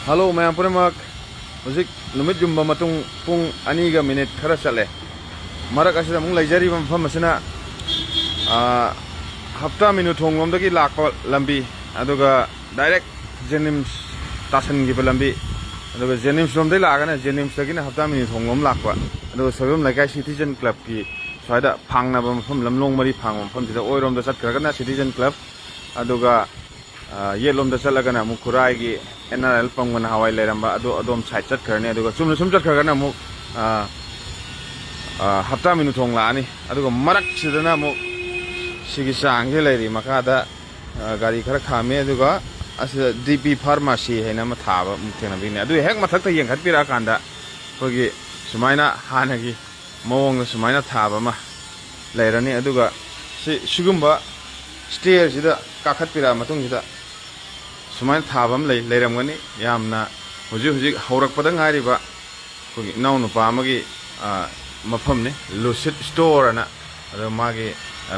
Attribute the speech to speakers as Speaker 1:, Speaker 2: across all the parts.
Speaker 1: Halo mayam puremak hujik numit jumba matung pung aniga minute khara chale marak asida mung laijari mafam asina hafta minute thonglom dagi lakpa lambi aduga direct Jenims tasan gi lambi aduga Jenims rom dai lagana Jenims dagi na hafta minute thonglom lakpa aduga soyom lagai citizen club ki soida phangna ba mafam lamlong mari phang mafam sida oirom da sat khara citizen club aduga yelom da chalagana mukurai gi NRL pangwana hawai leramba ado adom side chat kharne aduga sum chat khargana mu hafta minute thong la ani aduga marak sidana mu sigi sang he leri makada gari khara khame aduga as DP pharmacy haina ma thaba muthena bine adu hek mathak ta yeng khat pira kanda kogi sumaina hanagi mawong sumaina thaba ma leirani aduga sigumba stair sida kakhat pira matung sida sumain thabam leiramgani yamna huji haurak pada ngairiba kogi naw nupa amagi mafamni lucid store ana ado magi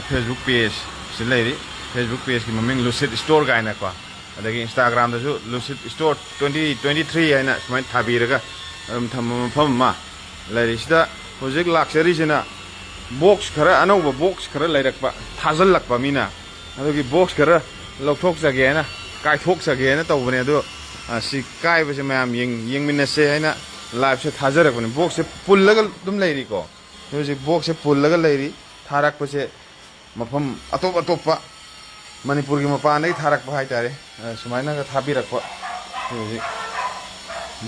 Speaker 1: Facebook page si leiri Facebook page ki maming lucid store gaina kwa adagi Instagram da su lucid store 2023 aina sumain thabiraga thamma mafam ma leiri sida huji luxury sina box khara anauba box khara leirakpa thajal lakpa mina adogi box khara lokthok jagena kai thok sage na to bane do si kai ba se mayam yeng min se haina live se thajar ko box se pull lagal dum leiri ko to se box se pull lagal leiri tharak pa se mafam atop pa manipur gi mapa nei tharak pa hai tare sumaina ga thabi rak pa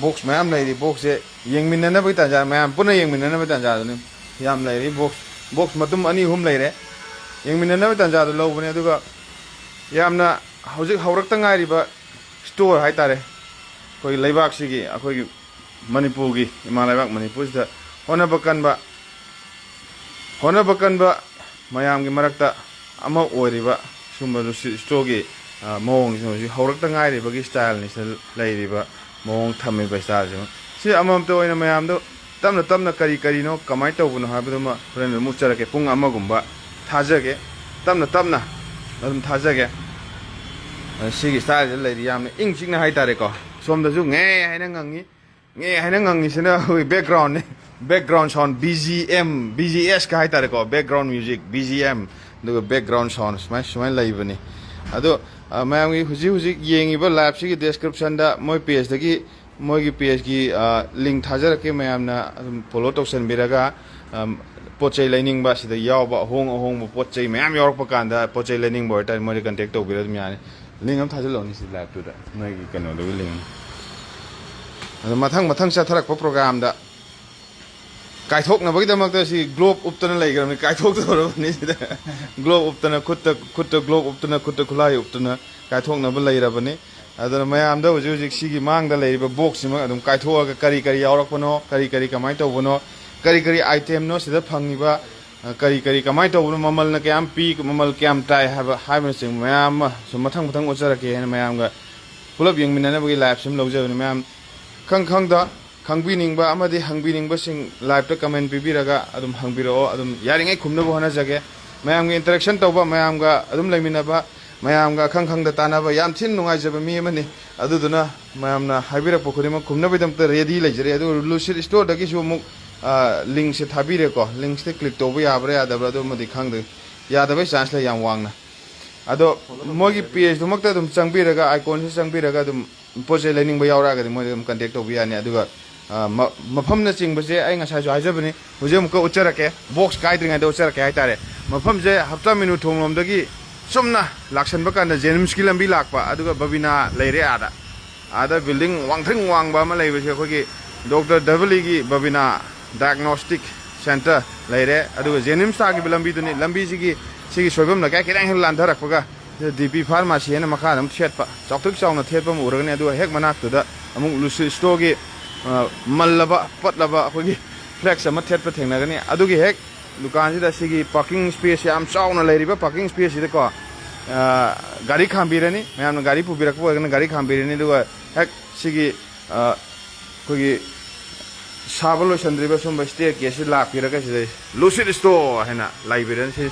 Speaker 1: box mayam leiri box se yeng min na ba ta ja mayam puna yeng min na ba ta ja ne yam leiri box matum ani hum leire yeng min na ba ta ja do lo bane aduga yamna hojik haurakta ngairiba store hai tare koi leibak sigi akoi manipur gi imalaibak manipur da hona bakan ba mayam gi marakta ama oiriba sumba store gi mawong ji haurakta ngairiba gi style ni sel leiriba mawong thammi ba style si amam to oina mayam do tamna kari no kamai tawbuno habdo ma friend mu charake pung ama gumba thajage tamna adum thajage sigi style leiri yamne ing chingna hai tare ko somda ju nge haina ngangi sina background sound BGM BGS ka hai tare ko background music BGM do background sound smai laibani ado mayam gi huji yengi ba live sigi description da moi page da gi moi gi page gi link thajar ke mayam na follow toksan biraga pochai lining ba sida yaw ba hong pochai mayam york pa kanda pochai lining boy ta moi contact to bira mi ani link am thajalo ni si live to da noi gi kano do link ado mathang sa tharak pa program da kai thok na bagi damak ta si globe uptana lai gram ni kai thok to ro ni sida globe uptana khutta globe uptana khutta khulai uptana kai thok na ba lai ra bani ado mayam da huji sigi mang da lai ba box ma adum kai thok ga kari yarak pano kari kamai to bono kari item no sida phangi ba kari kamai to bono mamal na kyam pi mamal kyam tai ha sing mayam so mathang ochara ke mayam ga pulap yeng minana bagi live sim lojab ni mayam khang da khangbining ba amadi hangbining ba sing live ta comment bibiraga adum hangbiro adum yaringai khumna bo hana jage mayam ga interaction to ba mayam ga adum laimina ba mayam ga khang da tana ba yam thin nungai jaba mi mani aduduna mayam na habira pokhuri ma khumna bidam ta ready laijare adu lucid store da ki su mu link se thabire ko link se click to ba yabre adabra do madi khang de yadabai chance la yam wangna ado mogi page do makta dum changbiraga icon se changbiraga dum poche learning ba yawra ga mo dum contact to bi ani aduga mafam na ching base ai nga sa jo hajabani hujum ko ucharake box kai dringa do ucharake hai tare mafam je hafta minute thonglom dagi sumna laksan ba kan Jenims ki lambi lakpa aduga babina leire ada building wangba ma leibe se ko gi Dr. W gi babina diagnostic center leire aduga Jenims ta gi lambi duni lambi sigi soibam na kai kirang hel lan dharak paga DP pharmacy na makha nam thetpa chokthuk chawna thetpa mu uragani adu hek manak tu da amung lucid store gi mallaba patlaba khogi flex ama thetpa thengnagani adugi hek dukan sida sigi parking space yam chawna leiriba parking space sida ko gari khambirani mayam gari pubirak po gari khambirani duga hek sigi khogi sabalo chandriba somba staircase lakpiraga sida lucid store hena library si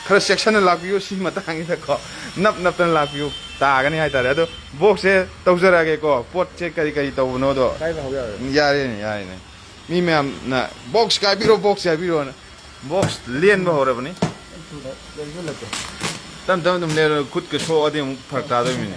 Speaker 1: khara section lakpiyo si matang ida ko nap tan lakpiyo ꯇꯥꯒꯅꯤ ꯍꯥꯏꯇꯥꯔꯦ ꯑꯗꯣ ꯕꯣꯛꯁꯁꯦ ꯇꯧꯖꯔꯛꯑꯒꯦꯀꯣ ꯄꯣꯠꯁꯦ ꯀꯔꯤ ꯀꯔꯤ ꯇꯧꯕꯅꯣꯗꯣ
Speaker 2: ꯀꯥꯏꯕ ꯍꯧ ꯌꯥꯔꯦ.
Speaker 1: ꯌꯥꯔꯦꯅꯦ ꯌꯥꯔꯦꯅꯦ ꯃꯤ ꯃꯌꯥꯝꯅ ꯕꯣꯛꯁ ꯀꯥꯏꯕꯤꯔꯣ ꯕꯣꯛꯁ ꯀꯥꯏꯕꯤꯔꯣꯅ ꯕꯣꯛꯁ ꯂꯦꯟꯕ ꯍꯧꯔꯕꯅꯤ
Speaker 2: ꯊꯨꯅ ꯂꯩꯁꯤꯜꯂꯛꯀꯦ.
Speaker 1: ꯇꯞ ꯇꯞꯅ ꯑꯗꯨꯝ ꯂꯦꯟꯔꯣ ꯈꯨꯠꯀ ꯁꯣꯛꯑꯗꯤ ꯑꯃꯨꯛ ꯐꯔꯛ ꯇꯥꯗꯣꯏꯃꯤꯅꯦ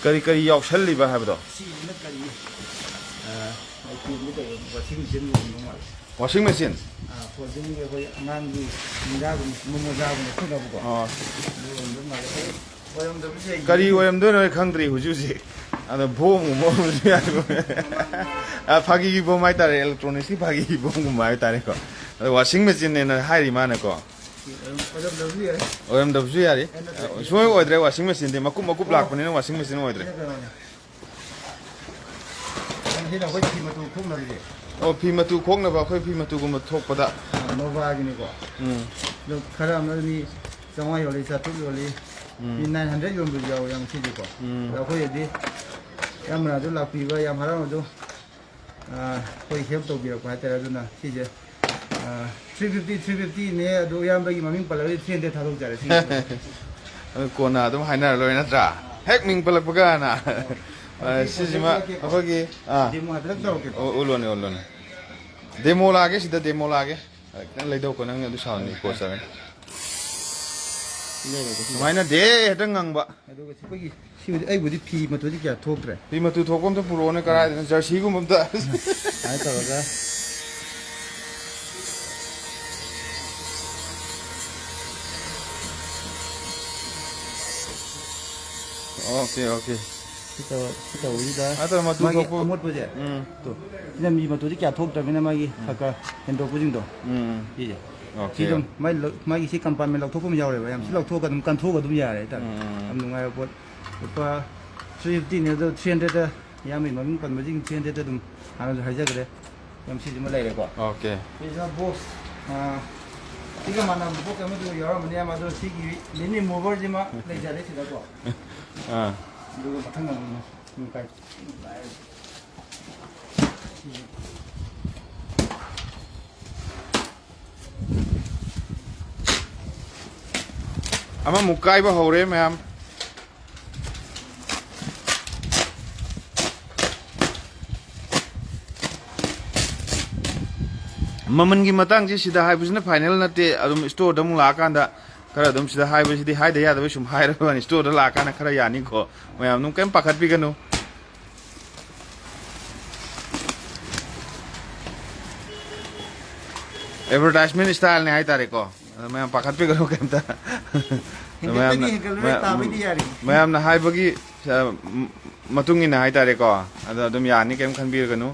Speaker 1: ꯀꯔꯤ ꯀꯔꯤ ꯌꯥꯎꯁꯜꯂꯤꯕ ꯍꯥꯏꯕꯗꯣ
Speaker 2: ꯁꯤꯁꯤꯅ ꯀꯔꯤ ꯑꯩꯈꯣꯏꯒꯤ ꯀꯩ ꯋꯥꯁꯤꯡ ꯃꯦꯆꯤꯟꯒꯨꯝꯕ ꯃꯥꯜꯂꯦ.
Speaker 1: ꯋꯥꯁꯤꯡ ꯃꯦꯆꯤꯟ
Speaker 2: ꯐꯣꯜꯗꯤꯡꯒꯤ ꯑꯩꯈꯣꯏ ꯑꯉꯥꯡꯒꯤ ꯃꯣꯖꯥꯒꯨꯝꯕ ꯃꯣꯖꯥꯒꯨꯝꯕ ꯁꯨꯅꯕꯀꯣ.
Speaker 1: ꯑꯣ
Speaker 2: ꯑꯗꯨꯒꯨꯝꯕ ꯃꯥꯜꯂꯦ. ꯑꯣꯏꯔꯝꯗꯕꯁꯨ ꯌꯥꯏ.
Speaker 1: ꯀꯔꯤ ꯑꯣꯏꯔꯝꯗꯣꯏꯅꯣ ꯈꯪꯗ꯭ꯔꯤ ꯍꯧꯖꯤꯛ ꯍꯧꯖꯤꯛ ꯑꯗꯣ ꯕꯣꯝꯒꯨꯝꯕ ꯑꯣꯏꯔꯝꯕꯁꯨ ꯌꯥꯏ ꯐꯥꯒꯤꯒꯤ ꯕꯣꯝ ꯍꯥꯏꯇꯥꯔꯦ ꯏꯂꯦꯛꯇ꯭ꯔꯣꯅꯤꯛꯁꯀꯤ ꯐꯥꯒꯤꯒꯤ ꯕꯣꯝꯒꯨꯝꯕ ꯍꯥꯏꯇꯥꯔꯦꯀꯣ ꯑꯗꯣ ꯋꯥꯁꯤꯡ ꯃꯦꯆꯤꯟꯅꯦꯅ ꯍꯥꯏꯔꯤ ꯃꯥꯅꯀꯣ
Speaker 2: ꯑꯣꯏꯔꯝꯗꯕꯁꯨ ꯌꯥꯏ.
Speaker 1: ꯑꯣꯏꯔꯝꯗꯕꯁꯨ ꯌꯥꯔꯤ ꯁꯨꯡꯑꯣꯏ ꯑꯣꯏꯗ꯭ꯔꯦ ꯋꯥꯁꯤꯡ ꯃꯦꯆꯤꯟꯗꯤ ꯃꯀꯨꯞ ꯃꯀꯨꯞ ꯂꯥꯛꯄꯅꯤꯅ ꯋꯥꯁꯤꯡ ꯃꯦꯆꯤꯟ ꯑꯣꯏꯗ꯭ꯔꯦ.
Speaker 2: ꯁꯤꯅ ꯑꯩꯈꯣꯏ ꯐꯤ ꯃꯇꯨ ꯈꯣꯡꯅꯕꯁꯦ.
Speaker 1: ꯑꯣ ꯐꯤ ꯃꯇꯨ ꯈꯣꯛꯅꯕ ꯑꯩꯈꯣꯏ ꯐꯤ ꯃꯇꯨꯒꯨꯝꯕ ꯊꯣꯛꯄꯗ
Speaker 2: ꯅꯣꯚꯥꯒꯤꯅꯤꯀꯣ. ꯑꯗꯨ ꯈꯔ ꯑꯃꯅ ꯃꯤ 500 ꯌꯣꯜꯂꯤ 300 ꯌꯣꯜꯂꯤ. ꯃꯤ 900 ꯌꯣꯟꯕꯁꯨ ꯌꯥꯎꯋꯤ ꯌꯥꯝ ꯁꯤꯗꯤꯀꯣ. ꯑꯗꯣ ꯑꯩꯈꯣꯏꯗꯤ ꯌꯥꯝꯅ ꯑꯗꯨ ꯂꯥꯛꯄꯤꯕ ꯌꯥꯝ ꯍꯔꯥꯎꯅ ꯑꯩꯈꯣꯏ ꯍꯦꯜꯞ ꯇꯧꯕꯤꯔꯛꯄ ꯍꯥꯏꯇꯥꯔꯦ. ꯑꯗꯨꯅ ꯁꯤꯁꯦ 350ꯅꯦ ꯑꯗꯨ ꯏꯌꯥꯝꯕꯒꯤ ꯃꯃꯤꯡ ꯄꯜꯂꯒꯗꯤ 300 ꯊꯥꯗꯣꯛꯆꯔꯦ.
Speaker 1: ꯑꯗꯨ ꯀꯣꯟꯅ ꯑꯗꯨꯝ ꯍꯥꯏꯅꯔ ꯂꯣꯏ ꯅꯠꯇ꯭ꯔꯥ ꯍꯦꯛ ꯃꯤꯡ ꯄꯜꯂꯛꯄꯒꯅ ꯁꯤꯁꯤꯃ ꯑꯩꯈꯣꯏꯒꯤ
Speaker 2: ꯗꯦꯃꯣ ꯍꯥꯏꯐꯦꯠ ꯇꯧꯔꯛꯀꯦꯀꯣ.
Speaker 1: ꯎꯠꯂꯣꯅꯦ ꯎꯠꯂꯣꯅꯦ ꯗꯦꯃꯣ ꯂꯥꯛꯑꯒꯦ ꯁꯤꯗ ꯗꯦꯃꯣ ꯂꯥꯛꯑꯒꯦ ꯈꯤꯇꯪ ꯂꯩꯗꯧꯀꯣ ꯅꯪ ꯑꯗꯨ ꯁꯥꯎꯟꯗꯤ ꯄꯣꯠ ꯆꯠꯂꯦ ꯁꯨꯃꯥꯏꯅ ꯗꯦ ꯍꯦꯛꯇ ꯉꯪꯕ.
Speaker 2: ꯑꯗꯨꯒ ꯑꯩꯈꯣꯏꯒꯤ ꯁꯤꯕꯨꯗꯤ ꯑꯩꯕꯨꯗꯤ ꯐꯤ ꯃꯇꯨꯗꯤ ꯀꯌꯥ ꯊꯣꯛꯇ꯭ꯔꯦ.
Speaker 1: ꯐꯤ ꯃꯇꯨ ꯊꯣꯛꯄ ꯑꯝꯇ ꯄꯨꯔꯛꯑꯣꯅꯦ ꯀꯔꯥꯏꯗꯅꯣ ꯖꯔꯁꯤꯒꯨꯝꯕ ꯑꯝꯇ
Speaker 2: ꯁꯨꯃꯥꯏꯅ ꯇꯧꯔꯒ
Speaker 1: ꯑꯣꯀꯦ ꯑꯣꯀꯦ
Speaker 2: ꯁꯤ ꯇꯧꯕꯁꯤꯗ
Speaker 1: ꯑꯗꯣ ꯃꯇꯨ
Speaker 2: ꯃꯥꯒꯤ
Speaker 1: ꯊꯣꯛꯄ
Speaker 2: ꯑꯃꯣꯠꯄꯁꯦ ꯁꯤꯅ ꯃꯤ ꯃꯇꯨꯗꯤ ꯀꯌꯥ ꯊꯣꯛꯇ꯭ꯔꯕꯅꯤ나 ꯃꯥꯒꯤ ꯈꯔ ꯍꯦꯟꯗꯣꯛꯄꯁꯤꯡꯗꯣ ꯁꯤꯁꯦ ꯁꯤ
Speaker 1: ꯑꯣꯀꯦ
Speaker 2: ꯑꯗꯨꯝ ꯃꯥꯒꯤ ꯁꯤ ꯀꯝꯄꯥꯔꯠꯃꯦꯟ ꯂꯧꯊꯣꯛꯄ ꯑꯃ ꯌꯥꯎꯔꯦꯕ ꯌꯥꯝ ꯁꯤ ꯂꯧꯊꯣꯛꯑꯒ ꯑꯗꯨꯝ ꯀꯟꯊꯣꯛꯑꯒ ꯑꯗꯨꯝ ꯌꯥꯔꯦ ꯍꯥꯏꯇꯥꯔꯦ. ꯌꯥꯝ ꯅꯨꯡꯉꯥꯏꯕ ꯄꯣꯠ. ꯂꯨꯄꯥ 350ꯅꯦ ꯑꯗꯣ 300ꯗ ꯌꯥꯝꯃꯤ ꯃꯃꯤꯡ ꯄꯟꯕꯁꯤꯡ 300ꯗ ꯑꯗꯨꯝ ꯍꯥꯟꯅꯁꯨ ꯍꯥꯏꯖꯈ꯭ꯔꯦ. ꯌꯥꯝ ꯁꯤꯁꯤꯃ ꯂꯩꯔꯦꯀꯣ.
Speaker 1: ꯑꯣꯀꯦ
Speaker 2: ꯁꯤꯁꯤꯅ ꯕꯣꯛꯁ ꯁꯤꯒ ꯃꯥꯟꯅꯕ ꯕꯣꯛꯁ ꯑꯃꯁꯨ ꯌꯥꯎꯔꯝꯕꯅꯤ ꯌꯥꯝ ꯑꯗꯣ ꯁꯤꯒꯤ ꯂꯤꯅꯤ ꯃꯨꯚꯔꯁꯤꯃ ꯂꯩꯖꯔꯦ ꯁꯤꯗꯀꯣ. ꯑꯗꯨꯒ ꯃꯊꯪ ꯑꯃꯨꯛ ꯀꯥꯏ
Speaker 1: ꯑꯃꯃꯨꯛ ꯀꯥꯏꯕ ꯍꯧꯔꯦ ꯃꯌꯥꯝ ꯃꯃꯜꯒꯤ ꯃꯇꯥꯡꯁꯤ ꯁꯤꯗ ꯍꯥꯏꯕꯁꯤꯅ ꯐꯥꯏꯅꯦꯜ ꯅꯠꯇꯦ ꯑꯗꯨꯝ ꯁ꯭ꯇꯣꯔꯗ ꯑꯃꯨꯛ ꯂꯥꯛꯑꯀꯥꯟꯗ ꯈꯔ ꯑꯗꯨꯝ ꯁꯤꯗ ꯍꯥꯏꯕꯁꯤꯗꯤ ꯍꯥꯏꯗ ꯌꯥꯗꯕ ꯁꯨꯝ ꯍꯥꯏꯔꯕꯅꯤ ꯁ꯭ꯇꯣꯔꯗ ꯂꯥꯛꯑꯀꯥꯟꯗ ꯈꯔ ꯌꯥꯅꯤꯀꯣ ꯃꯌꯥꯝ ꯑꯗꯨꯝ ꯀꯩꯝ ꯄꯥꯈꯠꯄꯤꯒꯅꯨ. ꯑꯦꯗꯚꯔꯇꯥꯏꯖꯃꯦꯟ ꯁ꯭ꯇꯥꯏꯜꯅꯦ ꯍꯥꯏꯇꯥꯔꯦꯀꯣ ꯃꯌꯥꯝ ꯄꯥꯈꯠꯄꯤꯒꯅꯨ ꯀꯩꯝꯇ ꯃꯌꯥꯝꯅ ꯍꯥꯏꯕꯒꯤ ꯃꯇꯨꯡ ꯏꯟꯅ ꯍꯥꯏꯇꯥꯔꯦꯀꯣ ꯑꯗ ꯑꯗꯨꯝ ꯌꯥꯅꯤ ꯀꯩꯝ ꯈꯟꯕꯤꯔꯒꯅꯨ.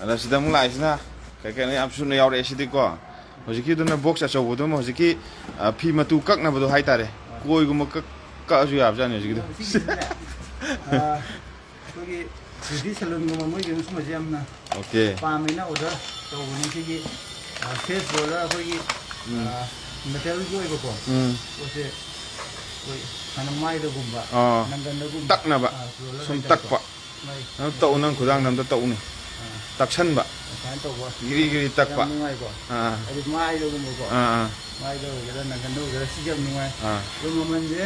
Speaker 1: ꯑꯗ ꯁꯤꯗ ꯑꯃꯨꯛ ꯂꯥꯛꯏꯁꯤꯅ ꯀꯩꯅꯣ ꯌꯥꯝ ꯁꯨꯅ ꯌꯥꯎꯔꯛꯑꯦ ꯁꯤꯗꯤꯀꯣ ꯍꯧꯖꯤꯛꯀꯤꯗꯨꯅ ꯕꯣꯛꯁ ꯑꯆꯧꯕꯗꯨꯃ ꯍꯧꯖꯤꯛꯀꯤ ꯐꯤ ꯃꯇꯨ ꯀꯛꯅꯕꯗꯣ ꯍꯥꯏꯇꯥꯔꯦ ꯀꯣꯏꯒꯨꯝꯕ ꯀꯛꯑꯁꯨ ꯌꯥꯕꯖꯥꯠꯅꯤ ꯍꯧꯖꯤꯛꯀꯤꯗꯣ.
Speaker 2: ꯑꯩꯈꯣꯏꯒꯤ ꯕ꯭ꯌꯨꯇꯤ ꯁꯦꯂꯨꯟꯒꯨꯝꯕ ꯃꯣꯏꯒꯤ ꯁꯨꯝꯕꯁꯦ ꯌꯥꯝꯅ
Speaker 1: ꯑꯣꯀꯦ
Speaker 2: ꯄꯥꯝꯃꯦꯅ ꯑꯣꯔꯗꯔ ꯇꯧꯕꯅꯤ. ꯁꯤꯒꯤ ꯐꯦꯁ ꯔꯣꯂꯔ ꯑꯩꯈꯣꯏꯒꯤ ꯃꯦꯇꯦꯜꯒꯤ ꯑꯣꯏꯕꯀꯣ ꯄꯣꯠꯁꯦ ꯑꯩꯈꯣꯏ ꯍꯥꯟꯅ ꯃꯥꯏꯗꯒꯨꯝꯕ ꯅꯪꯒꯟꯗꯒꯨꯝꯕ
Speaker 1: ꯇꯛꯅꯕ ꯁꯨꯝ ꯇꯛꯄ ꯅꯪ ꯇꯛꯎ ꯅꯪ ꯈꯨꯗꯥꯡꯗ ꯑꯝꯇ ꯇꯛꯎꯅꯤ ꯇꯛꯁꯟꯕ
Speaker 2: ꯁꯨꯃꯥꯏꯅ ꯇꯧꯕ
Speaker 1: ꯒꯤꯔꯤ ꯒꯤꯔꯤ ꯇꯛꯄ.
Speaker 2: ꯌꯥꯝ ꯅꯨꯡꯉꯥꯏꯀꯣ. ꯍꯥꯏꯗꯤ ꯃꯥꯏꯗꯒꯨꯝꯕꯀꯣ ꯃꯥꯏꯗ ꯑꯣꯏꯒꯦꯔꯥ ꯅꯪꯒꯟꯗ ꯑꯣꯏꯒꯦꯔꯥ ꯁꯤꯁꯦ ꯌꯥꯝ ꯅꯨꯡꯉꯥꯏ. ꯑꯗꯨ ꯃꯃꯜꯁꯦ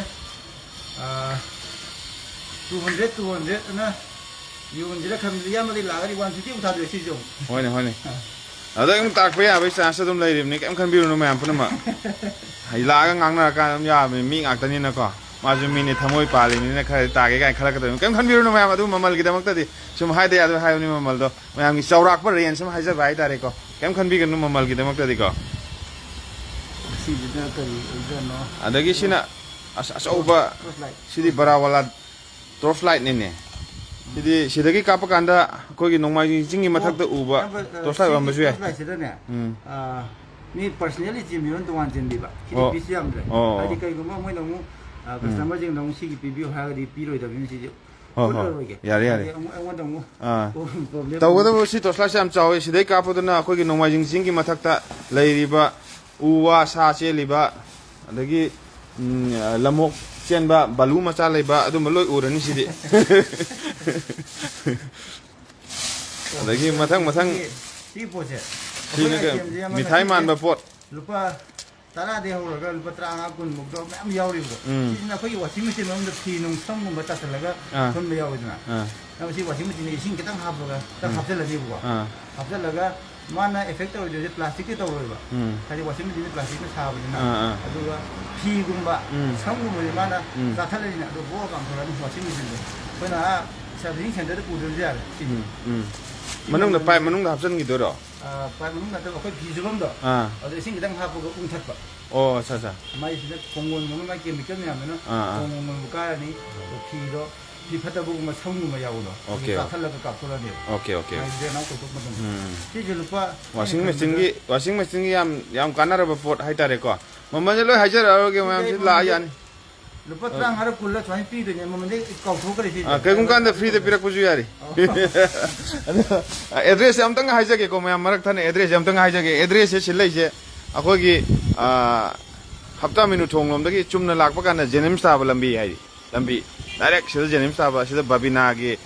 Speaker 2: 200 ꯑꯅ ꯌꯣꯟꯁꯤꯔ ꯈꯟꯕꯗ ꯏꯌꯥꯝꯕꯗꯤ ꯂꯥꯛꯑꯒꯗꯤ 150 ꯊꯥꯗꯣꯏ ꯁꯤꯁꯨ.
Speaker 1: ꯍꯣꯏꯅꯦ ꯍꯣꯏꯅꯦ ꯑꯗ ꯑꯗꯨꯝ ꯇꯥꯛꯄ ꯌꯥꯕꯒꯤ ꯆꯥꯟꯁ ꯑꯗꯨꯝ ꯂꯩꯔꯤꯕꯅꯤ ꯀꯩꯝ ꯈꯟꯕꯤꯔꯨꯅꯨ ꯃꯌꯥꯝ ꯄꯨꯝꯅꯃꯛ ꯂꯥꯛꯑꯒ ꯉꯥꯡꯅꯔꯀꯥꯟꯗ ꯑꯗꯨꯝ ꯌꯥꯕꯅꯤ ꯃꯤ ꯉꯥꯛꯇꯅꯤꯅꯀꯣ ꯃꯥꯁꯨ ꯃꯤꯅꯤ ꯊꯃꯣꯏ ꯄꯥꯜꯂꯤꯅꯤꯅ ꯈꯔ ꯇꯥꯒꯦ ꯀꯥꯏꯅ ꯈꯜꯂꯛꯀꯗꯕꯅꯤ ꯀꯩꯝ ꯈꯟꯕꯤꯔꯨꯅꯨ ꯃꯌꯥꯝ ꯑꯗꯨ ꯃꯃꯜꯒꯤꯗꯃꯛꯇꯗꯤ ꯁꯨꯝ ꯍꯥꯏꯗ ꯌꯥꯗꯕ ꯍꯥꯏꯕꯅꯤ ꯃꯃꯜꯗꯣ ꯃꯌꯥꯝꯒꯤ ꯆꯥꯎꯔꯥꯛꯄ ꯔꯦꯟꯖ ꯑꯃ ꯍꯥꯏꯖꯕ ꯍꯥꯏꯇꯥꯔꯦꯀꯣ ꯀꯩꯝ ꯈꯟꯕꯤꯒꯅꯨ ꯃꯃꯜꯒꯤꯗꯃꯛꯇꯗꯤꯀꯣ.
Speaker 2: ꯁꯤꯁꯤꯅ ꯀꯔꯤ ꯑꯣꯏꯖꯥꯠꯅꯣ.
Speaker 1: ꯑꯗꯒꯤ ꯁꯤꯅ ꯑꯆꯧꯕ ꯁꯤꯗꯤ ꯕꯔꯥꯋꯥꯂꯥ ꯇꯣꯔꯆ ꯂꯥꯏꯠꯅꯤꯅꯦ. ꯁꯤꯗꯤ ꯁꯤꯗꯒꯤ ꯀꯥꯞꯄ ꯀꯥꯟꯗ ꯑꯩꯈꯣꯏꯒꯤ ꯅꯣꯡꯃꯥꯏꯖꯤꯡ ꯆꯤꯡꯒꯤ ꯃꯊꯛꯇ ꯎꯕ ꯇꯣꯔꯆ ꯂꯥꯏꯠ ꯑꯣꯏꯔꯝꯕꯁꯨ ꯌꯥꯏ.
Speaker 2: ꯁꯤꯗꯅꯦ ꯃꯤ ꯄꯔꯁꯅꯦꯜꯂꯤ ꯆꯤꯟꯕꯤꯌꯣꯅ ꯇꯣꯉꯥꯟ ꯆꯤꯟꯕꯤꯕ ꯁꯤꯗꯤ ꯄꯤꯁ ꯌꯥꯝꯗ꯭ꯔꯦ. ꯍꯥꯏꯗꯤ ꯀꯩꯒꯨꯝꯕ ꯃꯣꯏꯅ ꯑꯃꯨꯛ ꯀꯁꯇꯃꯔꯁꯤꯡꯗ ꯑꯃꯨꯛ ꯁꯤꯒꯤ ꯄꯤꯕꯤꯌꯨ ꯍꯥꯏꯔꯒꯗꯤ ꯄꯤꯔꯣꯏꯗꯕꯅꯤ ꯁꯤꯁꯦ.
Speaker 1: ꯌꯥꯔꯦ ꯌꯥꯔꯦ
Speaker 2: ꯑꯩꯉꯣꯟꯗ ꯑꯃꯨꯛ
Speaker 1: ꯇꯧꯒꯗꯕ ꯁꯤ ꯇꯣꯔꯆ ꯂꯥꯏꯠꯁꯦ ꯌꯥꯝ ꯆꯥꯎꯋꯤ ꯁꯤꯗꯩ ꯀꯥꯞꯄꯗꯨꯅ ꯑꯩꯈꯣꯏꯒꯤ ꯅꯣꯡꯃꯥꯏꯖꯤꯡ ꯆꯤꯡꯒꯤ ꯃꯊꯛꯇ ꯂꯩꯔꯤꯕ ꯎ ꯋꯥ ꯁꯥ ꯆꯦꯜꯂꯤꯕ ꯑꯗꯒꯤ ꯂꯝꯑꯣꯛ ꯆꯦꯟꯕ ꯕꯥꯂꯨ ꯃꯆꯥ ꯂꯩꯕ ꯑꯗꯨꯝꯕ ꯂꯣꯏ ꯎꯔꯅꯤ ꯁꯤꯗꯤ ꯑꯗꯒꯤ ꯃꯊꯪ
Speaker 2: ꯁꯤ ꯄꯣꯠꯁꯦ
Speaker 1: ꯁꯤꯅ ꯃꯤꯊꯥꯏ ꯃꯥꯟꯕ ꯄꯣꯠ
Speaker 2: ꯂꯨꯄꯥ 10ꯗꯩ ꯍꯧꯔꯒ ꯂꯨꯄꯥ 35 40 ꯃꯨꯛꯇ ꯃꯌꯥꯝ ꯌꯥꯎꯔꯤꯕꯀꯣ ꯁꯤꯁꯤꯅ ꯑꯩꯈꯣꯏꯒꯤ ꯋꯥꯁꯤꯡ ꯃꯦꯆꯤꯟ ꯑꯃꯗ ꯐꯤ ꯅꯨꯡ ꯁꯝꯒꯨꯝꯕ ꯇꯥꯁꯜꯂꯒ ꯊꯝꯕ ꯌꯥꯎꯋꯤꯗꯅ ꯃꯁꯤ ꯋꯥꯁꯤꯡ ꯃꯦꯆꯤꯟꯗ ꯏꯁꯤꯡ ꯈꯤꯇꯪ ꯍꯥꯞꯄꯒ ꯍꯥꯞꯆꯜꯂꯅꯤꯕꯀꯣ ꯍꯥꯞꯆꯜꯂꯒ ꯃꯥꯅ ꯑꯦꯐꯦꯛ ꯇꯧꯔꯤꯗꯣꯏꯁꯦ ꯄ꯭ꯂꯥꯁꯇꯤꯛꯇꯤ ꯇꯧꯔꯣꯏꯕ ꯍꯥꯏꯗꯤ ꯋꯥꯁꯤꯡ ꯃꯦꯆꯤꯟꯁꯦ ꯄ꯭ꯂꯥꯁꯇꯤꯛꯅ ꯁꯥꯕꯅꯤꯅ ꯑꯗꯨꯒ ꯐꯤꯒꯨꯝꯕ ꯁꯝꯒꯨꯝꯕꯁꯦ ꯃꯥꯅ ꯆꯥꯊꯠꯂꯅꯤꯅ ꯑꯗꯨ ꯕꯣꯛ ꯀꯥꯝꯊꯣꯔꯛꯑꯅꯤ ꯋꯥꯁꯤꯡ ꯃꯦꯆꯤꯟꯁꯦ ꯑꯩꯈꯣꯏꯅ ꯁꯥꯔꯚꯤꯁꯤꯡ ꯁꯦꯟꯇꯔꯗ ꯄꯨꯗ꯭ꯔꯁꯨ ꯌꯥꯔꯦ
Speaker 1: ꯃꯅꯨꯡꯗ ꯄꯥꯏꯞ ꯃꯅꯨꯡꯗ ꯍꯥꯞꯆꯤꯟꯈꯤꯗꯣꯏꯔꯣ
Speaker 2: ꯄꯥꯏꯞ ꯃꯅꯨꯡ ꯅꯠꯇꯕ ꯑꯩꯈꯣꯏ ꯐꯤ ꯁꯨꯐꯝꯗꯣ ꯑꯗꯨ ꯏꯁꯤꯡ ꯈꯤꯇꯪ ꯍꯥꯞꯄꯒ ꯎꯪꯊꯠꯄ
Speaker 1: ꯑꯣ ꯑꯠꯆꯥ ꯑꯠꯆꯥ
Speaker 2: ꯃꯥꯏꯁꯤꯗ ꯈꯣꯡꯒꯣꯟꯒꯨꯝꯕ ꯃꯥꯏ ꯀꯦꯃꯤꯀꯦꯜ ꯃꯌꯥꯝꯗꯨꯅ ꯈꯣꯡꯒꯣꯟꯒꯨꯝꯕ ꯀꯥꯔꯅꯤ ꯐꯤꯗꯣ ꯐꯤ ꯐꯠꯇꯕꯒꯨꯝꯕ ꯁꯝꯒꯨꯝꯕ ꯌꯥꯎꯕꯗꯣ ꯆꯥꯊꯠꯂꯒ ꯀꯥꯞꯊꯣꯔꯛꯑꯅꯦꯕ
Speaker 1: ꯑꯣꯀꯦ
Speaker 2: ꯗ꯭ꯔꯦꯟ ꯑꯥꯎꯠ ꯇꯧꯊꯣꯛꯄ ꯃꯇꯝꯗ ꯁꯤꯁꯦ ꯂꯨꯄꯥ
Speaker 1: ꯋꯥꯁꯤꯡ ꯃꯦꯆꯤꯟꯒꯤ ꯌꯥꯝ ꯀꯥꯟꯅꯔꯕ ꯄꯣꯠ ꯍꯥꯏꯇꯥꯔꯦꯀꯣ ꯃꯃꯜꯁꯦ ꯂꯣꯏ ꯍꯥꯏꯖꯔꯛꯑꯒꯦ ꯃꯌꯥꯝꯁꯤ ꯂꯥꯛꯑ ꯌꯥꯅꯤ
Speaker 2: lupa terang harap kulla cuman pi dunia memang kau tahu kan sih
Speaker 1: kaigung kan free de pirak puju yari address am tang haja ke ko ma marak thane address am tang haja ke address se silai je akoi gi hafta minu thonglom dagi chumna lakpa kan jenim sta ba lambi hai lambi direct sida jenim sta ba sida babina gi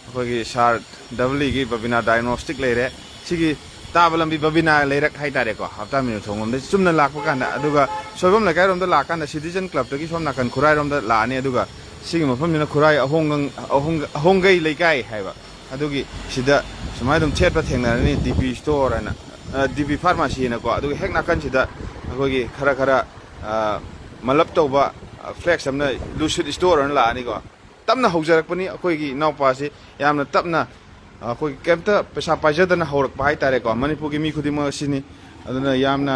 Speaker 1: akoi gi shar doubly gi babina diagnostic leire sigi ताब लंबी Babina लेरक high तारे को हफ्ता मिनट थोंगम दे चुमना लाख पकान अदुगा सोबम लकाय रोम द लाकान सिटीजन क्लब तकी सोम नाकन खुराय रोम द लाने अदुगा सिगी मफम निना खुराय अहोंगै लेकाय हाइबा अदुगी सिदा समाय दम छेट प थेंगनानि डीपी स्टोर अना डीपी फार्मेसी न को अदुगी हेक नाकन सिदा अखोगी खरा खरा मलब तौबा फ्लेक्स हमना लूसिड स्टोर अन लानी को तमना हौजरकपनी अखोगी नावपासी यामना तपना अखोई केमता पैसा पाइजदना हौरकपा हाई तारे को मणिपुर मी खुदिमा सिनी अदुना यामना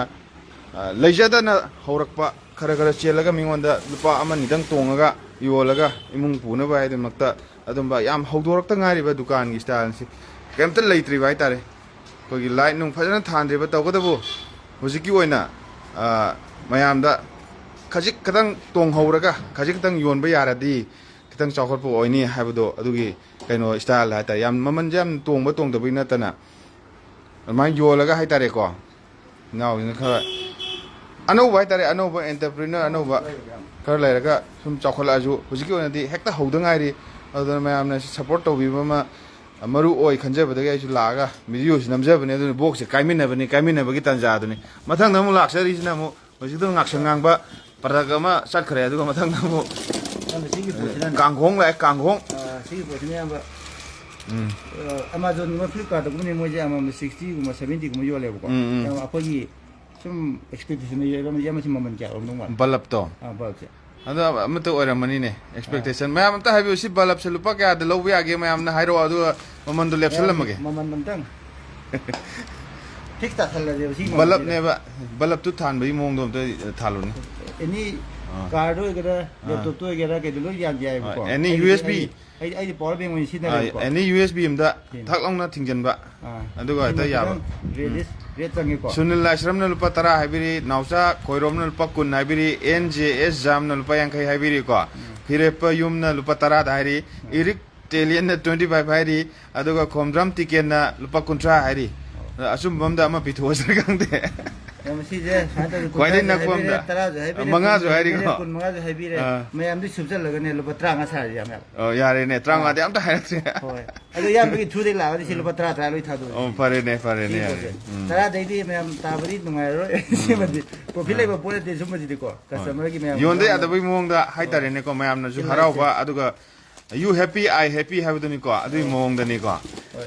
Speaker 1: लेजदना हौरकपा खरा खरा चेलगा मिंगोंदा लुपा अमनि दंग तोंगगा योलगा इमुंग पुनबा हाइदमक्ता अदुंबा याम हौदोरक्ता ngairiba दुकान gi स्टाइल सि केमता लेत्रि बाय तारे कोगी लाइट नुंग फजना थानद्रिबा तौगदबो हुजिकी ओइना मयामदा खजिक खदंग तोंग हौरगा खजिक खदंग योनबा यारादि खितंग चाखोटपो ओइनी हाइबदो अदुगी कनो स्टाइल है याम ममन जम तोंग तोंगदबी नतना मान योलगा है तारे को नाउ खरा अनौबा है तारे अनौबा एंटरप्रेन्योर अनौबा खर लेरगा सुम चाखोलाजु हुजिकी ओनदि हेक्ता हौदंगाइरि अदुना मयामना सपोर्ट तौबीबमा मरु ओइ खंजबदगे आइसु लागा वीडियो सि नमजबने अदुना बॉक्स से काइमिनबगी तंजा अदुनि मथंग नमु लाक्सरिसिना मु हुजिदो ngaksangangba paragama satkhare aduga mathang namu kanghong lai kanghong
Speaker 2: sih buatnya apa Amazon sama Flipkart aku ni mau je ama 60 kuma 70 kuma jual lepas yang apa ni sem expectation ni ya masih momen kaya orang dong
Speaker 1: balap to
Speaker 2: balap je
Speaker 1: ada amat tu orang mana ni expectation macam mana habis usi balap selupa kaya ada low ya game macam mana hero adu momen tu lepas selam lagi
Speaker 2: momen tentang fix tak salah je sih
Speaker 1: balap ni ba balap tu than bagi mong dom tu thalun
Speaker 2: ini card वगैरह laptop वगैरह के दलो याद जाए को
Speaker 1: any USB
Speaker 2: आई power bank में सीधा को
Speaker 1: एनी यूएसबी हमदा थक लंगना थिंजनबा अदुगा ता याबा
Speaker 2: रेट तंगे को
Speaker 1: सुनिल लाश्रम न लुपा 10 हाइबिरी नाउसा खोइरोम न लुपा 10 हाइबिरी एनजेएस जाम न लुपा 50 हाइबिरी को फिरेप युम न लुपा 10 हाइरी इरिक टेलियन न 25 हाइरी अदुगा खोमद्रम टिकेट न लुपा 13 हाइरी असुम बमदा अमा पिथोसर गंदे Kuaidin nak pun dah. Mangga tu hari ko.
Speaker 2: Mangga tu hari ni. Saya ambil subsel lagi ni lupa terang asal je ambil.
Speaker 1: Oh ya ni terang ada am tak hari.
Speaker 2: Aduh yang pergi thudi lah, jadi lupa terang terang lupa thadu.
Speaker 1: Oh pare ni.
Speaker 2: Terang jadi saya tabari nungai ro. Sebab profil lepas boleh dia semua jadi ko. Customer lagi saya.
Speaker 1: Yonde ada bagi mong dah hai tari ni ko saya amna ju harau ba aduga you happy I happy hai tu ni ko adu mong dah ni ko.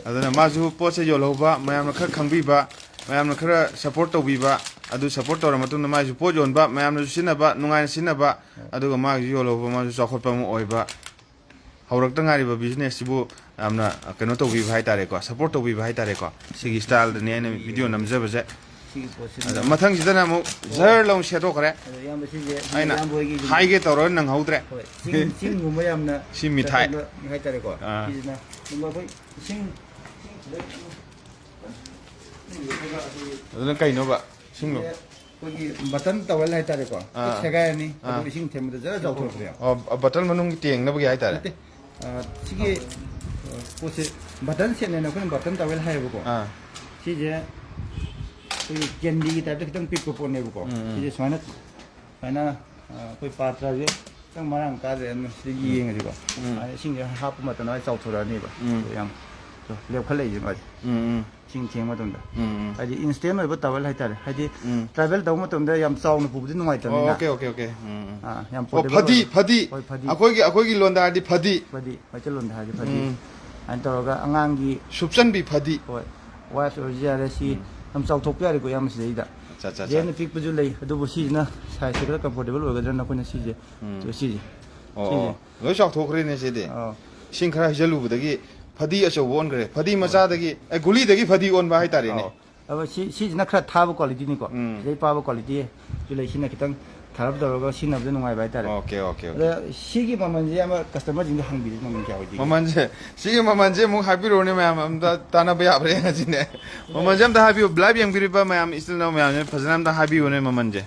Speaker 1: Adu na maju pose jolo ba saya amna khar khangbi ba saya amna khar support to bi ba adu support tora matun na maju po jon ba saya amna ju sina ba nungai sina ba aduga maju jolo ba maju sakhot pa mo oi ba haurak tangari ba business sibu amna keno to bi hai tare ko support to bi hai tare ko sigi style ne ne video namja ba je mathang jidana mo zar long sheto kare aina haige toro nang haudre
Speaker 2: sing gumba yamna
Speaker 1: si mithai
Speaker 2: hai tare ko jidana numba koi sing
Speaker 1: aduna kai no ba sing no
Speaker 2: kogi button tawal hai tare ko segai ni adu sing them da jara jaw thor pre
Speaker 1: button manung tieng na ba hai tare
Speaker 2: sige pose button se ne na ko button tawal hai ko si je कोई candy की type से एकदम pick को पोने को ये सोना है ना कोई पात्रा जो ꯈꯤꯇꯪ ꯃꯔꯥꯡ ꯀꯥꯗ꯭ꯔꯦ ꯁꯤꯗ ꯌꯦꯡꯉꯁꯤꯀꯣ ꯏꯁꯤꯡꯁꯦ ꯍꯥꯞꯄ ꯃꯇꯝꯗ ꯆꯥꯎꯊꯣꯔꯛꯑꯅꯦꯕ ꯌꯥꯝ ꯂꯦꯞꯈꯠꯂꯛꯏꯁꯦ ꯃꯥꯗꯤ ꯏꯁꯤꯡ ꯊꯦꯡꯕ ꯃꯇꯝꯗ ꯍꯥꯏꯗꯤ ꯏꯟꯁꯇꯦꯟ ꯑꯣꯏꯕ ꯇꯥꯋꯦꯜ ꯍꯥꯏꯇꯥꯔꯦ ꯍꯥꯏꯗꯤ ꯇ꯭ꯔꯥꯏꯕꯦꯜ ꯇꯧꯕ ꯃꯇꯝꯗ ꯌꯥꯝ ꯆꯥꯎꯅ ꯄꯨꯕꯗꯤ ꯅꯨꯡꯉꯥꯏꯇꯕꯅꯤꯅ
Speaker 1: 오케이.
Speaker 2: ꯌꯥꯝ
Speaker 1: 파디.
Speaker 2: ꯍꯣꯏ ꯐꯗꯤ
Speaker 1: 아코기 론다디 파디.
Speaker 2: ꯐꯗꯤ ꯃꯩꯇꯩꯂꯣꯟꯗ ꯍꯥꯏꯔꯗꯤ ꯐꯗꯤ ꯑꯗꯨꯃꯥꯏꯅ ꯇꯧꯔꯒ ꯑꯉꯥꯡꯒꯤ
Speaker 1: 숲산비 파디.
Speaker 2: ꯍꯣꯏ ꯋꯥꯏꯐ ꯑꯣꯏꯔꯁꯨ ꯌꯥꯔꯦ ꯁꯤ ꯌꯥꯝ ꯆꯥꯎꯊꯣꯛꯄ ꯌꯥꯔꯦꯀꯣ ꯌꯥꯝ ꯁꯤꯗꯩꯗ ꯖꯦꯟꯅ ꯄꯤꯛꯄꯁꯨ ꯂꯩ ꯑꯗꯨꯕꯨ ꯁꯤꯁꯤꯅ ꯁꯥꯏꯖꯁꯦ ꯈꯔ ꯀꯝꯐꯣꯔꯇꯦꯕꯜ 어ꯣꯏꯒꯗ꯭ꯔꯅ ꯑꯩꯈꯣꯏꯅ ꯁꯤꯁꯦ ꯁꯤꯁꯦ
Speaker 1: ꯂꯣꯏ ꯆꯥꯎꯊꯣꯛꯈ꯭ꯔꯦꯅꯦ ꯁꯤꯗꯤ ꯏꯁꯤꯡ ꯈꯔ ꯍꯩꯖꯤꯜꯂꯨꯕꯗꯒꯤ ꯐꯗꯤ ꯑꯆꯧꯕ ꯑꯣꯟꯈ꯭ꯔꯦ ꯐꯗꯤ ꯃꯆꯥꯗꯒꯤ ꯒꯨꯂꯤꯗꯒꯤ ꯐꯗꯤ ꯑꯣꯟꯕ ꯍꯥꯏꯇꯥꯔꯦꯅꯦ
Speaker 2: ꯁꯤꯁꯤꯅ ꯈꯔ ꯊꯥꯕ ꯀ꯭ꯋꯥꯂꯤꯇꯤꯅꯤꯀꯣ ꯁꯤꯗꯩ ꯄꯥꯕ ꯀ꯭ꯋꯥꯂꯤꯇꯤꯁꯨ ꯂꯩ ꯁꯤꯅ ꯈꯤꯇꯪ ꯊꯥꯔꯞ ꯇꯧꯔꯒ ꯁꯤꯖꯤꯟꯅꯕꯗ ꯅꯨꯡꯉꯥꯏꯕ ꯍꯥꯏꯇꯥꯔꯦ
Speaker 1: 오케이.
Speaker 2: ꯑꯗ ꯁꯤꯒꯤ ꯃꯃꯜꯁꯦ ꯑꯃ ꯀꯁꯇꯃꯔꯁꯤꯡꯗ ꯍꯪꯕꯤꯔꯤ ꯃꯃꯜ ꯀꯌꯥ ꯑꯣꯏꯗꯣꯏꯅꯣ
Speaker 1: ꯃꯃꯜꯁꯦ ꯁꯤꯒꯤ ꯃꯃꯜꯁꯦ ꯑꯃꯨꯛ ꯍꯥꯏꯕꯤꯔꯣꯅꯦ ꯃꯌꯥꯝ ꯑꯝꯇ ꯇꯥꯟꯅꯕ ꯌꯥꯕ꯭ꯔꯥ ꯉꯁꯤꯅꯦ ꯃꯃꯜꯁꯦ ꯑꯝꯇ ꯍꯥꯏꯕꯤꯌꯨ ꯂꯥꯏꯚ ꯌꯦꯡꯕꯤꯔꯤꯕ ꯃꯌꯥꯝ ꯏꯆꯤꯜ ꯏꯅꯥꯎ ꯃꯌꯥꯝꯁꯦ ꯐꯖꯅ ꯑꯝꯇ ꯍꯥꯏꯕꯤꯌꯨꯅꯦ ꯃꯃꯜꯁꯦ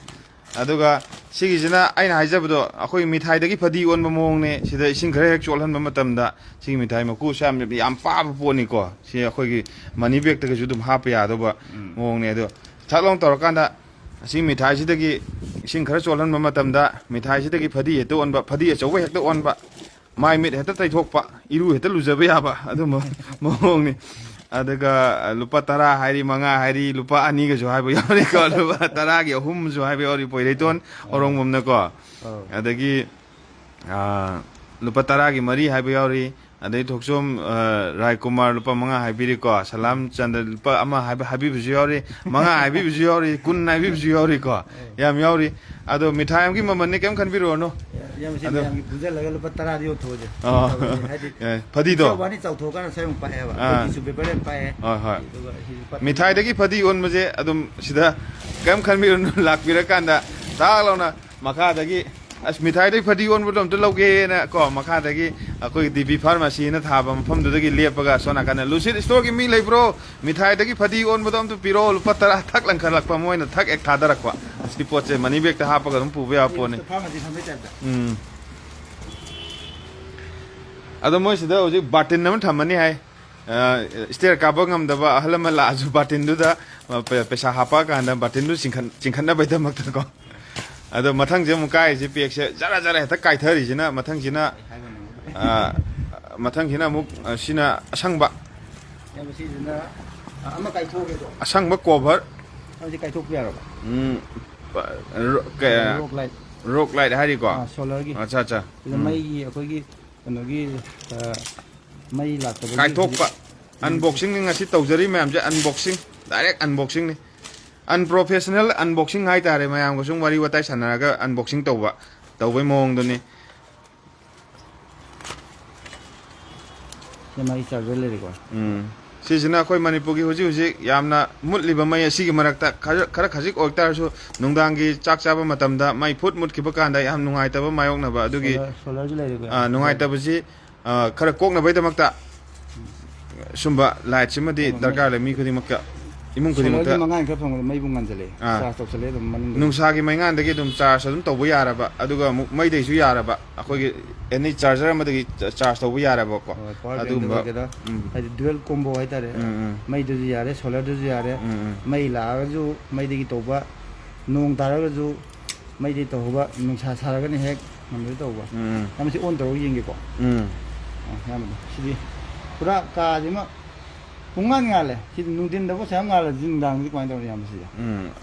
Speaker 1: ꯑꯗꯨꯒ ꯁꯤꯒꯤꯁꯤꯅ ꯑꯩꯅ ꯍꯥꯏꯖꯕꯗꯣ ꯑꯩꯈꯣꯏ ꯃꯤꯊꯥꯏꯗꯒꯤ ꯐꯗꯤ ꯑꯣꯟꯕ ꯃꯑꯣꯡꯅꯦ ꯁꯤꯗ ꯏꯁꯤꯡ ꯈꯔ ꯍꯦꯛ ꯆꯣꯠꯍꯟꯕ ꯃꯇꯝꯗ ꯁꯤꯒꯤ ꯃꯤꯊꯥꯏ ꯃꯀꯨꯁꯦ ꯌꯥꯝ ꯄꯥꯕ ꯄꯣꯠꯅꯤꯀꯣ ꯁꯤ ꯑꯩꯈꯣꯏꯒꯤ ꯃꯅꯤ ꯕꯦꯒꯇꯒꯁꯨ ꯑꯗꯨꯝ ꯍꯥꯞꯄ ꯌꯥꯗꯧꯕ ꯃꯑꯣꯡꯅꯦ ꯑꯗꯣ ꯊꯛ ꯂꯥꯎ ꯇꯧꯔꯀꯥꯟꯗ ꯑꯁꯤ ꯃꯤꯊꯥꯏꯁꯤꯗꯒꯤ ꯏꯁꯤꯡ ꯈꯔ ꯆꯣꯠꯍꯟꯕ ꯃꯇꯝꯗ ꯃꯤꯊꯥꯏꯁꯤꯗꯒꯤ ꯐꯗꯤ ꯍꯦꯛꯇ ꯑꯣꯟꯕ ꯐꯗꯤ ꯑꯆꯧꯕ ꯍꯦꯛꯇ ꯑꯣꯟꯕ ꯃꯥꯏ ꯃꯤꯠ ꯍꯦꯛꯇ ꯇꯩꯊꯣꯛꯄ ꯏꯔꯨ ꯍꯦꯛꯇ ꯂꯨꯖꯕ ꯌꯥꯕ ꯑꯗꯨꯝꯕ ꯃꯑꯣꯡꯅꯤ ꯑꯗꯨꯒ ꯂꯨꯄꯥ 10 ꯍꯥꯏꯔꯤ 5 ꯍꯥꯏꯔꯤ ꯂꯨꯄꯥ 2ꯒꯁꯨ ꯍꯥꯏꯕ ꯌꯥꯎꯔꯤꯀꯣ ꯂꯨꯄꯥ 10ꯒꯤ 3ꯁꯨ ꯍꯥꯏꯕ ꯌꯥꯎꯔꯤ ꯄꯣꯏꯔꯩꯇꯣꯟ ꯑꯣꯔꯣꯡꯕꯝꯅꯀꯣ ꯑꯗꯒꯤ ꯂꯨꯄꯥ 10ꯒꯤ 3 ꯍꯥꯏꯕ ꯌꯥꯎꯔꯤ ꯑꯗꯩ ꯊꯣꯛꯆꯣꯝ ꯔꯥꯏꯀꯨꯃꯥꯔ ꯂꯨꯄꯥ 5 ꯍꯥꯏꯕꯤꯔꯤꯀꯣ ꯁꯂꯥꯝ ꯆꯟꯗ꯭ꯔ ꯂꯨꯄꯥ 1 ꯍꯥꯏꯕꯤꯕꯁꯨ ꯌꯥꯎꯔꯤ 5 ꯍꯥꯏꯕꯤꯕꯁꯨ ꯌꯥꯎꯔꯤ 10 ꯍꯥꯏꯕꯤꯕꯁꯨ ꯌꯥꯎꯔꯤꯀꯣ ꯌꯥꯝ ꯌꯥꯎꯔꯤ ꯑꯗꯣ ꯃꯤꯊꯥꯏ ꯑꯃꯒꯤ ꯃꯃꯜꯅꯤ ꯀꯩꯝ ꯈꯟꯕꯤꯔꯨꯔꯅꯨ
Speaker 2: ꯌꯥꯝ ꯁꯤ ꯃꯌꯥꯝꯒꯤ ꯄꯨꯟꯁꯤꯜꯂꯒ ꯂꯨꯄꯥ 10ꯗ ꯌꯣꯟꯊꯣꯛꯑꯁꯦ ꯍꯥꯏꯗꯤ
Speaker 1: ꯐꯗꯤꯗꯣ
Speaker 2: ꯋꯥꯅꯤ ꯆꯥꯎꯊꯣꯛꯑꯀꯥꯟꯗ ꯁꯌꯨꯝ ꯄꯥꯛꯑꯦꯕ ꯇꯤꯁꯨ ꯄꯦꯄꯔ ꯌꯥꯝ ꯄꯥꯛꯑꯦ
Speaker 1: ꯍꯣꯏ
Speaker 2: ꯑꯗꯨꯒ
Speaker 1: ꯃꯤꯊꯥꯏꯗꯒꯤ ꯐꯗꯤ ꯑꯣꯟꯕꯁꯦ ꯑꯗꯨꯝ ꯁꯤꯗ ꯀꯩꯝ ꯈꯟꯕꯤꯔꯨꯅꯨ ꯂꯥꯛꯄꯤꯔꯀꯥꯟꯗ ꯇꯥꯛ ꯂꯥꯎꯅ ꯃꯈꯥꯗꯒꯤ ꯑꯁ ꯃꯤꯊꯥꯏꯗꯒꯤ ꯐꯗꯤ ꯑꯣꯟꯕꯗꯣ ꯑꯝꯇ ꯂꯧꯒꯦꯅ ꯀꯣ ꯃꯈꯥꯗꯒꯤ ꯑꯩꯈꯣꯏꯒꯤ ꯗꯤꯕꯤ ꯐꯥꯔꯃꯥꯁꯤꯅ ꯊꯥꯕ ꯃꯐꯝꯗꯨꯗꯒꯤ ꯂꯦꯞꯄꯒ ꯁꯣꯝ ꯅꯥꯀꯟꯗ ꯂꯨꯁꯤꯠ ꯏꯁꯇꯣꯔꯒꯤ ꯃꯤ ꯂꯩꯕ꯭ꯔꯣ ꯃꯤꯊꯥꯏꯗꯒꯤ ꯐꯗꯤ ꯑꯣꯟꯕꯗꯣ ꯑꯝꯇ ꯄꯤꯔꯛꯑꯣ ꯂꯨꯄꯥ 10 ꯊꯛ ꯂꯪꯈꯠꯂꯛꯄ ꯃꯣꯏꯅ ꯊꯛ ꯍꯦꯛ ꯊꯥꯗꯔꯛꯄ ꯑꯁꯤ ꯄꯣꯠꯁꯦ ꯃꯅꯤ ꯕꯦꯒꯇ ꯍꯥꯞꯄꯒ ꯑꯗꯨꯝ ꯄꯨꯕ ꯌꯥꯕ ꯄꯣꯠꯅꯤ ꯑꯗꯣ ꯃꯣꯏꯁꯤꯗ ꯍꯧꯖꯤꯛ ꯕꯥꯔꯇꯤꯟ ꯑꯃ ꯊꯝꯃꯅꯤ ꯍꯥꯏ ꯁ꯭ꯇꯦꯌꯔ ꯀꯥꯕ ꯉꯝꯗꯕ ꯑꯍꯜ ꯑꯃ ꯂꯥꯛꯑꯁꯨ ꯕꯥꯔꯇꯤꯟꯗꯨꯗ ꯄꯩꯁꯥ ꯍꯥꯞꯄꯛꯑꯀꯥꯟꯗ ꯕꯥꯔꯇꯤꯟꯗꯨ ꯆꯤꯡꯈꯠꯅꯕꯒꯤꯗꯃꯛꯇꯀꯣ ꯑꯗꯣ ꯃꯊꯪꯁꯦ ꯑꯃꯨꯛ ꯀꯥꯏꯔꯤꯁꯦ ꯄꯦꯛꯁꯦ ꯖꯔ ꯍꯦꯛꯇ ꯀꯥꯏꯊꯔꯤꯁꯤꯅ ꯃꯊꯪꯁꯤꯅ ꯑꯃꯨꯛ ꯁꯤꯅ ꯑꯁꯪꯕ ꯑꯁꯪꯕ ꯀꯣꯚꯔ
Speaker 2: ꯍꯧꯖꯤꯛ ꯀꯥꯏꯊꯣꯛꯄ ꯌꯥꯔꯕ
Speaker 1: ꯔꯣꯛ ꯂꯥꯏꯠ ꯍꯥꯏꯔꯤꯀꯣ
Speaker 2: ꯁꯣꯂꯔꯒꯤ
Speaker 1: ꯑꯠꯆꯥ
Speaker 2: ꯃꯩꯒꯤ ꯑꯩꯈꯣꯏꯒꯤ ꯀꯩꯅꯣꯒꯤ ꯃꯩ ꯂꯥꯛꯇꯕꯒꯤ
Speaker 1: ꯀꯥꯏꯊꯣꯛꯄ ꯑꯟꯕꯣꯛꯁꯤꯡꯅꯤ ꯉꯁꯤ ꯇꯧꯖꯔꯤ ꯃꯌꯥꯝꯁꯦ ꯑꯟꯕꯣꯛꯁꯤꯡ ꯗꯥꯏꯔꯦꯛ ꯑꯟꯕꯣꯛꯁꯤꯡꯅꯤ ꯑꯟꯄ꯭ꯔꯣꯐꯦꯁꯅꯦꯜ ꯑꯟꯕꯣꯛꯁꯤꯡ ꯍꯥꯏꯇꯥꯔꯦ ꯃꯌꯥꯝꯒ ꯁꯨꯝ ꯋꯥꯔꯤ ꯋꯥꯇꯥꯏ ꯁꯥꯟꯅꯔꯒ ꯑꯟꯕꯣꯛꯁꯤꯡ ꯇꯧꯕꯩ ꯃꯑꯣꯡꯗꯨꯅꯤ
Speaker 2: ꯃꯩ ꯆꯥꯔꯖꯔ ꯂꯩꯔꯦꯀꯣ
Speaker 1: ꯁꯤꯁꯤꯅ ꯑꯩꯈꯣꯏ ꯃꯅꯤꯄꯨꯔꯒꯤ ꯍꯧꯖꯤꯛ ꯌꯥꯝꯅ ꯃꯨꯠꯂꯤꯕ ꯃꯩ ꯑꯁꯤꯒꯤ ꯃꯔꯛꯇ ꯈꯔ ꯈꯖꯤꯛ ꯑꯣꯏꯇꯥꯔꯁꯨ ꯅꯨꯡꯗꯥꯡꯒꯤ ꯆꯥꯛ ꯆꯥꯕ ꯃꯇꯝꯗ ꯃꯩ ꯃꯨꯠꯈꯤꯕ ꯀꯥꯟꯗ ꯌꯥꯝ ꯅꯨꯡꯉꯥꯏꯇꯕ ꯃꯥꯌꯣꯛꯅꯕ ꯑꯗꯨꯒꯤ
Speaker 2: ꯁꯣꯂꯔꯁꯨ ꯂꯩꯔꯦꯀꯣ
Speaker 1: ꯅꯨꯡꯉꯥꯏꯇꯕꯁꯤ ꯈꯔ ꯀꯣꯛꯅꯕꯒꯤꯗꯃꯛꯇ ꯁꯨꯝꯕ ꯂꯥꯏꯠꯁꯤꯃꯗꯤ ꯗꯔꯀꯥꯔ ꯂꯩ ꯃꯤ ꯈꯨꯗꯤꯡꯃꯛꯇ ꯏꯃꯨꯡ ꯈꯨꯗꯤꯡꯃꯛꯇ
Speaker 2: ꯃꯉꯥꯟ ꯈꯔ ꯐꯪꯕꯗ ꯃꯩꯕꯨ ꯉꯥꯟꯖꯜꯂꯦ ꯆꯥꯔꯖ ꯇꯧꯁꯜꯂꯦ ꯑꯗꯨꯝ ꯃꯅꯨꯡꯗ
Speaker 1: ꯅꯨꯡꯁꯥꯒꯤ ꯃꯩꯉꯥꯟꯗꯒꯤ ꯑꯗꯨꯝ ꯆꯥꯔꯖ ꯑꯗꯨꯝ ꯇꯧꯕ ꯌꯥꯔꯕ ꯑꯗꯨꯒ ꯑꯃꯨꯛ ꯃꯩꯗꯩꯁꯨ ꯌꯥꯔꯕ ꯑꯩꯈꯣꯏꯒꯤ ꯑꯦꯅꯤ ꯆꯥꯔꯖꯔ ꯑꯃꯗꯒꯤ ꯆꯥꯔꯖ ꯇꯧꯕ ꯌꯥꯔꯕꯀꯣ
Speaker 2: ꯑꯗꯨꯒꯨꯝꯕ ꯍꯥꯏꯗꯤ ꯗꯨꯋꯦꯜ ꯀꯣꯝꯕꯣ ꯍꯥꯏꯇꯥꯔꯦ ꯃꯩꯗꯁꯨ ꯌꯥꯔꯦ ꯁꯣꯂꯔꯗꯁꯨ ꯌꯥꯔꯦ ꯃꯩ ꯂꯥꯛꯑꯒꯁꯨ ꯃꯩꯗꯒꯤ ꯇꯧꯕ ꯅꯣꯡ ꯇꯥꯔꯒꯁꯨ ꯃꯩꯗꯒꯤ ꯇꯧꯕ ꯅꯨꯡꯁꯥ ꯁꯥꯔꯒꯅ ꯍꯦꯛ ꯉꯝꯗꯣꯏ ꯇꯧꯕ ꯌꯥꯝꯁꯤ ꯑꯣꯟ ꯇꯧꯔꯒ ꯌꯦꯡꯒꯦꯀꯣ ꯌꯥꯝꯕꯗꯣ ꯁꯤꯗꯤ ꯄꯨꯔꯥ ꯀꯥꯁꯤꯃ ꯄꯨꯡꯉꯥꯟ ꯉꯥꯜꯂꯦ ꯁꯤꯗꯤ ꯅꯨꯡꯊꯤꯟꯗꯕꯨ ꯁꯌꯥꯝ ꯉꯥꯜꯂꯗꯤ ꯅꯨꯡꯗꯥꯡꯗꯤ ꯀꯃꯥꯏꯅ ꯇꯧꯔꯤ ꯌꯥꯝ ꯁꯤꯗꯤ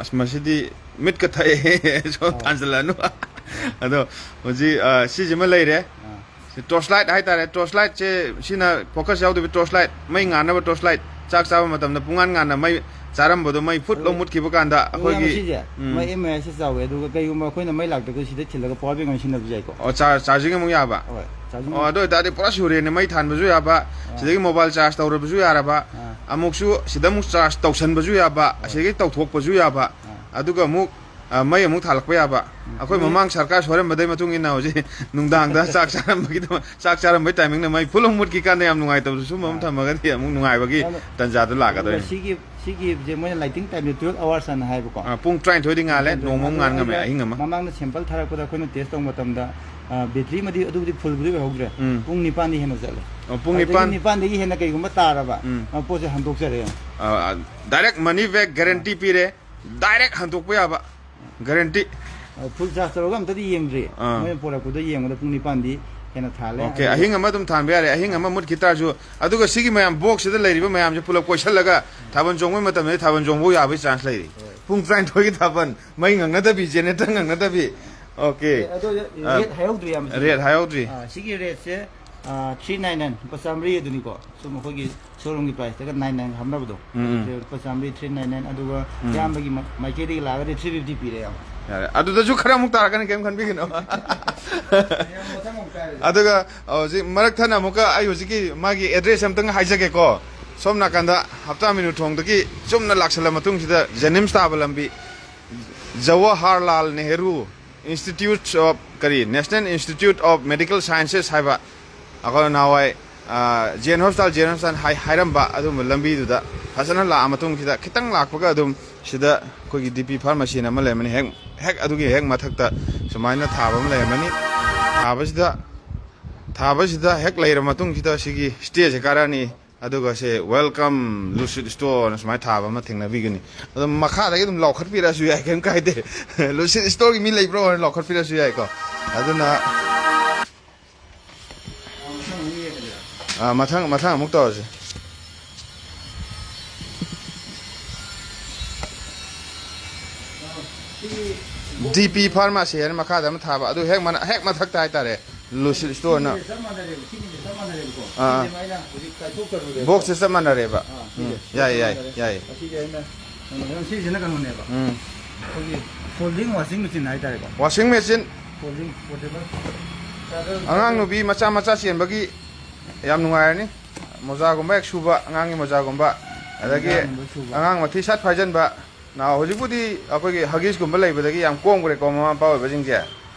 Speaker 1: ꯑꯁ ꯃꯁꯤꯗꯤ ꯃꯤꯠꯀ ꯊꯛꯑꯦ ꯁꯣꯝ ꯊꯥꯟꯖꯜꯂꯛꯑꯅꯨ ꯑꯗꯣ ꯍꯧꯖꯤꯛ ꯁꯤꯁꯤꯃ ꯂꯩꯔꯦ ꯇꯣꯔꯆ ꯂꯥꯏꯠ ꯍꯥꯏꯇꯥꯔꯦ ꯇꯣꯔꯆ ꯂꯥꯏꯠꯁꯦ ꯁꯤꯅ ꯐꯣꯀꯁ ꯌꯥꯎꯗꯕ ꯇꯣꯔꯆ ꯂꯥꯏꯠ ꯃꯩ ꯉꯥꯟꯅꯕ ꯇꯣꯔꯆ ꯂꯥꯏꯠ ꯆꯥꯛ ꯆꯥꯕ ꯃꯇꯝꯗ ꯄꯨꯡꯉꯥꯟ ꯉꯥꯟꯅ ꯃꯩ ꯆꯥꯔꯝꯕꯗꯣ ꯃꯩ ꯐꯨꯠ ꯂꯧ ꯃꯨꯠꯈꯤꯕ ꯀꯥꯟꯗ ꯑꯩꯈꯣꯏꯒꯤ
Speaker 2: ꯁꯤꯁꯦ ꯃꯩ ꯑꯦꯝ ꯆꯥꯎꯋꯦ ꯑꯗꯨꯒ ꯀꯩꯒꯨꯝꯕ ꯑꯩꯈꯣꯏꯅ ꯃꯩ ꯂꯥꯛꯇ꯭ꯔꯒ ꯁꯤꯗ ꯊꯤꯜꯂꯒ ꯄꯋꯥꯔ ꯕꯦꯡ ꯑꯣꯏꯅ ꯁꯤꯖꯤꯟꯅꯕꯁꯨ ꯌꯥꯏꯀꯣ
Speaker 1: ꯆꯥꯔꯖꯤꯡ ꯑꯃꯨꯛ ꯌꯥꯕ ꯑꯗꯨ ꯑꯣꯏꯇꯥꯔꯗꯤ ꯄꯨꯔꯥ ꯁꯨꯔꯦꯅꯦ ꯃꯩ ꯊꯥꯟꯕꯁꯨ ꯌꯥꯕ ꯁꯤꯗꯒꯤ ꯃꯣꯕꯥꯏꯜ ꯆꯥꯔꯖ ꯇꯧꯔꯕꯁꯨ ꯌꯥꯔꯕ ꯑꯃꯨꯛꯁꯨ ꯁꯤꯗ ꯑꯃꯨꯛ ꯆꯥꯔꯖ ꯇꯧꯁꯟꯕꯁꯨ ꯌꯥꯕ ꯑꯁꯤꯗꯒꯤ ꯇꯧꯊꯣꯛꯄꯁꯨ ꯌꯥꯕ ꯑꯗꯨꯒ ꯑꯃꯨꯛ ꯃꯩ ꯑꯃꯨꯛ ꯊꯥꯜꯂꯛꯄ ꯌꯥꯕ ꯑꯩꯈꯣꯏ ꯃꯃꯥꯡ ꯁꯔꯀꯥꯔ ꯁꯣꯏꯔꯝꯕꯗꯩ ꯃꯇꯨꯡ ꯏꯟꯅ ꯍꯧꯖꯤꯛ ꯅꯨꯡꯗꯥꯡꯗ ꯆꯥꯛ ꯆꯥꯔꯝꯕꯩ ꯇꯥꯏꯃꯤꯡꯗ ꯃꯩ ꯐꯨꯜ ꯃꯨꯠꯈꯤ ꯀꯥꯟꯗ ꯌꯥꯝ ꯅꯨꯡꯉꯥꯏꯇꯕꯁꯨ ꯁꯨꯝꯕ ꯑꯃ ꯊꯝꯃꯒꯗꯤ ꯑꯃꯨꯛ ꯅꯨꯡꯉꯥꯏꯕꯒꯤ ꯇꯟꯖꯥꯗꯨ ꯂꯥꯛꯀꯗꯣꯏꯅꯤ
Speaker 2: ꯁꯤꯒꯤꯁꯦ ꯃꯣꯏꯅ ꯂꯥꯏꯇꯤꯡ ꯇꯥꯏꯝꯁꯦ 12 ꯑꯋꯥꯔꯁ ꯑꯅ ꯍꯥꯏꯕꯀꯣ
Speaker 1: ꯄꯨꯡ 12ꯗꯤ ꯉꯥꯜꯂꯦ ꯅꯣꯡꯃ ꯑꯃ ꯉꯥꯟ ꯉꯝꯃꯦ ꯑꯍꯤꯡ ꯑꯃ
Speaker 2: ꯃꯃꯥꯡꯗ ꯁꯦꯝꯄꯜ ꯊꯥꯔꯛꯄꯗ ꯑꯩꯈꯣꯏꯅ ꯇꯦꯁ ꯇꯧꯕ ꯃꯇꯝꯗ ꯕꯦꯇ꯭ꯔꯤꯃꯗꯤ ꯑꯗꯨꯕꯨꯗꯤ ꯐꯨꯜꯕꯨꯗꯤ ꯑꯣꯏꯍꯧꯗ꯭ꯔꯦ ꯄꯨꯡ 9ꯗꯤ ꯍꯦꯟꯅ ꯆꯠꯂꯦ
Speaker 1: ꯄꯨꯡ
Speaker 2: 9ꯗꯒꯤ ꯍꯦꯟꯅ ꯀꯩꯒꯨꯝꯕ ꯇꯥꯔꯕ ꯄꯣꯠꯁꯦ ꯍꯟꯗꯣꯛꯆꯔꯦ
Speaker 1: ꯗꯥꯏꯔꯦꯛ ꯃꯅꯤ ꯕꯦꯛ ꯒꯥꯔꯦꯟꯇꯤ ꯄꯤꯔꯦ ꯗꯥꯏꯔꯦꯛ ꯍꯟꯗꯣꯛꯄ ꯌꯥꯕ ꯒꯥꯔꯦꯟꯇꯤ
Speaker 2: ꯐꯨꯜ ꯆꯥꯔꯖ ꯇꯧꯔꯒ ꯑꯝꯇꯗꯤ ꯌꯦꯡꯗ꯭ꯔꯤ ꯃꯣꯏꯅ ꯄꯣꯔꯛꯄꯗ ꯌꯦꯡꯕꯗ ꯄꯨꯡ 9ꯗꯤ ꯍꯦꯟꯅ ꯊꯥꯜꯂꯦ
Speaker 1: ꯑꯣꯀꯦ ꯑꯍꯤꯡ ꯑꯃ ꯑꯗꯨꯝ ꯊꯥꯟꯕ ꯌꯥꯔꯦ ꯑꯍꯤꯡ ꯑꯃ ꯃꯨꯠꯈꯤ ꯇꯥꯔꯁꯨ ꯑꯗꯨꯒ ꯁꯤꯒꯤ ꯃꯌꯥꯝ ꯕꯣꯛꯁꯁꯤꯗ ꯂꯩꯔꯤꯕ ꯃꯌꯥꯝꯁꯦ ꯄꯨꯂꯞ ꯀꯣꯏꯁꯜꯂꯒ ꯊꯥꯕꯜ ꯆꯣꯡꯕꯩ ꯃꯇꯝꯗ ꯊꯥꯕꯜ ꯆꯣꯡꯕ ꯌꯥꯕꯒꯤ ꯆꯥꯟꯁ ꯂꯩꯔꯤ ꯄꯨꯡ 12ꯒꯤ ꯊꯥꯕꯜ ꯃꯩ ꯉꯪꯅꯗꯕꯤ ꯖꯦꯅꯦꯔꯦꯇꯔ ꯉꯪꯅꯗꯕꯤ ꯑꯣꯀꯦ
Speaker 2: ꯑꯗꯣ ꯔꯦꯠ ꯍꯥꯏꯍꯧꯗ꯭ꯔꯤ ꯌꯥꯝ
Speaker 1: ꯔꯦꯠ ꯍꯥꯏꯍꯧꯗ꯭ꯔꯤ
Speaker 2: ꯁꯤꯒꯤ ꯔꯦꯠꯁꯦ 399 ꯂꯨꯄꯥ 100 ꯑꯗꯨꯅꯤꯀꯣ ꯁꯨꯝ ꯑꯩꯈꯣꯏꯒꯤ ꯁꯣꯔꯨꯝꯒꯤ ꯄ꯭ꯔꯥꯏꯁꯇꯒ 99 ꯍꯥꯞꯅꯕꯗꯣ ꯂꯨꯄꯥ 100 399 ꯑꯗꯨꯒ ꯏꯌꯥꯝꯕꯒꯤ ꯃꯥꯏꯀꯩꯗꯒꯤ ꯂꯥꯛꯑꯒꯗꯤ 350 ꯄꯤꯔꯦ ꯌꯥꯝ
Speaker 1: ꯌꯥꯔꯦ ꯑꯗꯨꯗꯁꯨ ꯈꯔ ꯑꯃꯨꯛ ꯇꯥꯔꯛꯀꯅꯤ ꯀꯩꯝ ꯈꯟꯕꯤꯒꯅꯨ ꯑꯗꯨꯒ ꯍꯧꯖꯤꯛ ꯃꯔꯛ ꯊꯠꯅ ꯑꯃꯨꯛꯀ ꯑꯩ ꯍꯧꯖꯤꯛꯀꯤ ꯃꯥꯒꯤ ꯑꯦꯗ꯭ꯔꯦꯁ ꯑꯝꯇꯪ ꯍꯥꯏꯖꯒꯦꯀꯣ ꯁꯣꯝ ꯅꯥꯀꯟꯗ ꯍꯞꯇꯥ ꯃꯤꯅꯨ ꯊꯣꯡꯗꯒꯤ ꯆꯨꯝꯅ ꯂꯥꯛꯁꯜꯂ ꯃꯇꯨꯡꯁꯤꯗ ꯖꯦꯅꯤꯝꯁ ꯇꯥꯕ ꯂꯝꯕꯤ ꯖꯋꯥꯍꯔꯂꯥꯜ ꯅꯦꯍꯔꯨ ꯏꯟꯁꯇꯤꯇ꯭ꯌꯨꯠ ꯑꯣꯐ ꯀꯔꯤ national institute of medical sciences ꯍꯥꯏꯕ ꯑꯩꯈꯣꯏ ꯅꯍꯥꯟꯋꯥꯏ ꯖꯦꯟ ꯍꯣꯁꯄꯤꯇꯥꯜ ꯍꯥꯏꯔꯝꯕ ꯑꯗꯨꯝꯕ ꯂꯝꯕꯤꯗꯨꯗ ꯐꯖꯅ ꯂꯥꯛꯑ ꯃꯇꯨꯡꯁꯤꯗ ꯈꯤꯇꯪ ꯂꯥꯛꯄꯒ ꯑꯗꯨꯝ ꯁꯤꯗ ꯑꯩꯈꯣꯏꯒꯤ DP ꯐꯥꯔꯃꯥꯁꯤ ꯑꯃ ꯂꯩꯔꯝꯃꯅꯤ ꯍꯦꯛ ꯑꯗꯨꯒꯤ ꯍꯦꯛ ꯃꯊꯛꯇ ꯁꯨꯃꯥꯏꯅ ꯊꯥꯕ ꯑꯃ ꯂꯩꯔꯝꯃꯅꯤ ꯊꯥꯕꯁꯤꯗ ꯍꯦꯛ ꯂꯩꯔ ꯃꯇꯨꯡꯁꯤꯗ ꯁꯤꯒꯤ ꯁ꯭ꯇꯦꯖꯁꯦ ꯀꯥꯔꯛꯑꯅꯤ ꯑꯗꯨꯒ ꯁꯦ ꯋꯦꯜꯀꯝ ꯂꯨꯁꯤꯠ ꯁ꯭ꯇꯣꯔꯅ ꯁꯨꯃꯥꯏꯅ ꯊꯥꯕ ꯑꯃ ꯊꯦꯡꯅꯕꯤꯒꯅꯤ ꯑꯗꯨꯝ ꯃꯈꯥꯗꯒꯤ ꯑꯗꯨꯝ ꯂꯥꯎꯈꯠꯄꯤꯔꯛꯑꯁꯨ ꯌꯥꯏ ꯀꯩꯝ ꯀꯥꯏꯗꯦ ꯂꯨꯁꯤꯠ ꯁ꯭ꯇꯣꯔꯒꯤ ꯃꯤ ꯂꯩꯕ꯭ꯔꯣ ꯍꯥꯏꯅ ꯂꯥꯎꯈꯠꯄꯤꯔꯛꯑꯁꯨ ꯌꯥꯏꯀꯣ ꯑꯗꯨꯅ ꯃꯊꯪ ꯑꯃꯨꯛ ꯇꯧꯔꯁꯤ DP ꯐꯥꯔꯃꯥꯁꯤ ꯍꯥꯏꯅ ꯃꯈꯥꯗ ꯑꯃ ꯊꯥꯕ ꯑꯗꯨ ꯍꯦꯛ ꯃꯊꯛꯇ ꯍꯥꯏꯇꯥꯔꯦ ꯂꯨꯁꯤꯠ ꯁ꯭ꯇꯣꯔꯅ ꯕꯣꯛꯁꯁꯦ ꯆꯞ ꯃꯥꯟꯅꯔꯦꯕ ꯌꯥꯏ
Speaker 2: ꯁꯤꯁꯤꯅ ꯀꯩꯅꯣꯅꯦꯕ ꯑꯩꯈꯣꯏꯒꯤ ꯐꯣꯜꯗꯤꯡ ꯋꯥꯁꯤꯡ ꯃꯦꯆꯤꯟ ꯍꯥꯏꯇꯥꯔꯦꯀꯣ
Speaker 1: ꯋꯥꯁꯤꯡ ꯃꯦꯆꯤꯟ
Speaker 2: ꯐꯣꯜꯗꯤꯡ ꯄꯣꯔꯇꯦꯕꯜ
Speaker 1: ꯑꯉꯥꯡ ꯅꯨꯕꯤ ꯃꯆꯥ ꯆꯦꯟꯕꯒꯤ ꯌꯥꯝ ꯅꯨꯡꯉꯥꯏꯔꯅꯤ ꯃꯣꯖꯥꯒꯨꯝꯕ ꯍꯦꯛ ꯁꯨꯕ ꯑꯉꯥꯡꯒꯤ ꯃꯣꯖꯥꯒꯨꯝꯕ ꯑꯗꯒꯤ ꯑꯉꯥꯡ ꯃꯊꯤ ꯁꯠ ꯐꯥꯏꯖꯟꯕ ꯍꯧꯖꯤꯛꯄꯨꯗꯤ ꯑꯩꯈꯣꯏꯒꯤ ꯍꯒꯤꯁꯀꯨꯝꯕ ꯂꯩꯕꯗꯒꯤ ꯌꯥꯝ ꯀꯣꯝꯈ꯭ꯔꯦꯀꯣ ꯃꯃꯥ ꯃꯄꯥ ꯑꯣꯏꯕꯁꯤꯡꯁꯦ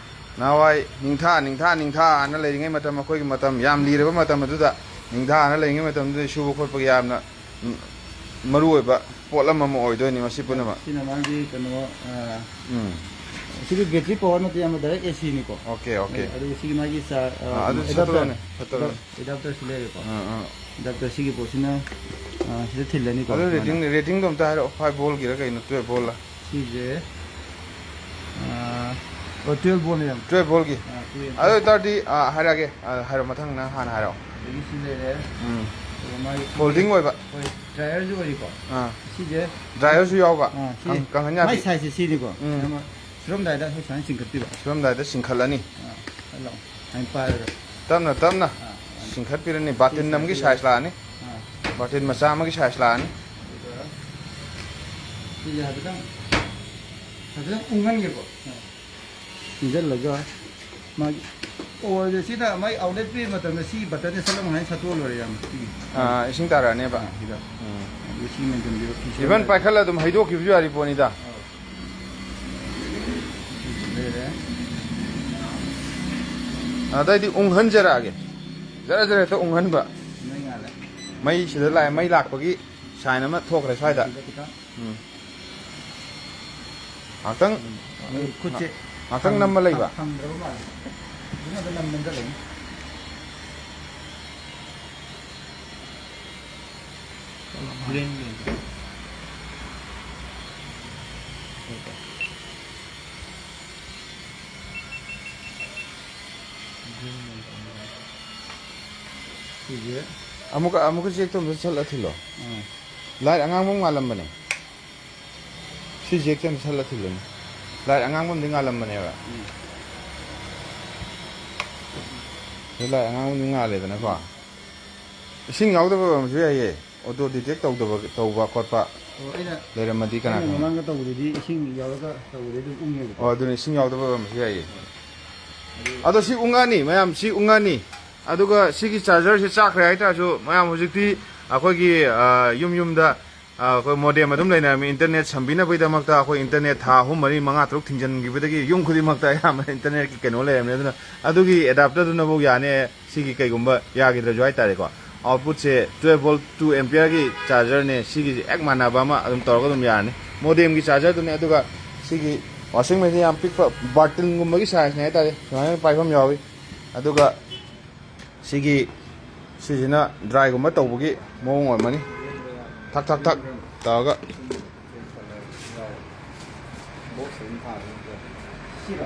Speaker 1: ꯅꯍꯥꯟꯋꯥꯏ ꯅꯤꯡꯊꯥꯅ ꯂꯩꯔꯤꯉꯩ ꯃꯇꯝ ꯑꯩꯈꯣꯏꯒꯤ ꯃꯇꯝ ꯌꯥꯝ ꯂꯤꯔꯕ ꯃꯇꯝ ꯑꯗꯨꯗ ꯅꯤꯡꯊꯥꯅ ꯂꯩꯔꯤꯉꯩ ꯃꯇꯝꯗꯨꯗ ꯁꯨꯕ ꯈꯣꯠꯄꯒꯤ ꯌꯥꯝꯅ ꯃꯔꯨ ꯑꯣꯏꯕ ꯄꯣꯠꯂꯝ ꯑꯃ ꯑꯣꯏꯗꯣꯏꯅꯤ ꯃꯁꯤ ꯄꯨꯝꯅꯃꯛ
Speaker 2: ꯁꯤꯅ ꯃꯥꯒꯤ ꯀꯩꯅꯣ ꯁꯤꯒꯤ ꯕꯦꯇ꯭ꯔꯤ ꯄꯋꯥꯔ ꯅꯠꯇꯦ ꯌꯥꯝꯅ ꯗꯥꯏꯔꯦꯛ AC ꯅꯤꯀꯣ
Speaker 1: ꯑꯣꯀꯦ
Speaker 2: ꯑꯗꯨꯒ ꯁꯤꯒꯤ ꯃꯥꯒꯤ ꯑꯦꯗꯥꯞꯇꯔꯁꯨ ꯂꯩꯔꯦꯀꯣ ꯑꯦꯗꯥꯞꯇꯔ ꯁꯤꯒꯤ ꯄꯣꯠꯁꯤꯅ ꯁꯤꯗ ꯊꯤꯜꯂꯅꯤꯀꯣ
Speaker 1: ꯑꯗꯨ ꯔꯦꯇꯤꯡꯗꯣ ꯑꯝꯇ ꯍꯥꯏꯔꯛꯑꯣ 5 ꯚꯣꯜꯒꯤꯔ ꯀꯩꯅꯣ 12 ꯚꯣꯜꯂ
Speaker 2: ꯁꯤꯁꯦ 12 ꯚꯣꯜꯅꯦ ꯌꯥꯝ
Speaker 1: 12 ꯚꯣꯜꯒꯤ ꯑꯗꯨ ꯑꯣꯏꯇꯥꯔꯗꯤ ꯍꯥꯏꯔꯛꯑꯒꯦ ꯍꯥꯏꯔꯛꯑꯣ ꯃꯊꯪ ꯅꯪ ꯍꯥꯟꯅ ꯍꯥꯏꯔꯛꯑꯣ
Speaker 2: ꯑꯗꯒꯤ ꯁꯤ ꯂꯩꯔꯦ ꯃꯥꯒꯤ
Speaker 1: ꯐꯣꯜꯗꯤꯡ ꯑꯣꯏꯕ
Speaker 2: ꯍꯣꯏ ꯗ꯭ꯔꯥꯏꯌꯔꯁꯨ ꯑꯣꯏꯔꯤꯀꯣ ꯁꯤꯁꯦ
Speaker 1: ꯗ꯭ꯔꯥꯏꯌꯔꯁꯨ ꯌꯥꯎꯕ ꯀꯪꯍꯟ ꯌꯥꯕꯤ
Speaker 2: ꯃꯥꯏ ꯁꯥꯏꯖꯁꯦ ꯁꯤꯅꯤꯀꯣ ꯁꯨꯔꯝꯗꯥꯏꯗ ꯁꯨꯃꯥꯏꯅ ꯆꯤꯡꯈꯠꯄꯤꯕ
Speaker 1: ꯁꯨꯔꯝꯗꯥꯏꯗ ꯆꯤꯡꯈꯠꯂꯅꯤ
Speaker 2: ꯁꯨꯃꯥꯏꯅ ꯄꯥꯏꯔꯒ
Speaker 1: ꯇꯞꯅ ꯆꯤꯡꯈꯠꯄꯤꯔꯅꯤ ꯕꯥꯇꯤꯟ ꯑꯃꯒꯤ ꯁꯥꯏꯖ ꯂꯥꯛꯑꯅꯤ ꯕꯥꯇꯤꯟ ꯃꯆꯥ ꯑꯃꯒꯤ ꯁꯥꯏꯖ ꯂꯥꯛꯑꯅꯤ
Speaker 2: ꯁꯤꯁꯦ ꯍꯥꯏꯐꯦꯠꯇꯪ ꯎꯪꯍꯟꯒꯦꯀꯣ ꯏꯟꯁꯤꯜꯂꯒ ꯃꯥꯒꯤ ꯑꯣꯏꯜꯁꯦ ꯁꯤꯗ ꯃꯥꯒꯤ ꯑꯥꯎꯠꯂꯦꯠ ꯄꯤꯕ ꯃꯇꯝꯗ ꯁꯤꯒꯤ ꯕꯇꯟꯁꯦ ꯁꯠꯂꯝ ꯍꯥꯏꯅ ꯁꯠꯇꯣꯛꯑ ꯂꯣꯏꯔꯦ ꯌꯥꯝ
Speaker 1: ꯏꯁꯤꯡ ꯇꯥꯔꯛꯑꯅꯦꯕ
Speaker 2: ꯁꯤꯗ ꯁꯤ ꯃꯦꯟꯁꯤꯟꯕꯤꯕ
Speaker 1: ꯏꯚꯟ ꯄꯥꯏꯈꯠꯂ ꯑꯗꯨꯝ ꯍꯩꯗꯣꯛꯈꯤꯕꯁꯨ ꯌꯥꯔꯤ ꯄꯣꯠꯅꯤꯗ
Speaker 2: ꯂꯩꯔꯦ
Speaker 1: ꯑꯗꯩꯗꯤ ꯎꯪꯍꯟꯖꯔꯛꯑꯒꯦ ꯖꯔ ꯍꯦꯛꯇ ꯎꯪꯍꯟꯕ
Speaker 2: ꯃꯩ ꯉꯥꯜꯂꯦ
Speaker 1: ꯃꯩ ꯁꯤꯗ ꯂꯥꯛꯑꯦ ꯃꯩ ꯂꯥꯛꯄꯒꯤ ꯁꯥꯏꯟ ꯑꯃ ꯊꯣꯛꯈ꯭ꯔꯦ ꯁ꯭ꯋꯥꯏꯗ ꯉꯥꯛꯇꯪ
Speaker 2: ꯈꯨꯠꯁꯦ
Speaker 1: ꯉꯥꯛꯇꯪ ꯅꯝꯃ ꯂꯩꯕ
Speaker 2: ꯊꯝꯗ꯭ꯔꯕ ꯃꯥꯜꯂꯦ ꯑꯗꯨꯅ ꯅꯝꯃꯟꯗ ꯂꯩ ꯁꯤꯁꯦ
Speaker 1: ꯑꯃꯨꯛꯀ ꯆꯦꯛꯇꯣ ꯑꯝꯇ ꯆꯠꯂ ꯊꯤꯜꯂꯣ ꯂꯥꯏꯠ ꯑꯉꯥꯡꯕ ꯉꯥꯜꯂꯝꯕꯅꯦ ꯁꯤ ꯖꯦꯛꯁꯦ ꯑꯝꯇ ꯆꯠꯂ ꯊꯤꯜꯂꯨꯅꯤ ꯂꯥꯏꯠ ꯑꯉꯥꯡꯕꯝꯗꯤ ꯉꯥꯜꯂꯝꯕꯅꯦꯕ ꯂꯥꯏꯠ ꯑꯉꯥꯡꯕꯝꯗꯤ ꯉꯥꯜꯂꯦꯗꯅꯀꯣ ꯏꯁꯤꯡ ꯌꯥꯎꯗꯕ ꯑꯃꯁꯨ ꯌꯥꯏꯌꯦ ꯑꯣꯇꯣ ꯗꯤꯇꯦꯛ ꯇꯧꯕ ꯈꯣꯠꯄ ꯂꯩꯔꯝꯃꯗꯤ ꯀꯅꯥ ꯈꯪꯕ
Speaker 2: ꯃꯃꯥꯡꯗ ꯇꯧꯕꯗꯨꯗꯤ ꯏꯁꯤꯡ ꯌꯥꯎꯔꯒ ꯇꯧꯕꯗꯤ ꯑꯗꯨꯝ ꯎꯪꯉꯦꯕꯀꯣ
Speaker 1: ꯑꯗꯨꯅꯤ ꯏꯁꯤꯡ ꯌꯥꯎꯗꯕ ꯑꯃꯁꯨ ꯌꯥꯏꯌꯦ ꯑꯗꯣ ꯁꯤ ꯎꯪꯉꯛꯑꯅꯤ ꯃꯌꯥꯝ ꯁꯤ ꯎꯪꯉꯛꯑꯅꯤ ꯑꯗꯨꯒ ꯁꯤꯒꯤ ꯆꯥꯔꯖꯔꯁꯤ ꯆꯥꯛꯈ꯭ꯔꯦ ꯍꯥꯏꯇꯥꯔꯁꯨ ꯃꯌꯥꯝ ꯍꯧꯖꯤꯛꯇꯤ ꯑꯩꯈꯣꯏꯒꯤ ꯌꯨꯝꯗ ꯑꯩꯈꯣꯏ ꯃꯣꯗꯦꯝ ꯑꯗꯨꯝ ꯂꯩꯅꯔꯝꯃꯤ ꯏꯟꯇꯔꯅꯦꯠ ꯁꯝꯕꯤꯅꯕꯒꯤꯗꯃꯛꯇ ꯑꯩꯈꯣꯏ ꯏꯟꯇꯔꯅꯦꯠ ꯊꯥ 3, 4, 5, 6 ꯊꯤꯡꯖꯤꯟꯈꯤꯕꯗꯒꯤ ꯌꯨꯝ ꯈꯨꯗꯤꯡꯃꯛꯇ ꯑꯌꯥꯝꯕ ꯏꯟꯇꯔꯅꯦꯠꯀꯤ ꯀꯩꯅꯣ ꯂꯩꯔꯝꯃꯦ ꯑꯗꯨꯅ ꯑꯗꯨꯒꯤ ꯑꯦꯗꯥꯞꯇꯔꯗꯨꯅꯐꯥꯎ ꯌꯥꯅꯤ ꯁꯤꯒꯤ ꯀꯩꯒꯨꯝꯕ ꯌꯥꯈꯤꯗ꯭ꯔꯁꯨꯍꯥꯏꯇꯥꯔꯦꯀꯣ ꯑꯥꯎꯠꯄꯨꯠꯁꯦ 12 ꯚꯣꯜꯠ 2 ꯑꯦꯝꯄꯤꯌꯔꯒꯤ ꯆꯥꯔꯖꯔꯅꯦ ꯁꯤꯒꯤꯁꯦ ꯍꯦꯛ ꯃꯥꯟꯅꯕ ꯑꯃ ꯑꯗꯨꯝ ꯇꯧꯔꯒ ꯑꯗꯨꯝ ꯌꯥꯔꯅꯤ ꯃꯣꯗꯦꯝꯒꯤ ꯆꯥꯔꯖꯔꯗꯨꯅꯦ ꯑꯗꯨꯒ ꯁꯤꯒꯤ ꯋꯥꯁꯤꯡ ꯃꯦꯆꯤꯟ ꯌꯥꯝ ꯄꯤꯛꯄ ꯕꯥꯔꯇꯤꯟꯒꯨꯝꯕꯒꯤ ꯁꯥꯏꯖꯅꯦ ꯍꯥꯏꯇꯥꯔꯦ ꯁꯨꯃꯥꯏꯅ ꯄꯥꯏꯐꯝ ꯌꯥꯎꯏ ꯑꯗꯨꯒ ꯁꯤꯁꯤꯅ ꯗ꯭ꯔꯥꯏꯒꯨꯝꯕ ꯇꯧꯕꯒꯤ ꯃꯑꯣꯡ ꯑꯣꯏꯔꯝꯃꯅꯤ ꯊꯛ ꯇꯧꯔꯒ
Speaker 2: 싫어.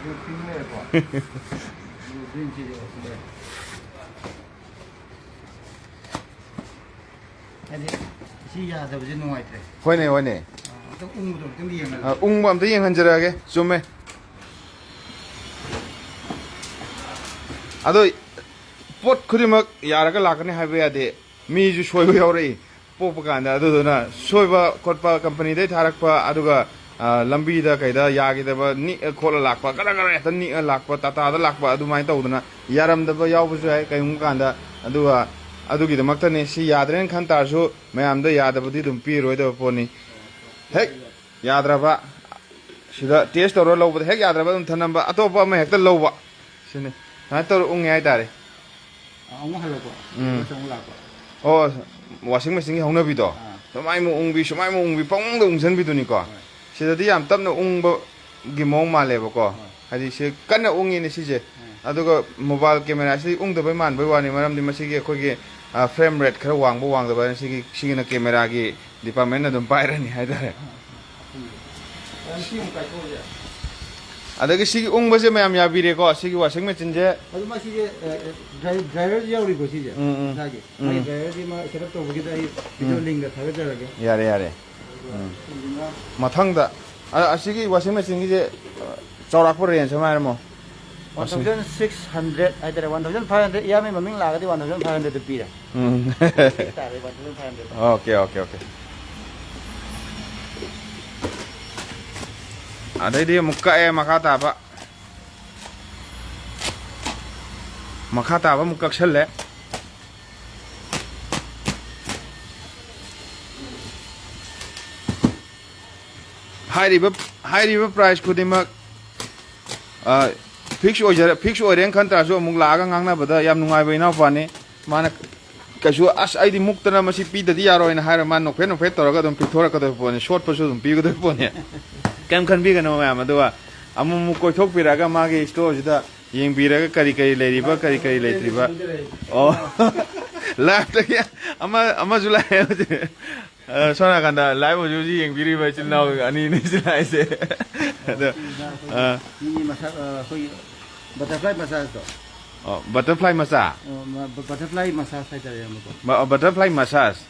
Speaker 2: 이거 빙내야 봐. 이거 빈치지 없네. 아니, 시야도 이제 농아이트래.
Speaker 1: 호이네 호이네
Speaker 2: 또 웅도 좀 이해는.
Speaker 1: 웅 아무튼 이행한지라게 좀해 아도 pot khurimak yaraga lakani haiba yade mi ju soiba yaurei popa kanda aduna soiba khotpa company dai tharakpa aduga lambi da kaida yagi da ba ni khola lakpa gara gara ta ni lakpa tata da lakpa adu mai tawduna yaram da ba yawbu su hai kaiyum kanda aduga adugi da makta ne si yadren khan tar su mayam da yadabudi dum pi roi da poni hek yadraba sida test tawra lawba hek yadraba dum thanamba atopa ma hekta lawba sine na tor ung ngai tare
Speaker 2: ông hay là quoi? Ông là quoi?
Speaker 1: oh washing machine gi hongna bi do somai mo ung bi somai mo ung bi pong do ung san bi do ni ko sida di yam tapna ung ba gi mong ma le ba ko hadi se kana ung ni si je aduga mobile camera si ung da bai man bai wani maram di masi gi khoi gi frame rate khara wang bo wang da ba si gi na camera gi department na dum pai ra ni hai da adagi si ung ba se mayam ya bi re ko si gi washing machine je
Speaker 2: adu ma si driver yauri ko si je sa ge mai driver di ma setup to bugi da video link da thaga jara ge
Speaker 1: yare yare mathang da si gi washing machine gi je chawrak por range ma mo
Speaker 2: 1600 ai da 1500 ya mai maming la ga di 1500 de pi da ta re 1500
Speaker 1: okay okay okay adai dia muka makata ba muka khelle hairiba price khudima fix oiren khan ta so muk la ga ngangna bada yam nungai bai na pani mana kasu as aidi muktana masi pi da yaro ina haira man no fen toraga dum pithora ka do poni short pa so dum pi ga do poni kem khan bi ga no ma do amu mu ko thok piraga magi store jida yeng biraga kari kari leiriba kari kari leitriba oh left ya ama julai sona kanda live oju ji yeng biri ba chilnau ani ni silai se
Speaker 2: ni masa koi butterfly massage to
Speaker 1: butterfly massage
Speaker 2: butterfly massage sai tare mo
Speaker 1: butterfly massage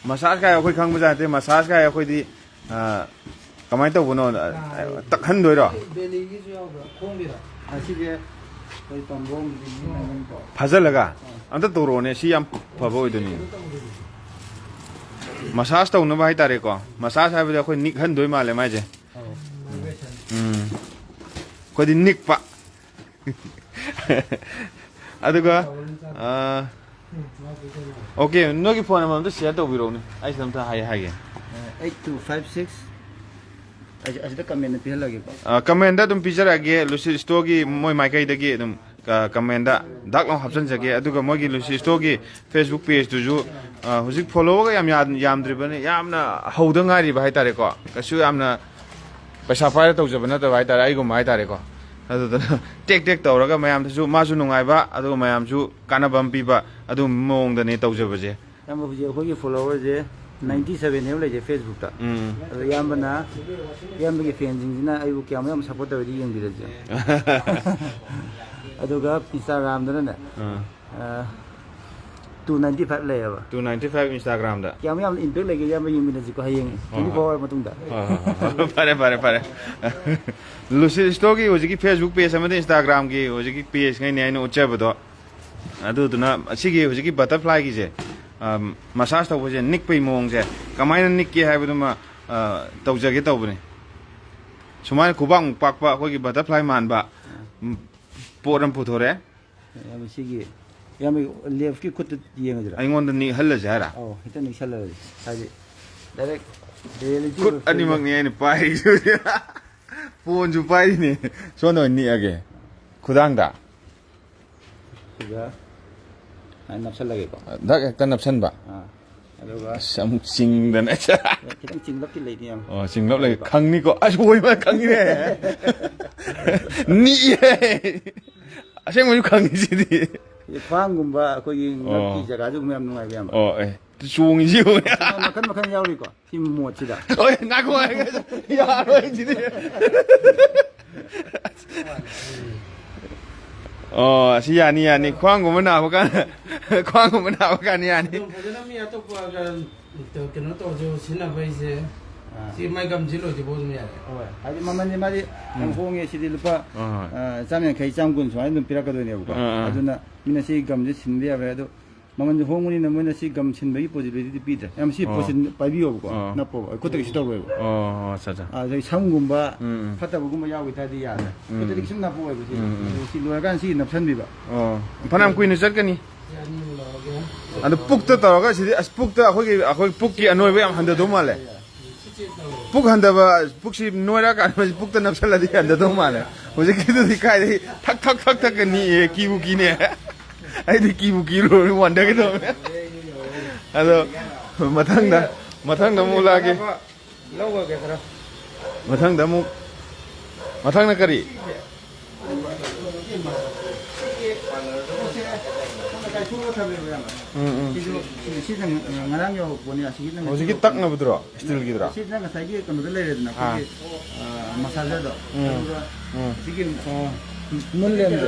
Speaker 1: massage ka khoi khang ba te massage ka khoi di kamai to bono tak han doi ro
Speaker 2: belly gi ju yaw khong bi ra asi je koi tombong di ni nang ko
Speaker 1: phajalaga anta toro ne si yam phabo iduni massage to no bai tare ko massage ha bi khoi nik han doi ma le mai je khoi di nik pa aduga okay nogi phone number to share to biro ni ai sam ta hai hai
Speaker 2: 8256 asida comment pe lagi ko
Speaker 1: comment da dum picture age lucy store gi moi mai kai da gi dum comment da dak long hapsan jage aduga moi gi lucy store gi facebook page tu ju hujik follow ga yam dri bani yamna hauda ngari ba hai tare ko kasu yamna paisa paira to jabana ta bai tare ai go mai tare ko adu da tek tek tawraga mayam su ma su nungai ba adu mayam su kanabam pi ba adu mong da ne tawjaba je
Speaker 2: yam bu je khoi follower je 97 ne le je facebook ta yam bana yam gi fan jing na ai bu kyam yam support da di yeng bi je adu ga instagram da ne 295 le ba
Speaker 1: 295 instagram da
Speaker 2: kyam yam impact le ge yam yeng bi je ko hayeng 24 matung da
Speaker 1: pare lucy store gi hoji gi facebook page amade instagram gi hoji gi page ngai ne no uchaba do adu duna asigi hoji gi butterfly gi je massage to je nik pai mong je kamai nik ki hai buduma tawja ge tawbne sumai kubang pakpa ko gi butterfly man ba poram puthore
Speaker 2: yam sigi yam left ki kut yeng jara
Speaker 1: ai ngon ni halla jara
Speaker 2: oh hita ni sala sai direct reality
Speaker 1: kut ani mak ni ai pai phone ju pai ni so no ni age khudang da
Speaker 2: ga ai nap sala ge ko
Speaker 1: dak kan napsan ba
Speaker 2: aduga
Speaker 1: sam sing dan acha
Speaker 2: kitang chinglap ki lei ni yam
Speaker 1: sing lop lai khang ni ko ai ma khang ni ni aseng mo khang ni si di
Speaker 2: phang gumba ko yin ki jaga ju mem ngai yam
Speaker 1: ꯆꯣꯡꯉꯤꯁꯤ ꯌꯦꯡꯉꯨꯅꯦ
Speaker 2: ꯃꯈꯟ ꯃꯈꯟ ꯌꯥꯎꯔꯤꯀꯣ ꯁꯤ ꯃꯣꯠꯁꯤꯗ
Speaker 1: ꯍꯣꯏ ꯉꯥꯏꯈꯣ ꯌꯥꯔꯣꯏ ꯁꯤꯗꯤ ꯑꯣ ꯁꯤ ꯌꯥꯅꯤ ꯌꯥꯅꯤ ꯈ꯭ꯋꯥꯡꯒꯨꯝꯕ ꯅꯥꯕ ꯀꯥꯟꯗ ꯈ꯭ꯋꯥꯡꯒꯨꯝꯕ ꯅꯥꯕ ꯀꯥꯟꯗ ꯌꯥꯅꯤ
Speaker 3: ꯐꯖꯅ ꯃꯤ ꯑꯇꯣꯞꯄꯒ ꯀꯩꯅꯣ ꯇꯧꯔꯁꯨ ꯁꯤꯖꯤꯟꯅꯕꯩꯁꯦ ꯁꯤ ꯃꯥꯏꯒꯝꯁꯤ ꯂꯣꯏꯗ꯭ꯔꯤꯐꯥꯎ ꯑꯗꯨꯝ ꯌꯥꯔꯦ
Speaker 2: ꯍꯣꯏ ꯍꯥꯏꯗꯤ ꯃꯃꯜꯁꯦ ꯃꯥꯗꯤ ꯌꯥꯝ ꯍꯣꯡꯉꯦ ꯁꯤꯗꯤ ꯂꯨꯄꯥ 150 150 ꯁꯨꯃꯥꯏꯅ ꯑꯗꯨꯝ ꯄꯤꯔꯛꯀꯗꯣꯏꯅꯦꯕꯀꯣ ꯑꯗꯨꯅ ꯃꯤꯅ ꯁꯤ ꯒꯝꯁꯦ ꯁꯤꯟꯕ ꯌꯥꯔꯣꯏ ꯑꯗꯣ ꯃꯃꯜꯁꯦ ꯍꯣꯡꯕꯅꯤꯅ ꯃꯣꯏꯅ ꯁꯤ ꯒꯝ ꯁꯤꯟꯕꯒꯤ ꯄꯣꯖꯤꯕꯤꯂꯤꯇꯤ ꯄꯤꯗ꯭ꯔꯦ ꯌꯥꯝ ꯁꯤ ꯄꯣꯠꯁꯤ ꯄꯥꯏꯕꯤꯌꯣꯕꯀꯣ ꯅꯞꯄꯣꯕ ꯑꯩ ꯈꯨꯠꯇ ꯀꯩꯁꯨ ꯇꯧꯔꯣꯏꯕ
Speaker 1: ꯑꯣ ꯑꯠꯆꯥ ꯑꯠꯆꯥ
Speaker 2: ꯑꯗꯩ ꯁꯝꯒꯨꯝꯕ ꯐꯠꯇꯕꯒꯨꯝꯕ ꯌꯥꯎꯈꯤ ꯇꯥꯔꯗꯤ ꯌꯥꯗ꯭ꯔꯦ ꯈꯨꯠꯇꯗꯤ ꯀꯩꯁꯨꯝ ꯅꯞꯄ ꯑꯣꯏꯕ ꯁꯤ ꯂꯣꯏꯔꯀꯥꯟꯗ ꯁꯤ ꯅꯞꯁꯟꯕꯤꯕ
Speaker 1: ꯑꯣ ꯐꯅꯌꯥꯝ ꯀꯨꯏꯅ ꯆꯠꯀꯅꯤ
Speaker 3: ꯌꯥꯅꯤ ꯂꯧꯔꯒꯦ
Speaker 1: ꯑꯗꯣ ꯄꯨꯛꯇ ꯇꯧꯔꯒ ꯁꯤꯗꯤ ꯑꯁ ꯄꯨꯛꯇ ꯑꯩꯈꯣꯏ ꯄꯨꯛꯀꯤ ꯑꯅꯣꯏꯕ ꯌꯥꯝ ꯍꯟꯊꯗꯧ ꯃꯥꯜꯂꯦ ꯄꯨꯛ ꯍꯟꯊꯕ ꯄꯨꯛꯁꯤ ꯅꯣꯏꯔꯀꯥꯟꯗ ꯄꯨꯛꯇ ꯅꯞꯁꯜꯂꯗꯤ ꯍꯟꯊꯗꯧ ꯃꯥꯜꯂꯦ ꯍꯧꯖꯤꯛꯀꯤꯗꯨꯗꯤ ꯀꯥꯏꯗꯒꯤ ꯊꯛ ꯊꯛ ꯊꯛ ꯊꯛꯀ ꯅꯤꯛꯑꯦ ꯀꯤꯕꯨ ꯀꯤꯅꯦ ꯑꯩꯗꯤ ꯀꯤꯕꯨ ꯀꯤꯔꯨꯔ ꯋꯥꯟꯗꯒꯗꯧꯅꯦ ꯑꯗꯣ ꯃꯊꯪꯗ ꯑꯃꯨꯛ ꯂꯥꯛꯑꯒꯦ
Speaker 2: ꯂꯧꯒꯦ ꯈꯔ
Speaker 1: ꯃꯊꯪꯗ ꯀꯔꯤ
Speaker 2: ꯉꯔꯥꯡ ꯌꯧꯔꯛꯄꯅꯦ ꯑꯁꯤꯒꯤ
Speaker 1: ꯍꯧꯖꯤꯛꯀꯤ ꯇꯛꯅꯕꯗꯨꯔꯣ ꯁ꯭ꯇꯤꯜꯒꯤꯗꯨꯔꯣ
Speaker 2: ꯁꯤꯅ ꯉꯁꯥꯏꯒꯤ ꯀꯩꯅꯣꯗ ꯂꯩꯔꯦꯗꯅ ꯑꯩꯈꯣꯏꯒꯤ ꯃꯁꯥꯖꯔꯗꯣ ꯑꯗꯨꯒ ꯁꯤꯒꯤ ꯃꯨꯟꯂꯦꯝꯗꯣ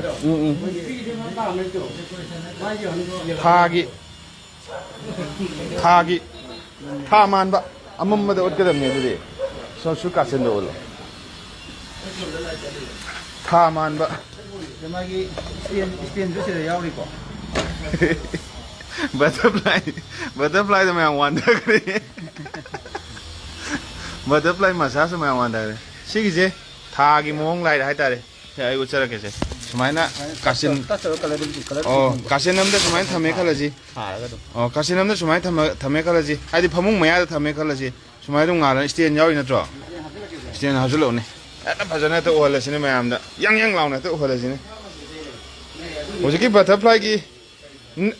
Speaker 1: ꯊꯥꯒꯤ ꯊꯥ ꯃꯥꯟꯕ ꯑꯃꯝꯕꯗ ꯎꯠꯀꯗꯕꯅꯤ ꯑꯗꯨꯗꯤ ꯁꯨ ꯀꯥꯆꯤꯟꯗ ꯎꯠꯂꯣ ꯊꯥ ꯃꯥꯟꯕ
Speaker 2: ꯃꯥꯒꯤ ꯁ꯭ꯇꯦꯟꯁꯨ ꯁꯤꯗ ꯌꯥꯎꯔꯤꯀꯣ
Speaker 1: ꯕꯇꯔꯐ꯭ꯂꯥꯏꯗ ꯃꯌꯥꯝ ꯋꯥꯟꯊꯈ꯭ꯔꯦ ꯕꯇꯔꯐ꯭ꯂꯥꯏ ꯃꯁꯥꯁꯨ ꯃꯌꯥꯝ ꯋꯥꯟꯊꯈ꯭ꯔꯦ ꯁꯤꯒꯤꯁꯦ ꯊꯥꯒꯤ ꯃꯑꯣꯡ ꯂꯥꯏꯠ ꯍꯥꯏꯇꯥꯔꯦ ꯑꯩ ꯎꯠꯆꯔꯛꯀꯦꯁꯦ ꯁꯨꯃꯥꯏꯅ ꯀꯥꯆꯤꯟ ꯀꯥꯆꯤꯟ ꯑꯃꯗ ꯁꯨꯃꯥꯏꯅ ꯊꯝꯃꯦ ꯈꯜꯂꯁꯤ ꯀꯥꯆꯤꯟ ꯑꯃꯗ ꯁꯨꯃꯥꯏꯅ ꯊꯝꯃꯦ ꯈꯜꯂꯁꯤ ꯍꯥꯏꯗꯤ ꯐꯃꯨꯡ ꯃꯌꯥꯗ ꯊꯝꯃꯦ ꯈꯜꯂꯁꯤ ꯁꯨꯃꯥꯏꯅ ꯑꯗꯨꯝ ꯉꯥꯜꯂ ꯁ꯭ꯇꯦꯟ ꯌꯥꯎꯔꯤ ꯅꯠꯇ꯭ꯔꯣ ꯁ꯭ꯇꯦꯟ ꯍꯥꯞꯆꯤꯜꯂꯛꯎꯅꯦ ꯍꯦꯛꯇ ꯐꯖꯅ ꯍꯦꯛꯇ ꯎꯍꯜꯂꯁꯤꯅꯦ ꯃꯌꯥꯝꯗ ꯌꯥꯡ ꯂꯥꯎꯅ ꯍꯦꯛꯇ ꯎꯍꯜꯂꯁꯤꯅꯦ ꯍꯧꯖꯤꯛꯀꯤ ꯕꯇꯔꯐ꯭ꯂꯥꯏꯒꯤ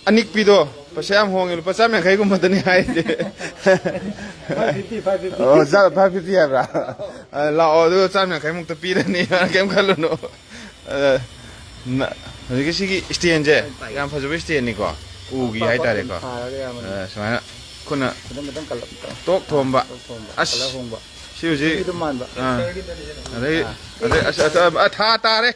Speaker 1: ꯑꯅꯤꯛꯄꯤꯗꯣ ꯄꯩꯁꯥ ꯌꯥꯝ ꯍꯣꯡꯉꯦ ꯂꯨꯄꯥ 150ꯒꯨꯝꯕꯗꯅꯤ ꯍꯥꯏꯁꯦ 550 ꯍꯥꯏꯕ꯭ꯔꯥ ꯂꯥꯛꯑꯣ ꯑꯗꯨꯒ 150ꯃꯨꯛꯇ ꯄꯤꯔꯅꯤ ꯀꯩꯝ ꯈꯜꯂꯨꯅꯨ ꯍꯧꯖꯤꯛꯀꯤ ꯁꯤꯒꯤ ꯁ꯭ꯇꯦꯟꯁꯦ ꯌꯥꯝ ꯐꯖꯕ ꯁ꯭ꯇꯦꯟꯅꯤꯀꯣ ꯎꯒꯤ ꯍꯥꯏꯇꯥꯔꯦꯀꯣ ꯁꯨꯃꯥꯏꯅ ꯈꯨꯠꯅ ꯇꯣꯛ ꯊꯣꯝꯕ ꯑꯁ ꯁꯤ ꯍꯧꯖꯤꯛ ꯑꯗꯩ ꯊꯥ ꯇꯥꯔꯦ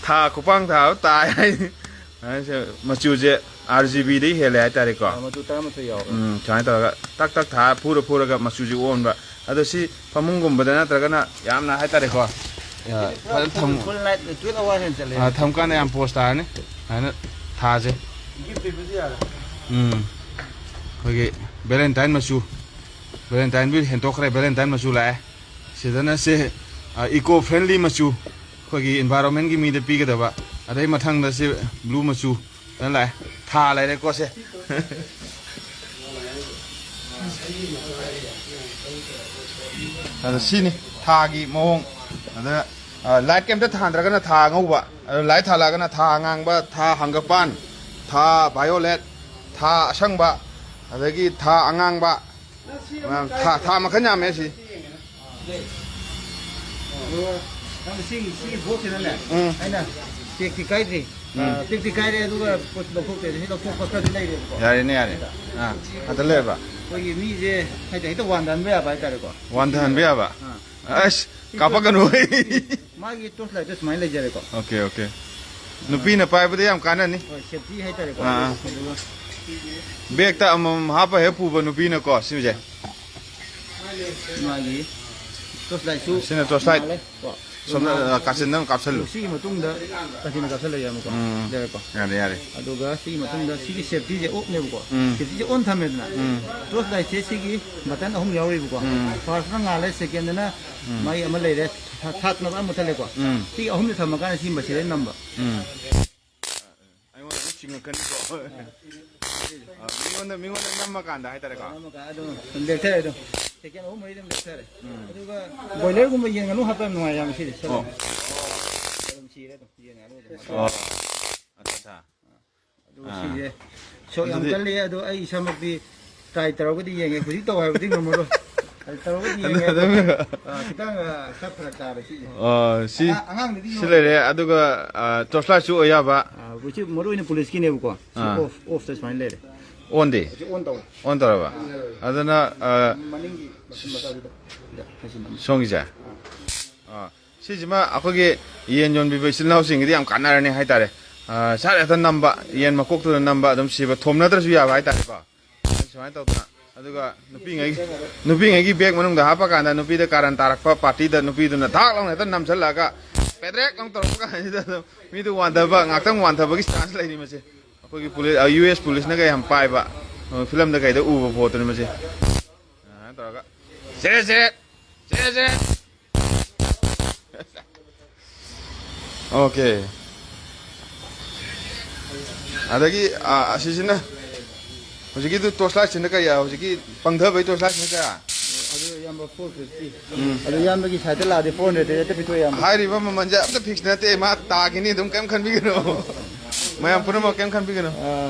Speaker 1: ꯊꯥ ꯈꯨꯄꯥꯡ ꯊꯥꯕ ꯇꯥꯏ ꯍꯥꯏꯅꯤ ꯃꯆꯨꯁꯦ RGBꯗꯒꯤ ꯍꯦꯜꯂꯦ ꯍꯥꯏꯇꯥꯔꯦꯀꯣ ꯁꯨꯃꯥꯏꯅ ꯇꯧꯔꯒ ꯇꯛ ꯇꯛ ꯊꯥ ꯐꯨꯔꯒ ꯃꯆꯨꯁꯦ ꯑꯣꯟꯕ ꯑꯗꯣ ꯁꯤ ꯐꯃꯨꯡꯒꯨꯝꯕꯗ ꯅꯠꯇ꯭ꯔꯒꯅ ꯌꯥꯝꯅ ꯍꯥꯏꯇꯥꯔꯦꯀꯣ ꯊꯝꯀꯥꯟꯗ ꯌꯥꯝ ꯄꯣꯁ ꯇꯥꯔꯅꯤ ꯁꯨꯃꯥꯏꯅ ꯊꯥꯁꯦ ꯑꯩꯈꯣꯏꯒꯤ ꯚꯦꯂꯦꯟꯇꯥꯏꯟ ꯃꯆꯨ ꯚꯦꯂꯦꯟꯇꯥꯏꯟꯕꯨ ꯍꯦꯟꯇꯣꯛꯈ꯭ꯔꯦ ꯚꯦꯂꯦꯟꯇꯥꯏꯟ ꯃꯆꯨ ꯂꯥꯛꯑꯦ ꯁꯤꯗꯅ ꯁꯦ ꯏꯀꯣ ꯐ꯭ꯔꯦꯟꯂꯤ ꯃꯆꯨ ꯑꯩꯈꯣꯏꯒꯤ ꯏꯟꯚꯥꯏꯔꯣꯟꯃꯦꯟꯒꯤ ꯃꯤꯗ ꯄꯤꯒꯗꯕ ꯑꯗꯩ ꯃꯊꯪꯗ ꯁꯤ ꯕ꯭ꯂꯨ ꯃꯆꯨ ꯑꯗꯨꯅ ꯂꯥꯛꯑꯦ ꯊꯥ ꯂꯩꯔꯦꯀꯣ ꯁꯦ ꯑꯗ ꯁꯤꯅꯤ ꯊꯥꯒꯤ ꯃꯑꯣꯡ ꯑꯗ ꯂꯥꯏꯠ ꯀꯩꯝꯇ ꯊꯥꯟꯗ꯭ꯔꯒꯅ ꯊꯥ ꯑꯉꯧꯕ ꯑꯗ ꯂꯥꯏꯠ ꯊꯥꯜꯂꯛꯑꯒꯅ ꯊꯥ ꯑꯉꯥꯡꯕ ꯊꯥ ꯍꯪꯒꯄꯥꯟ ꯊꯥ ꯚꯥꯏꯌꯣꯂꯦꯠ ꯊꯥ ꯑꯁꯪꯕ ꯑꯗꯒꯤ ꯊꯥ ꯑꯉꯥꯡꯕ ꯊꯥ ꯃꯈꯜ ꯌꯥꯝꯃꯦ ꯁꯤ
Speaker 2: ꯁꯤꯒꯤ ꯕꯣꯛꯁꯤꯅꯅꯦ ꯑꯩꯅ ꯇꯦꯛꯇꯤ ꯀꯥꯏꯗ꯭ꯔꯤ ꯇꯦꯛꯇꯤ ꯀꯥꯏꯔꯦ ꯑꯗꯨꯒ ꯄꯣꯠ ꯂꯧꯊꯣꯛꯇ꯭ꯔꯦ ꯁꯤ ꯂꯧꯊꯣꯛꯄ ꯈꯔꯗꯤ ꯂꯩꯔꯦꯕꯀꯣ
Speaker 1: ꯌꯥꯔꯦꯅꯦ ꯑꯗ ꯂꯩꯔꯕ
Speaker 2: ꯑꯩꯈꯣꯏꯒꯤ ꯃꯤꯁꯦ ꯍꯦꯛꯇ ꯋꯥꯟꯊꯍꯟꯕ ꯌꯥꯕ ꯍꯥꯏꯇꯥꯔꯦꯀꯣ
Speaker 1: ꯋꯥꯟꯊꯍꯟꯕ ꯌꯥꯕ ꯑꯁ ꯀꯥꯞꯄꯛꯀꯅꯨ
Speaker 2: ꯃꯥꯒꯤ ꯇꯣꯔꯆ ꯂꯥꯏꯠꯇꯣ ꯁꯨꯃꯥꯏꯅ ꯂꯩꯖꯔꯦꯀꯣ
Speaker 1: ꯑꯣꯀꯦ ꯅꯨꯄꯤꯅ ꯄꯥꯏꯕꯗ ꯌꯥꯝ ꯀꯥꯟꯅꯅꯤ
Speaker 2: ꯍꯣꯏ ꯁꯦꯐꯇꯤ ꯍꯥꯏꯇꯥꯔꯦꯀꯣ ꯑꯗꯨꯒ
Speaker 1: ꯕꯦꯛꯇ ꯑꯃꯃꯝ ꯍꯥꯞꯄ ꯍꯦꯛ ꯄꯨꯕ ꯅꯨꯄꯤꯅꯀꯣ ꯁꯤꯁꯦ
Speaker 2: ꯃꯥꯒꯤ ꯇꯣꯔꯆ ꯂꯥꯏꯠꯁꯨ
Speaker 1: ꯁꯤꯅ ꯇꯣꯔꯆ ꯂꯥꯏꯠ ꯁꯣꯝꯗ ꯀꯥꯆꯤꯟꯗ ꯑꯃ ꯀꯥꯞꯁꯜꯂꯨ
Speaker 2: ꯁꯤꯒꯤ ꯃꯇꯨꯡꯗ ꯀꯥꯆꯤꯟꯗ ꯀꯥꯞꯁꯜꯂꯒ ꯑꯃꯨꯛꯀꯣ ꯂꯩꯔꯦꯀꯣ
Speaker 1: ꯌꯥꯔꯦ
Speaker 2: ꯑꯗꯨꯒ ꯁꯤꯒꯤ ꯃꯇꯨꯡꯗ ꯁꯤꯒꯤ ꯁꯦꯐꯇꯤꯁꯦ ꯑꯣꯐꯅꯦꯕꯀꯣ ꯁꯦꯐꯇꯤꯁꯦ ꯑꯣꯟ ꯊꯝꯃꯦꯗꯅ ꯇꯣꯔꯆ ꯂꯥꯏꯠꯁꯦ ꯁꯤꯒꯤ ꯕꯇꯟ 3 ꯌꯥꯎꯔꯤꯕꯀꯣ ꯐꯥꯔꯁꯇꯅ ꯉꯥꯜꯂꯦ ꯁꯦꯀꯦꯟꯗꯅ ꯃꯥꯒꯤ ꯑꯃ ꯂꯩꯔꯦ ꯊꯥꯠꯅꯕ ꯑꯃ ꯃꯨꯠꯊꯠꯂꯦꯀꯣ ꯁꯤꯒꯤ 3ꯁꯦ ꯊꯝꯃꯀꯥꯟꯗ ꯁꯤ ꯃꯁꯤꯗ ꯅꯝꯕ
Speaker 1: ꯑꯩꯉꯣꯟꯗ ꯆꯤꯡꯉꯛꯀꯅꯤꯀꯣ ꯃꯤꯉꯣꯟꯗ ꯅꯝꯃꯀꯥꯟꯗ ꯍꯥꯏꯇꯥꯔꯦꯀꯣ
Speaker 2: ꯑꯗꯨꯝ ꯂꯦꯛꯊꯔꯦ ꯑꯗꯨꯝ ꯁꯦꯀꯦꯟ 3 4 ꯑꯗꯨꯝ ꯂꯦꯛꯊꯔꯦ ꯑꯗꯨꯒ ꯕꯣꯏꯂꯔꯒꯨꯝꯕ ꯌꯦꯟ ꯉꯥꯅꯨ ꯍꯥꯞꯄ ꯌꯥꯝ ꯅꯨꯡꯉꯥꯏ ꯌꯥꯝ ꯁꯤꯗꯤ ꯑꯗꯨꯝ ꯁꯤꯔꯦ ꯑꯗꯨꯝ ꯌꯦꯟ ꯉꯥꯅꯨ ꯑꯗꯨꯒ ꯁꯤꯁꯦ ꯁꯣꯛ ꯌꯥꯝ ꯀꯜꯂꯤ ꯑꯗꯣ ꯑꯩ ꯏꯁꯥꯃꯛꯇꯤ ꯇ꯭ꯔꯥꯏ ꯇꯧꯔꯒꯗꯤ ꯌꯦꯡꯉꯦ ꯍꯧꯖꯤꯛ ꯇꯧ ꯍꯥꯏꯕꯗꯤ ꯉꯝꯃꯔꯣꯏ ꯇꯧꯔꯒꯗꯤ
Speaker 1: ꯑꯗꯨꯝ
Speaker 2: ꯈꯤꯇꯪ ꯈꯔ ꯐꯔꯛ ꯇꯥꯔꯦ ꯁꯤꯁꯦ
Speaker 1: ꯁꯤ
Speaker 2: ꯑꯉꯥꯡꯗꯗꯤ
Speaker 1: ꯁꯤ ꯂꯩꯔꯦ ꯑꯗꯨꯒ ꯇꯣꯁꯂꯥꯏꯠꯁꯨ ꯑꯣꯏ ꯌꯥꯕ
Speaker 2: ꯁꯤ ꯃꯔꯨ ꯑꯣꯏꯅ ꯄꯨꯂꯤꯁꯀꯤꯅꯦꯕꯀꯣ ꯁꯤ ꯑꯣꯐꯇ ꯁꯨꯃꯥꯏꯅ ꯂꯩꯔꯦ
Speaker 1: ꯑꯣꯟꯗꯤ
Speaker 2: ꯁꯤ ꯑꯣꯟ ꯇꯧꯔꯦ
Speaker 1: ꯑꯣꯟ ꯇꯧꯔꯕ ꯑꯗꯨꯅ
Speaker 2: ꯃꯅꯤꯡꯒꯤ ꯃꯇꯥꯎꯗꯨꯗ
Speaker 1: ꯁꯣꯝꯒꯤꯁꯦ ꯁꯤꯁꯤꯃ ꯑꯩꯈꯣꯏꯒꯤ ꯌꯦꯟ ꯌꯣꯟꯕꯤꯕ ꯏꯆꯤꯜ ꯏꯅꯥꯎꯁꯤꯡꯒꯤꯗꯤ ꯌꯥꯝ ꯀꯥꯟꯅꯔꯅꯤ ꯍꯥꯏꯇꯥꯔꯦ ꯁꯥꯠ ꯍꯦꯛꯇ ꯅꯝꯕ ꯌꯦꯟ ꯃꯀꯣꯛꯇꯨꯗ ꯅꯝꯕ ꯑꯗꯨꯝ ꯁꯤꯕ ꯊꯣꯝꯅꯗ꯭ꯔꯁꯨ ꯌꯥꯕ ꯍꯥꯏꯇꯥꯔꯦꯀꯣ ꯁꯨꯃꯥꯏꯅ ꯇꯧꯗꯅ ꯑꯗꯨꯒ ꯅꯨꯄꯤꯉꯩꯒꯤ ꯕꯦꯒ ꯃꯅꯨꯡꯗ ꯍꯥꯞꯄ ꯀꯥꯟꯗ ꯅꯨꯄꯤꯗ ꯀꯥꯔꯟ ꯇꯥꯔꯛꯄ ꯄꯥꯔꯇꯤꯗ ꯅꯨꯄꯤꯗꯨꯅ ꯊꯥꯛ ꯂꯥꯎꯅ ꯍꯦꯛꯇ ꯅꯝꯁꯤꯜꯂꯛꯑꯒ ꯄꯦꯗ꯭ꯔꯦꯛ ꯂꯥꯎ ꯇꯧꯔꯛꯄ ꯀꯥꯟꯁꯤꯗ ꯑꯗꯨꯝ ꯃꯤꯗꯨ ꯋꯥꯟꯊꯕ ꯉꯥꯛꯇꯪ ꯋꯥꯟꯊꯕꯒꯤ ꯆꯥꯟꯁ ꯂꯩꯔꯤ ꯃꯁꯦ ꯑꯩꯈꯣꯏꯒꯤ ꯄꯨꯂꯤꯁ US ꯄꯨꯂꯤꯁꯅꯒ ꯌꯥꯝ ꯄꯥꯏꯕ ꯐꯤꯂꯝꯗ ꯀꯩꯗ ꯎꯕ ꯄꯣꯠꯇꯨꯅꯤ ꯃꯁꯦ ꯑꯗꯨꯃꯥꯏꯅ ꯇꯧꯔꯒ ꯁꯦꯔꯦꯠ ꯑꯣꯀꯦ ꯑꯗꯒꯤ ꯑꯁꯤꯁꯤꯅ ꯍꯧꯖꯤꯛꯀꯤꯗꯨ ꯇꯣꯁꯂꯥꯏꯠꯁꯤꯅ ꯀꯌꯥ ꯍꯧꯖꯤꯛꯀꯤ ꯄꯪꯊꯕꯩ ꯇꯣꯁꯂꯥꯏꯠꯁꯤꯅ ꯀꯌꯥ
Speaker 2: ꯑꯗꯨ ꯌꯥꯝꯕ 450 ꯑꯗꯨ ꯌꯥꯝꯕꯒꯤ ꯁꯥꯏꯗ ꯂꯥꯛꯑꯗꯤ 400 ꯍꯦꯛꯇ ꯄꯤꯊꯣꯛꯑꯦ ꯌꯥꯝꯕ
Speaker 1: ꯍꯥꯏꯔꯤꯕ ꯃꯃꯜꯁꯦ ꯑꯝꯇ ꯐꯤꯛꯁ ꯅꯠꯇꯦ ꯃꯥ ꯇꯥꯈꯤꯅꯤ ꯑꯗꯨꯝ ꯀꯩꯝ ꯈꯟꯕꯤꯒꯅꯨ ꯃꯌꯥꯝ ꯄꯨꯝꯅꯃꯛ ꯀꯩꯝ ꯈꯟꯕꯤꯒꯅꯨ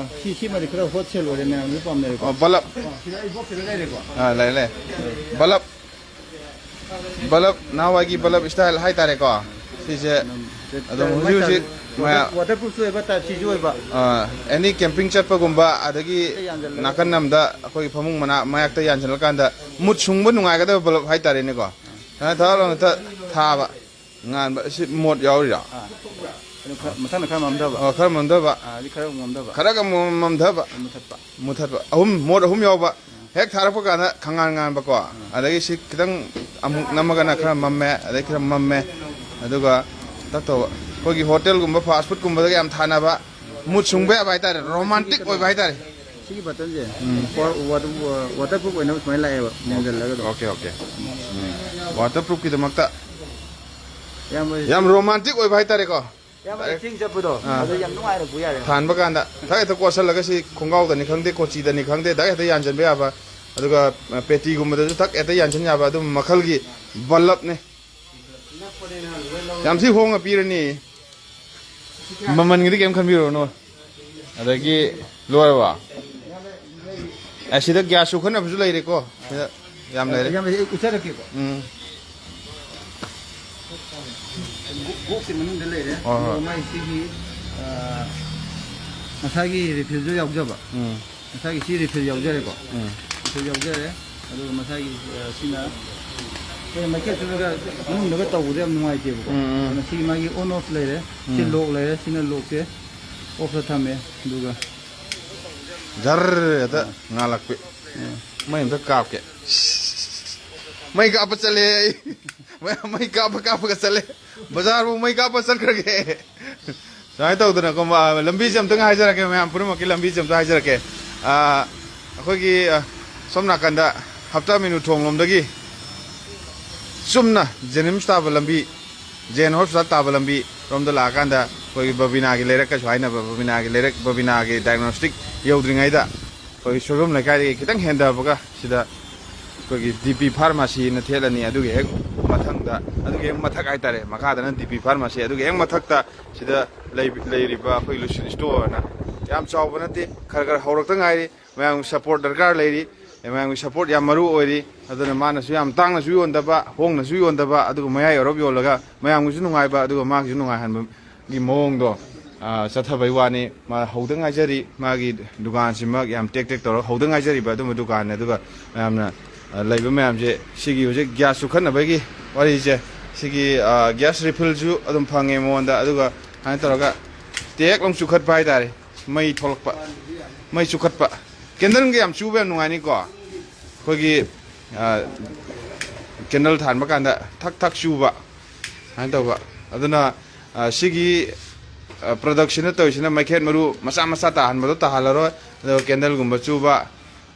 Speaker 2: ꯁꯤꯃꯗꯤ ꯈꯔ ꯍꯣꯠꯁꯦꯜ ꯑꯣꯏꯔꯦ ꯃꯌꯥꯝꯁꯨ ꯄꯥꯝꯅꯔꯦꯀꯣ
Speaker 1: ꯕꯂꯞ
Speaker 2: ꯁꯤꯗ ꯑꯩ ꯕꯣꯛꯁꯤꯗ ꯂꯩꯔꯦꯀꯣ
Speaker 1: ꯂꯩ ꯕꯂꯞ ꯅꯍꯥꯟꯋꯥꯏꯒꯤ ꯕꯂꯞ ꯁ꯭ꯇꯥꯏꯜ ꯍꯥꯏꯇꯥꯔꯦꯀꯣ ꯁꯤꯁꯦ ꯑꯗꯨꯝ ꯍꯧꯖꯤꯛ
Speaker 2: ꯋꯥꯇꯔꯄ꯭ꯔꯨꯐꯁꯨ ꯑꯣꯏꯕ ꯇꯥꯏꯞ ꯁꯤꯁꯨ ꯑꯣꯏꯕ
Speaker 1: ꯑꯦꯅꯤ ꯀꯦꯝꯄꯤꯡ ꯆꯠꯄꯒꯨꯝꯕ ꯑꯗꯒꯤ ꯅꯥꯀꯟ ꯑꯃꯗ ꯑꯩꯈꯣꯏꯒꯤ ꯐꯃꯨꯡ ꯃꯌꯥꯛꯇ ꯌꯥꯟꯁꯤꯜꯂꯀꯥꯟꯗ ꯃꯨꯠ ꯁꯨꯡꯕ ꯅꯨꯡꯉꯥꯏꯒꯗꯕ ꯕꯂꯞ ꯍꯥꯏꯇꯥꯔꯦꯅꯦꯀꯣ ꯊꯥ ꯊꯥꯕ ꯉꯥꯟꯕ ꯁꯤ ꯃꯣꯠ ꯌꯥꯎꯔꯤꯔꯣ
Speaker 2: ꯃꯊꯪꯗ ꯈꯔ ꯃꯝꯊꯕ
Speaker 1: ꯈꯔ ꯃꯝꯊꯕ
Speaker 2: ꯈꯔ ꯃꯝꯊꯕ
Speaker 1: ꯈꯔꯒ ꯃꯝꯊꯕ ꯃꯨꯊꯠꯄ ꯃꯣꯠ ꯑꯍꯨꯝ ꯌꯥꯎꯕ ꯍꯦꯛ ꯊꯥꯔꯛꯄ ꯀꯥꯟꯗ ꯈꯪꯉꯥꯟ ꯉꯥꯟꯕꯀꯣ ꯑꯗꯒꯤ ꯁꯤ ꯈꯤꯇꯪ ꯑꯃꯨꯛ ꯅꯝꯃꯒꯅ ꯈꯔ ꯃꯝꯃꯦ ꯑꯗꯩ ꯈꯔ ꯃꯝꯃꯦ ꯑꯗꯨꯒ ꯇꯧꯕ ꯑꯩꯈꯣꯏꯒꯤ ꯍꯣꯇꯦꯜꯒꯨꯝꯕ ꯐꯥꯁ ꯐꯨꯗꯀꯨꯝꯕꯗꯒ ꯌꯥꯝ ꯊꯥꯅꯕ ꯃꯨꯠ ꯁꯨꯡꯕ ꯌꯥꯕ ꯍꯥꯏꯇꯥꯔꯦ ꯔꯣꯃꯥꯟꯇꯤꯛ ꯑꯣꯏꯕ ꯍꯥꯏꯇꯥꯔꯦ
Speaker 2: ꯁꯤꯒꯤ ꯕꯇꯟꯁꯦ ꯋꯥꯇꯔꯄ꯭ꯔꯨꯐ ꯑꯣꯏꯅ ꯁꯨꯃꯥꯏꯅ ꯂꯥꯛꯑꯦꯕ ꯃꯣꯟꯖꯜꯂꯒ
Speaker 1: ꯑꯣꯀꯦ ꯋꯥꯇꯔꯄ꯭ꯔꯨꯐꯀꯤꯗꯃꯛꯇ ꯌꯥꯝ ꯔꯣꯃꯥꯟꯇꯤꯛ ꯑꯣꯏꯕ ꯍꯥꯏꯇꯥꯔꯦꯀꯣ
Speaker 2: ꯆꯤꯡ ꯆꯠꯄꯗꯣ ꯑꯗꯨ ꯌꯥꯝ ꯅꯨꯡꯉꯥꯏꯅ ꯄꯨ ꯌꯥꯔꯦ
Speaker 1: ꯊꯥꯟꯕ ꯀꯥꯟꯗ ꯊꯛ ꯍꯦꯛꯇ ꯀꯣꯠꯁꯜꯂꯒ ꯁꯤ ꯈꯣꯡꯒꯥꯎꯗꯅꯤ ꯈꯪꯗꯦ ꯀꯣꯆꯤꯗꯅꯤ ꯈꯪꯗꯦ ꯊꯛ ꯍꯦꯛꯇ ꯌꯥꯟꯁꯤꯟꯕ ꯌꯥꯕ ꯑꯗꯨꯒ ꯄꯦꯇꯤꯒꯨꯝꯕꯗꯁꯨ ꯊꯛ ꯍꯦꯛꯇ ꯌꯥꯟꯁꯤꯟ ꯌꯥꯕ ꯑꯗꯨꯝ ꯃꯈꯜꯒꯤ ꯕꯜꯂꯞꯅꯦ ꯌꯥꯝ ꯊꯤ ꯍꯣꯡꯉ ꯄꯤꯔꯅꯤ ꯃꯃꯟꯒꯤꯗꯤ ꯀꯩꯝ ꯈꯟꯕꯤꯔꯨꯔꯅꯨ ꯑꯗꯒꯤ ꯂꯣꯏꯔꯕ ꯁꯤꯗ ꯒ꯭ꯌꯥꯁ ꯁꯨꯈꯠꯅꯕꯁꯨ ꯂꯩꯔꯦꯀꯣ ꯁꯤꯗ ꯌꯥꯝ ꯂꯩꯔꯦ
Speaker 2: ꯎꯠꯆꯔꯛꯀꯦꯀꯣ ꯕꯣꯛꯁꯀꯤ ꯃꯅꯨꯡꯗ ꯂꯩꯔꯦ ꯑꯗꯨꯒ ꯃꯥꯏ ꯁꯤꯒꯤ ꯃꯁꯥꯒꯤ ꯔꯤꯐꯤꯜꯁꯨ ꯌꯥꯎꯖꯕ ꯃꯁꯥꯒꯤ ꯁꯤ ꯔꯤꯐꯤꯜ ꯌꯥꯎꯖꯔꯦꯀꯣ ꯔꯤꯐꯤꯜ ꯌꯥꯎꯖꯔꯦ ꯑꯗꯨꯒ ꯃꯁꯥꯒꯤ ꯁꯤꯅ ꯑꯩꯈꯣꯏ ꯃꯩꯈꯦꯠ ꯆꯨꯔꯒ ꯃꯅꯨꯡꯗꯒ ꯇꯧꯕꯗ ꯌꯥꯝ ꯅꯨꯡꯉꯥꯏꯇꯦꯕꯀꯣ ꯑꯗꯨꯅ ꯁꯤꯒꯤ ꯃꯥꯒꯤ ꯑꯣꯟ ꯑꯣꯐ ꯂꯩꯔꯦ ꯁꯤ ꯂꯣꯛ ꯂꯩꯔꯦ ꯁꯤꯅ ꯂꯣꯛꯁꯦ ꯑꯣꯐꯇ ꯊꯝꯃꯦ ꯑꯗꯨꯒ
Speaker 1: ꯖꯔ ꯍꯦꯛꯇ ꯉꯥꯜꯂꯛꯄꯤ ꯃꯩ ꯑꯝꯇ ꯀꯥꯞꯀꯦ ꯃꯩ ꯀꯥꯞꯄ ꯆꯠꯂꯦ ꯑꯩ ꯃꯩ ꯀꯥꯞꯄꯒ ꯆꯠꯂꯦ ꯕꯖꯥꯔꯕꯨ ꯃꯩ ꯀꯥꯞꯄ ꯆꯠꯈ꯭ꯔꯒꯦ ꯁꯨꯃꯥꯏꯅ ꯇꯧꯗꯅꯀꯣ ꯂꯝꯕꯤꯁꯦ ꯑꯝꯇꯪ ꯍꯥꯏꯖꯔꯛꯀꯦ ꯃꯌꯥꯝ ꯄꯨꯝꯅꯃꯛꯀꯤ ꯂꯝꯕꯤꯁꯦ ꯑꯝꯇ ꯍꯥꯏꯖꯔꯛꯀꯦ ꯑꯩꯈꯣꯏꯒꯤ ꯁꯣꯝ ꯅꯥꯀꯟꯗ ꯍꯞꯇꯥ ꯃꯤꯅꯨ ꯊꯣꯡꯂꯣꯝꯗꯒꯤ ꯆꯨꯝꯅ ꯖꯦꯅꯤꯝꯁ ꯇꯥꯕ ꯂꯝꯕꯤ ꯖꯦꯟ ꯍꯣꯁꯄꯤꯇꯥꯜ ꯇꯥꯕ ꯂꯝꯕꯤ ꯔꯣꯝꯗ ꯂꯥꯛꯑꯀꯥꯟꯗ ꯑꯩꯈꯣꯏꯒꯤ ꯕꯕꯤꯅꯥꯒꯤ ꯂꯩꯔꯛꯀꯁꯨ ꯍꯥꯏꯅꯕ ꯕꯕꯤꯅꯥꯒꯤ ꯂꯩꯔꯛ ꯕꯕꯤꯅꯥꯒꯤ ꯗꯥꯏꯒꯅꯣꯁꯇꯤꯛ ꯌꯧꯗ꯭ꯔꯤꯉꯩꯗ ꯑꯩꯈꯣꯏꯒꯤ ꯁꯣꯏꯕꯝ ꯂꯩꯀꯥꯏꯗꯒꯤ ꯈꯤꯇꯪ ꯍꯦꯟꯊꯕꯒ ꯁꯤꯗ ꯑꯩꯈꯣꯏꯒꯤ DP ꯐꯥꯔꯃꯥꯁꯤꯅ ꯊꯦꯠꯂꯅꯤ ꯑꯗꯨꯒꯤ ꯍꯦꯛ ꯃꯊꯪꯗ ꯑꯗꯨꯒꯤ ꯍꯦꯛ ꯃꯊꯛ ꯍꯥꯏꯇꯥꯔꯦ ꯃꯈꯥꯗꯅ DP ꯐꯥꯔꯃꯥꯁꯤ ꯑꯗꯨꯒꯤ ꯍꯦꯛ ꯃꯊꯛꯇ ꯁꯤꯗ ꯂꯩꯔꯤꯕ ꯑꯩꯈꯣꯏ ꯂꯨꯁꯤꯟ ꯏꯁꯇꯣꯔꯅ ꯌꯥꯝ ꯆꯥꯎꯕ ꯅꯠꯇꯦ ꯈꯔ ꯍꯧꯔꯛꯇ ꯉꯥꯏꯔꯤ ꯃꯌꯥꯝꯒꯤ ꯁꯞꯄꯣꯔꯠ ꯗꯔꯀꯥꯔ ꯂꯩꯔꯤ ꯃꯌꯥꯝꯒꯤ ꯁꯞꯄꯣꯔꯠ ꯌꯥꯝ ꯃꯔꯨ ꯑꯣꯏꯔꯤ ꯑꯗꯨꯅ ꯃꯥꯅꯁꯨ ꯌꯥꯝ ꯇꯥꯡꯅꯁꯨ ꯌꯣꯟꯗꯕ ꯍꯣꯡꯅꯁꯨ ꯌꯣꯟꯗꯕ ꯑꯗꯨꯒ ꯃꯌꯥꯏ ꯑꯣꯏꯔꯞ ꯌꯣꯜꯂꯒ ꯃꯌꯥꯝꯒꯤꯁꯨ ꯅꯨꯡꯉꯥꯏꯕ ꯑꯗꯨꯒ ꯃꯥꯒꯤꯁꯨ ꯅꯨꯡꯉꯥꯏꯍꯟꯕꯒꯤ ꯃꯑꯣꯡꯗꯣ ꯆꯠꯊꯕꯩ ꯋꯥꯅꯤ ꯃꯥ ꯍꯧꯗ ꯉꯥꯏꯖꯔꯤ ꯃꯥꯒꯤ ꯗꯨꯀꯥꯟꯁꯤꯃꯛ ꯌꯥꯝ ꯇꯦꯛ ꯇꯧꯔꯒ ꯍꯧꯗ ꯉꯥꯏꯖꯔꯤꯕ ꯑꯗꯨꯝꯕ ꯗꯨꯀꯥꯟꯅꯦ ꯑꯗꯨꯒ ꯃꯌꯥꯝꯅ ꯂꯩꯕ ꯃꯌꯥꯝꯁꯦ ꯁꯤꯒꯤ ꯍꯧꯖꯤꯛ ꯒ꯭ꯌꯥꯁ ꯆꯨꯈꯠꯅꯕꯒꯤ ꯋꯥꯔꯤꯁꯦ ꯁꯤꯒꯤ ꯒ꯭ꯌꯥꯁ ꯔꯤꯐꯤꯜꯁꯨ ꯑꯗꯨꯝ ꯐꯪꯉꯦ ꯃꯉꯣꯟꯗ ꯑꯗꯨꯒ ꯁꯨꯃꯥꯏꯅ ꯇꯧꯔꯒ ꯇꯦꯛ ꯂꯥꯎ ꯆꯨꯈꯠꯄ ꯍꯥꯏꯇꯥꯔꯦ ꯃꯩ ꯊꯣꯛꯂꯛꯄ ꯃꯩ ꯆꯨꯈꯠꯄ ꯀꯦꯟꯗꯜꯒ ꯌꯥꯝ ꯆꯨꯕ ꯌꯥꯝ ꯅꯨꯡꯉꯥꯏꯅꯤꯀꯣ ꯑꯩꯈꯣꯏꯒꯤ ꯀꯦꯟꯗꯜ ꯊꯥꯟꯕ ꯀꯥꯟꯗ ꯊꯛ ꯊꯛ ꯆꯨꯕ ꯁꯨꯃꯥꯏꯅ ꯇꯧꯕ ꯑꯗꯨꯅ ꯁꯤꯒꯤ ꯄ꯭ꯔꯗꯛꯁꯤꯅ ꯇꯧꯔꯤꯁꯤꯅ ꯃꯩꯈꯦꯠ ꯃꯔꯨ ꯃꯆꯥ ꯃꯆꯥ ꯇꯥꯍꯟꯕꯗꯣ ꯇꯥꯍꯜꯂꯔꯣꯏ ꯑꯗꯨꯒ ꯀꯦꯟꯗꯜꯒꯨꯝꯕ ꯆꯨꯕ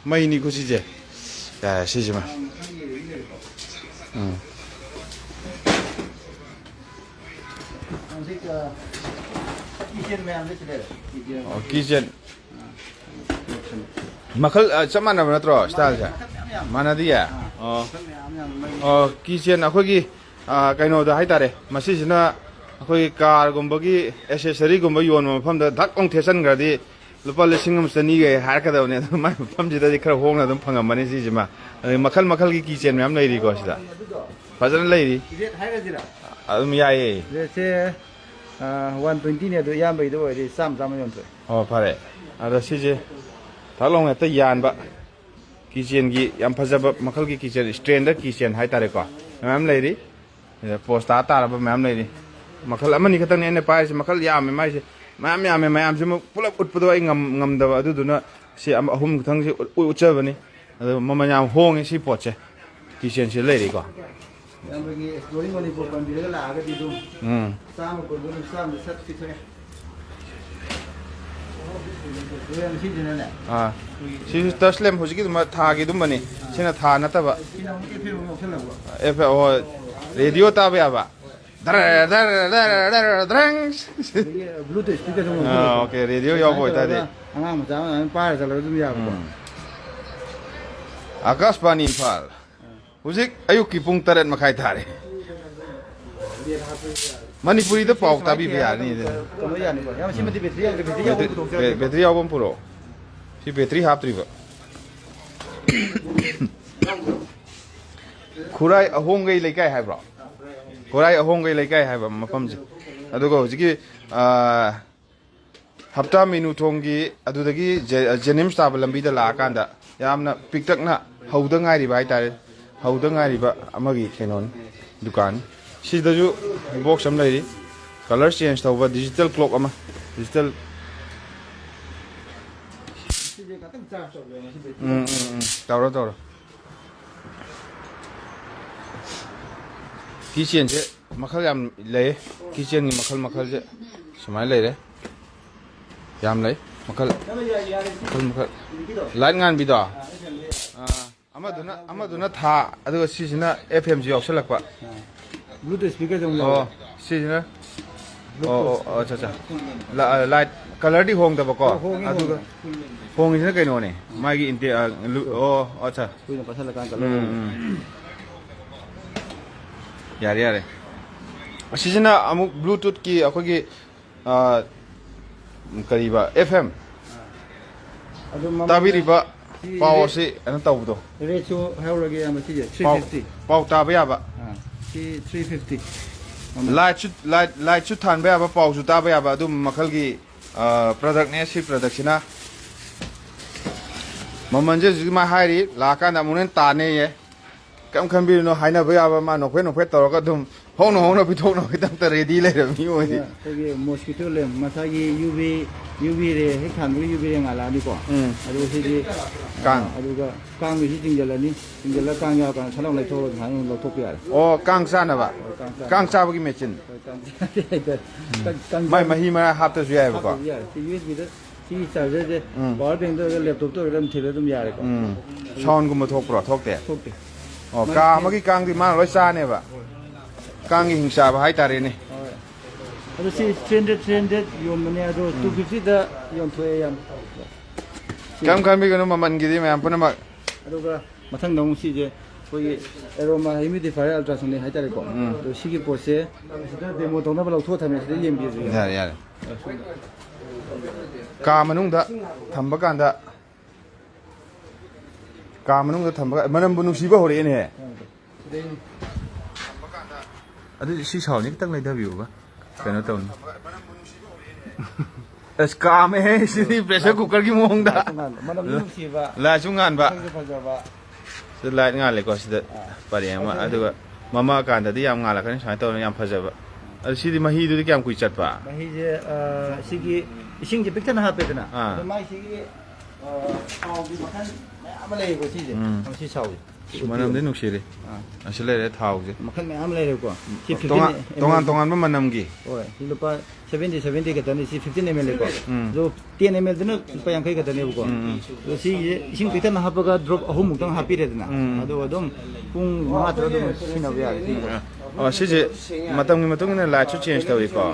Speaker 1: ꯃꯩꯅꯤ ꯈꯨꯁꯤꯁꯦ ꯌꯥꯔꯦ ꯁꯤꯁꯤꯃ ꯀꯤꯆꯦꯟ ꯃꯈꯜ ꯆꯞ ꯃꯥꯟꯅꯕ ꯅꯠꯇ꯭ꯔꯣ ꯁ꯭ꯇꯥꯏꯜꯁꯦ ꯃꯥꯟꯅꯗꯤꯌꯦ ꯀꯤꯆꯦꯟ ꯑꯩꯈꯣꯏꯒꯤ ꯀꯩꯅꯣꯗ ꯍꯥꯏꯇꯥꯔꯦ ꯃꯁꯤꯁꯤꯅ ꯑꯩꯈꯣꯏꯒꯤ ꯀꯥꯔꯒꯨꯝꯕꯒꯤ ꯑꯦꯁꯦꯁꯔꯤꯒꯨꯝꯕ ꯌꯣꯟꯕ ꯃꯐꯝꯗ ꯙꯛ ꯂꯥꯎ ꯊꯦꯠꯆꯟꯈ꯭ꯔꯗꯤ lupa lising am sani ga har ka da ne mai pam ji da khar hong na dum phangam mani si jima makhal makhal ki kitchen mem lai ri ko sida fajan lai ri
Speaker 2: rate ꯍꯥꯏꯔꯁꯤꯔꯥ
Speaker 1: adum yae
Speaker 2: ꯔꯦꯠꯁꯦ 120ꯅꯦ ꯑꯗꯣ ꯏꯌꯥꯝꯕꯒꯤꯗ ꯑꯣꯏꯔꯗꯤ ꯆꯥꯝꯃ ꯌꯣꯟꯊꯣꯛꯑꯦ
Speaker 1: oh phare ada si je thalong ta yan ba kitchen gi yam phajaba makhal ki kitchen standard kitchen hai tare ko mem lai ri post ta ta ba mem lai ri makhal amani khatang ne pa si makhal yam mai si mayam si pulap utpudo ai ngam da adu duna si ahum thang si uchabani adu mama yam hong si poche kitchen si lai ri ko
Speaker 2: ꯏꯌꯥꯝꯕꯒꯤ exploring Manipur ꯄꯥꯝꯕꯤꯔꯒ ꯂꯥꯛꯑꯒꯗꯤ ꯑꯗꯨꯝ ꯆꯥꯝꯃ ꯀꯨꯟꯗꯣ ꯑꯗꯨꯝ ꯆꯥꯝꯃ ꯁꯠ ꯄꯤꯊꯣꯛꯑꯦ ꯁꯤꯁꯤꯅꯅꯦ
Speaker 1: si tashlem hojiki dum tha gi dum bani sina tha na ta ba
Speaker 2: ꯁꯤꯅ ꯑꯃꯨꯛ ꯑꯦꯐ ꯑꯦꯝ ꯌꯥꯎꯁꯜꯂꯛꯄ
Speaker 1: f o radio ta ba ba dar dar dar dar drang
Speaker 2: ꯑꯗꯒꯤ ꯕ꯭ꯂꯨꯇꯨꯠ ꯁ꯭ꯄꯤꯀꯔꯁꯨ ꯑꯃꯨꯛ
Speaker 1: okay radio yaw boy ta de
Speaker 2: ꯑꯉꯥꯡ ꯃꯆꯥ ꯑꯃ ꯄꯥꯏꯔ ꯆꯠꯂꯒ ꯑꯗꯨꯝ ꯌꯥꯕꯀꯣ
Speaker 1: Akashbani Imphal hujik ayuk ki pung 8 makhai thare Manipuri da pau tabi bi yani de
Speaker 2: ꯀꯩꯅꯣ ꯌꯥꯅꯤꯀꯣ ꯌꯥꯝ ꯁꯤꯃꯗꯤ ꯕꯦꯇ꯭ꯔꯤ ꯌꯥꯎꯗ꯭ꯔꯦ ꯕꯦꯇ꯭ꯔꯤ ꯌꯥꯎꯕ ꯄꯨꯊꯣꯛꯆꯔꯒꯦ
Speaker 1: battery yawbam puro si battery haptriba Khurai ahongai laikai haibro Khurai ahongai laikai haiba mafam ji adugo hujiki hapta menu thongi adudagi Jenims tab lambi da la kanda yamna piktak na hauda ngai ri bai tare hauda ngai ri ba amagi kenon dukan sidaju box am lai ri color change tawba digital clock ama digital
Speaker 2: ꯁꯤꯁꯦ ꯈꯛꯇꯪ charge ꯇꯧꯒꯦ ꯃꯁꯤ battery
Speaker 1: tawra kitchen je makhal yam lay kitchen ni makhal je sumai lay re yam lay makhal makhal light ngan bi da amaduna tha aduga sisina fm ji yausalakpa
Speaker 2: bluetooth ꯁ꯭ꯄꯤꯀꯔꯁꯨ ꯑꯃꯨꯛ
Speaker 1: oh sisina oh cha cha light color di hong da ba ko aduga hong isina kaino ne magi inte oh acha
Speaker 2: ꯀꯨꯏꯅ ꯄꯥꯁꯜꯂꯀꯥꯟ colour
Speaker 1: yare asisina amuk bluetooth ki akogi kariba fm tabiriba power si ana tawdo
Speaker 2: ꯔꯦꯠꯁꯨ ꯍꯥꯏꯍꯧꯔꯒꯦ ꯌꯥꯝꯕ ꯁꯤꯁꯦ 350
Speaker 1: pau taba yaba
Speaker 2: ꯁꯤ 350
Speaker 1: light chu than ba yaba pau chu taba yaba adum makhal gi product ne si product sina mamanje jima hairi la kana munen tane ye kam khambi no haina ba yaba ma no phwe tawra dum hong pi thok no kitang ta ready lai ra mi oi
Speaker 2: ꯑꯩꯈꯣꯏꯒꯤ mosquito ꯂꯦꯝ ꯃꯁꯥꯒꯤ UV ꯔꯦ ꯍꯦꯛ ꯊꯥꯟꯕꯒꯤ UV ꯔꯦ ꯉꯥꯜꯂꯛꯑꯅꯤꯀꯣ ꯑꯗꯨꯒ ꯁꯤꯗꯤ
Speaker 1: Kang.
Speaker 2: ꯑꯗꯨꯒ ꯀꯥꯡꯒꯤꯁꯤ ꯆꯤꯡꯖꯜꯂꯅꯤ ꯆꯤꯡꯖꯜꯂꯒ ꯀꯥꯡ ꯌꯥꯎꯔꯀꯥꯟꯗ ꯁꯂꯥꯎ ꯂꯩꯊꯣꯛꯑꯒ ꯁꯨꯃꯥꯏꯅ ꯂꯧꯊꯣꯛꯄ ꯌꯥꯔꯦ
Speaker 1: oh kang sana ba kang cha ba gi machine mai mahi mara hapta su yai ba ko
Speaker 2: ꯁꯤ USBꯗ ꯁꯤꯒꯤ ꯆꯥꯔꯖꯔꯁꯦ ꯄꯋꯥꯔ ꯕꯦꯡꯛꯇ ꯑꯣꯏꯔꯒ ꯂꯦꯞꯇꯣꯞꯇ ꯑꯣꯏꯔꯒ ꯑꯗꯨꯝ ꯊꯤꯜꯂ ꯑꯗꯨꯝ ꯌꯥꯔꯦꯀꯣ
Speaker 1: sound gum thokpro thokte
Speaker 2: ꯊꯣꯛꯇꯦ
Speaker 1: oh ka magi kang di ma loi sa ne ba kang gi hingsa ba hai tare ne
Speaker 2: ꯑꯗꯣ ꯁꯤ 300 ꯌꯣꯟꯕꯅꯦ ꯑꯗꯣ 250ꯗ ꯌꯣꯟꯊꯣꯛꯑꯦ ꯌꯥꯝ
Speaker 1: kam khambi gano maman gi di mayam puna ma
Speaker 2: ꯑꯗꯨꯒ ꯃꯊꯪꯗ ꯑꯃꯨꯛ ꯁꯤꯁꯦ ꯑꯩꯈꯣꯏꯒꯤ ꯑꯦꯔꯣꯃꯥ ꯍ꯭ꯌꯨꯃꯤꯗꯤꯐꯥꯏꯌꯔ ꯑꯜꯇ꯭ꯔꯥꯁꯣꯅꯤꯛ ꯍꯥꯏꯇꯥꯔꯦꯀꯣ ꯑꯗꯣ ꯁꯤꯒꯤ ꯄꯣꯠꯁꯦ ꯁꯤꯗ ꯗꯦꯃꯣ ꯇꯧꯅꯕ ꯂꯧꯊꯣꯛꯑ ꯊꯝꯃꯦ ꯁꯤꯗ ꯌꯦꯡꯕꯤꯔꯁꯨ
Speaker 1: yare ka manungda thamba kanda ka manungda thamba manam bu nusiba hore ne adu si sauni kitang lai da view ba kano tawn es ka me he si pressure cooker gi mong da
Speaker 2: ꯃꯅꯝ ꯅꯨꯡꯁꯤꯕ
Speaker 1: la chungan ba
Speaker 2: ꯃꯁꯛꯁꯨ ꯐꯖꯕ
Speaker 1: se light ngal le ko sida pari ama aduga mama kanda di yam ngala kan sai tawn yam phajaba adu si di mahi du di kyam kui chat ba
Speaker 2: ꯃꯍꯤꯁꯦ ꯁꯤꯒꯤ ꯏꯁꯤꯡꯁꯦ ꯄꯤꯛꯊꯟꯅ ꯍꯥꯞꯄꯦꯗꯅ
Speaker 1: ꯑꯥ.
Speaker 2: ꯑꯗꯣ ꯃꯥꯏ ꯁꯤꯒꯤ ꯊꯥꯎꯒꯤ ꯃꯈꯜ ꯃꯌꯥꯝ ꯑꯃ ꯂꯩꯌꯦꯀꯣ ꯁꯤꯁꯦ ꯁꯤ ꯊꯥꯎꯁꯦ
Speaker 1: manam di nuksire asile re thau je
Speaker 2: ꯃꯈꯜ ꯃꯌꯥꯝ ꯂꯩꯔꯦꯀꯣ ꯁꯤ 15
Speaker 1: tongan ba manam gi
Speaker 2: ꯍꯣꯏ ꯁꯤ ꯂꯨꯄꯥ 70 ꯈꯛꯇꯅꯤ ꯁꯤ 15 ml ꯂꯩꯀꯣ ꯑꯗꯣ 10 ml ꯗꯨꯅ ꯂꯨꯄꯥ 50 ꯈꯛꯇꯅꯦꯕꯀꯣ ꯑꯗꯣ ꯁꯤꯁꯦ ꯏꯁꯤꯡ ꯄꯤꯛꯊꯟꯅ ꯍꯥꯞꯄꯒ ꯗ꯭ꯔꯣꯞ 3 ꯃꯨꯛꯇꯪ ꯍꯥꯞꯄꯤꯔꯦꯗꯅ ꯑꯗꯨꯒ ꯑꯗꯨꯝ ꯄꯨꯡ 5 ꯇꯔꯨꯛ ꯑꯗꯨꯝ ꯁꯤꯖꯤꯟꯅꯕ ꯌꯥꯔꯦ ꯁꯤ
Speaker 1: sije matamgi matungina light chu change tawi ko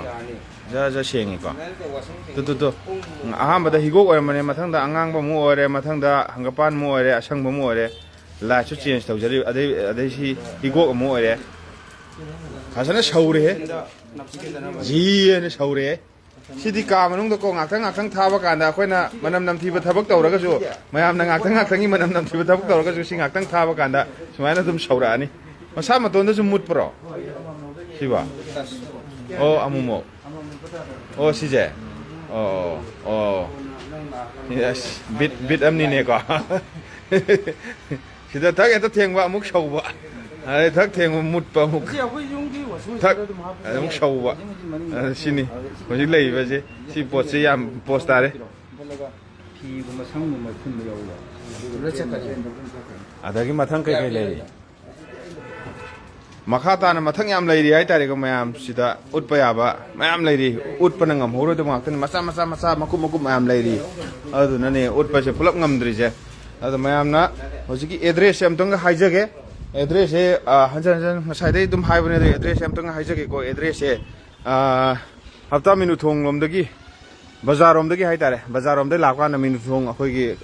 Speaker 1: ja sengi ko tu ahamba da higok oy mane mathang da angang ba mu ore mathang da hangapan mu ore asang ba mu ore light chu change taw jari adai si higok mu ore hasana shaure ji ne shaure ꯁꯤꯗꯤ ꯀꯥ ꯃꯅꯨꯡꯗ ꯀꯣ ꯉꯥꯛꯇꯪ ꯊꯥꯕ ꯀꯥꯟꯗ ꯑꯩꯈꯣꯏꯅ ꯃꯅꯝ ꯅꯝꯊꯤꯕ ꯊꯕꯛ ꯇꯧꯔꯒꯁꯨ ꯃꯌꯥꯝꯅ ꯉꯥꯛꯇꯪꯒꯤ ꯃꯅꯝ ꯅꯝꯊꯤꯕ ꯊꯕꯛ ꯇꯧꯔꯒꯁꯨ ꯁꯤ ꯉꯥꯛꯇꯪ ꯊꯥꯕ ꯀꯥꯟꯗ ꯁꯨꯃꯥꯏꯅ ꯑꯗꯨꯝ ꯁꯧꯔꯛꯑꯅꯤ ꯃꯁꯥ ꯃꯇꯣꯟꯗꯁꯨ ꯃꯨꯠꯄ꯭ꯔꯣ 시바. 아무모. 시제. Yes. Bit amni ko. Sida thak eta thengwa amuk shauba. Ai thak thengwa mutpa amuk. Thak amuk shauba. Sini. Hojik lei ba je. Si pot se yam post tare. Adagi mathang kai lei. Makata na mathang yam lei ai tare ko mayam sida utpa yaba mayam lei utpa na ngam horo de maktan masa makum mayam lei adu na ne utpa se pulap ngam dri je adu mayam na hojiki address am tong haijage address e hanjan masai dei dum haibane de address am tong haijage ko address e hafta minu thong lom dagi bazar rom dagi hai tare bazar rom de lakwa na minu thong akhoi gi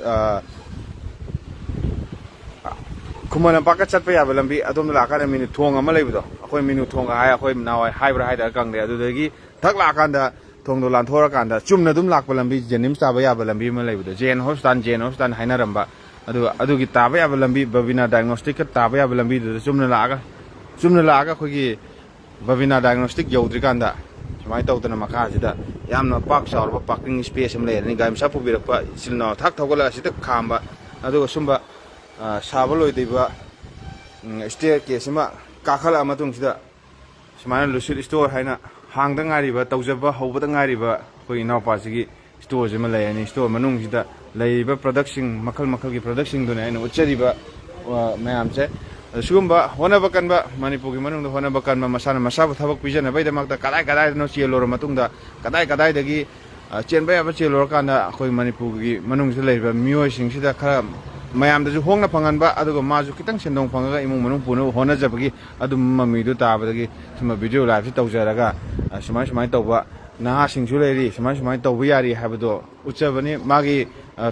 Speaker 1: kumana paka chatpa ya balambi adom la ka minu thong ama leibudo akoi minu thong hai akoi nawai haibra haida kang de adudagi thak la kanda thong do lan thora kanda chumna dum lak balambi jenim taba ya balambi ma leibudo jen hospital haina ramba adugi taba ya balambi babina diagnostic taba ya balambi du chumna la ga khoi gi babina diagnostic yodri kanda sumai tawtana makha sida yamna pak saur parking space am leirani gaim sapu birakpa silna thak thogala sida khamba aduga sumba Sabalo diba staircase ma kakhala amatung sida sumana lucid store haina hangda ngariba tawjaba hobada ngariba koi nawpa sigi store jema layani store manung sida leiba production makal gi production dune aina uchariba mayam che sugumba hona bakanba manipur gi manung da hona bakanba masana masaba thabak pijana baida makta kadai no chielor matungda kadai dagi chenba ya chielor kana koi manipur gi manung sida leiba miyoi sing sida khara mayam da ju hongna phanganba adugo maju kitang sendong phangaga imung manung puno hona jabagi adu mami du tabadagi sima video live tawjaraga sumai tawba na singju leri sumai tawba yari habado uchabani magi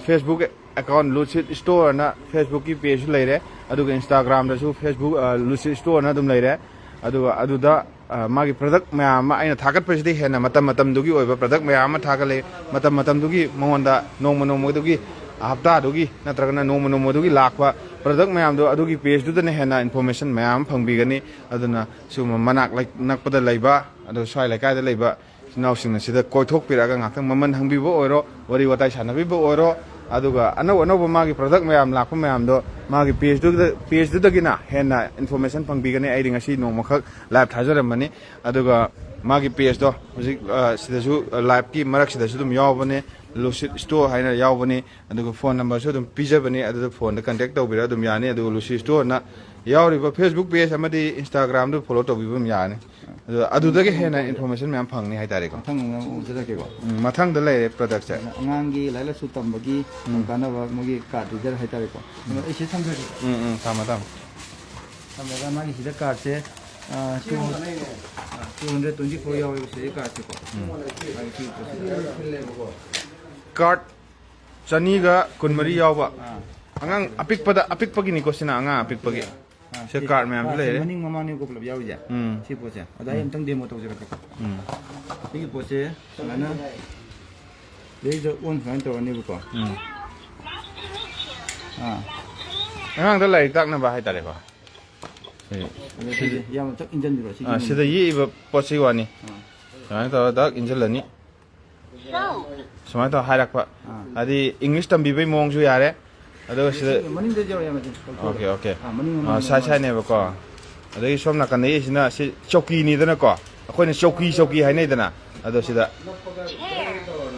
Speaker 1: Facebook account lucid store na Facebook ki page leire adugo Instagram da su Facebook lucid store na dum leire aduda magi product mayam aina thagat pasidi hena matam dugi oiba product mayam thagale matam dugi mongonda nong dugi hafta dugi natragana nomo dugi lakwa product mayam do adugi page du ne hena information mayam phangbigani aduna suma manak nakpada leiba adu swai laikai da leiba sinaw singna sida koithok piraga ngakthang maman hangbibo oiro wari watai sanabibo oiro aduga anau magi product mayam lakpa mayam do magi page du dagina hena information phangbigani ai ringasi nomakhak live thajaramani aduga magi page do hojik sidasu live ki marak sidasu dum yawbane lucid store haina yawbani aduga phone number su dum pijabani adu phone da contact tawbira dum yani adu lucid store na yawriba Facebook page amadi Instagram du follow tawbibum yani adu dagi hena information myam phangni hai tare ko mathang da lei product cha
Speaker 2: angangi laila su tambagi kana ba mogi card reader hai tare ko isi samjari
Speaker 1: tamaga
Speaker 2: magi sida card se 224 yaw se card ko
Speaker 1: card chaniga kunmari yawba angang apikpagi ni ko sina anga apikpagi se card myam le
Speaker 2: maning mamani ko plab yaw ja si po cha adai amtang demo to jera ko ti po che sana le jo on fan to ni ko
Speaker 1: angang da lai tak na ba hai tare ba
Speaker 2: yam tak injan diro si
Speaker 1: sida yi ba pochi wani samai to dak injal ani samai to hairak pa adi english tambi bai mong ju yare ado sida
Speaker 2: maning de jero yam
Speaker 1: okay sai ne ba ko adai som na kan nei sina si choki ni dana ko akhoi na choki hai nei dana ado sida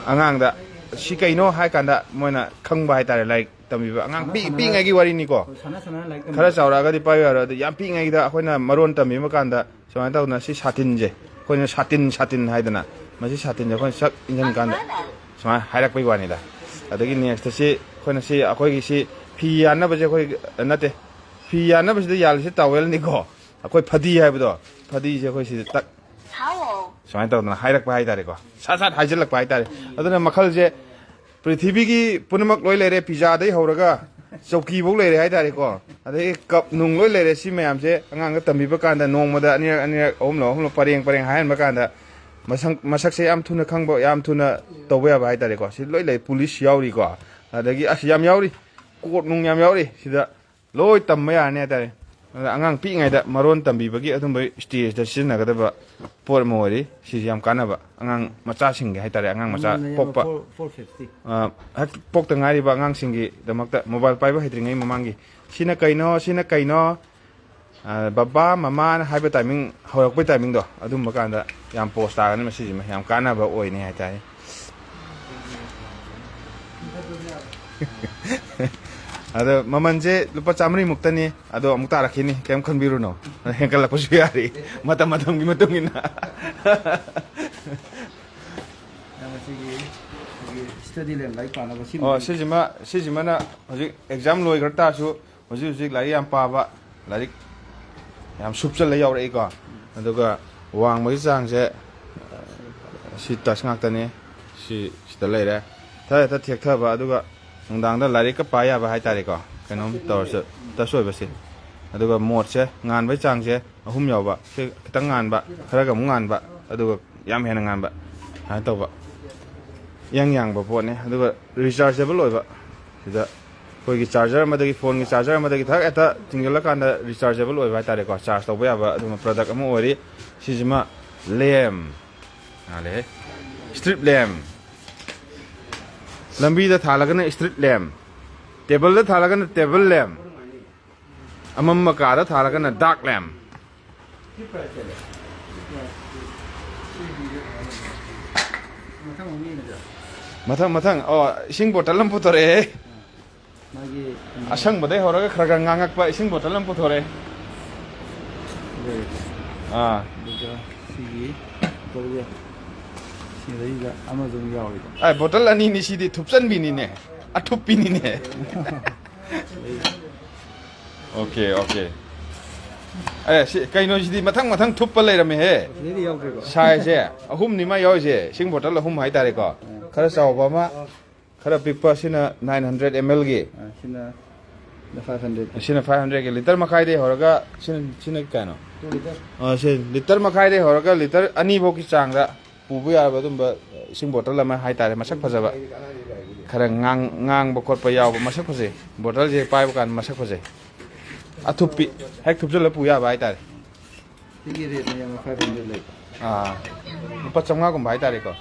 Speaker 1: angang da si kaino hai kanda moina khangba hai tare like tambi ba angang pi ngai gi wari ni ko
Speaker 2: sana like
Speaker 1: khara chaura ga di pa yara da yam pi ngai da akhoi na maron tambi ma kanda samai ta na si satin je akhoi na satin hai dana ma si satin je akhoi sak injan kanda samai hairak pai wani da adagi next si akhoi na si akhoi gi si phi yana ba je akhoi nate phi yana ba si yal si tawel ni ko akhoi phadi hai ba do phadi je akhoi si tak samai ta na hairak pai tare ko sat haijilak pai tare aduna makhal je prithvi gi punamak loi lere pizza dai horaga chauki bok lere hai tare ko adai cup nung loi lere si mayam se angang ga tambi ba kanda nong ma da ani om lo pareng hayan ba kanda masakse yam thuna khangba yam thuna tawba ya bai tare ko si loi lei police yauri ko adagi as yam yauri court nung yam yauri sida loi tamma ya ne tare angang pi ngai da maron tambi bagi adum bai stage da sinna ga da ba por mori si yam kana ba angang macha sing hai tare angang macha pokpa
Speaker 2: 450
Speaker 1: hak pok ta ngai ba angang singi damakta mobile pai ba hitringai mamangi sina kaino baba mama na haiba timing horak pai timing do adum makanda yam post ta ni message ma yam kana ba oi ni hai tai ada mamanje lupa chamri muktani ado amukta rakhini kem khanbiru no henkal la pusu yari matam gi matungina
Speaker 2: study len lai pa na ba sim
Speaker 1: oh sijima na hoji exam loi garta su hoji lai yam pa ba lai yam subchal lai yaw rei ko aduga wang mai chang je si tas ngak tani si sta lai re ta thek tha ba aduga nungdang da lai ka pa ya ba hai tare ko kanom tor se ta soi ba si aduga mod se ngan bai chang je ahum yaw ba se kitang ngan ba khara ga ngan ba aduga yam hena ngan ba ha to ba yang ba pot ne aduga rechargeable oi ba sida koi gi charger ma da gi phone gi charger ma da gi thak eta tingala kan da rechargeable oi ba tare ko charge to ba ba aduma product amu ori sijima lamp ale strip lamp lambi da thalagana strip lamp table da thalagana table lamp amam ka da thalagana dark lamp mathang oh ising bottle lam putore
Speaker 2: magi
Speaker 1: asang badai horaga khraga ngangak pa ising bottle lam putore
Speaker 2: diga sigi korya sigi ga amazon yawi
Speaker 1: ai bottle ani ni sidi thupsan bi ni ne athup pi ni ne okay ai si kaino sidi mathang thup pa lai rame he
Speaker 2: ni yaw ko
Speaker 1: sai je ahum ni ma yaw je sing bottle ahum hai tare ko khara saw ba ma khara pikpa sina 900 ml gi
Speaker 2: sina 500
Speaker 1: sina 500 ge liter makai de horaga sina kano
Speaker 2: 2 liter
Speaker 1: sin liter makai de horaga liter ani bo ki chang da pubu ya ba dum ba sing bottle ma hai tare masak phaja ba khara ngang ba khot pa yaw ba masak phaje bottle je pai ba kan masak phaje athupi hek thup jala pu ya ba hai tare
Speaker 2: sigi rate ne 500 lai
Speaker 1: lupa chamga gum bai tare ko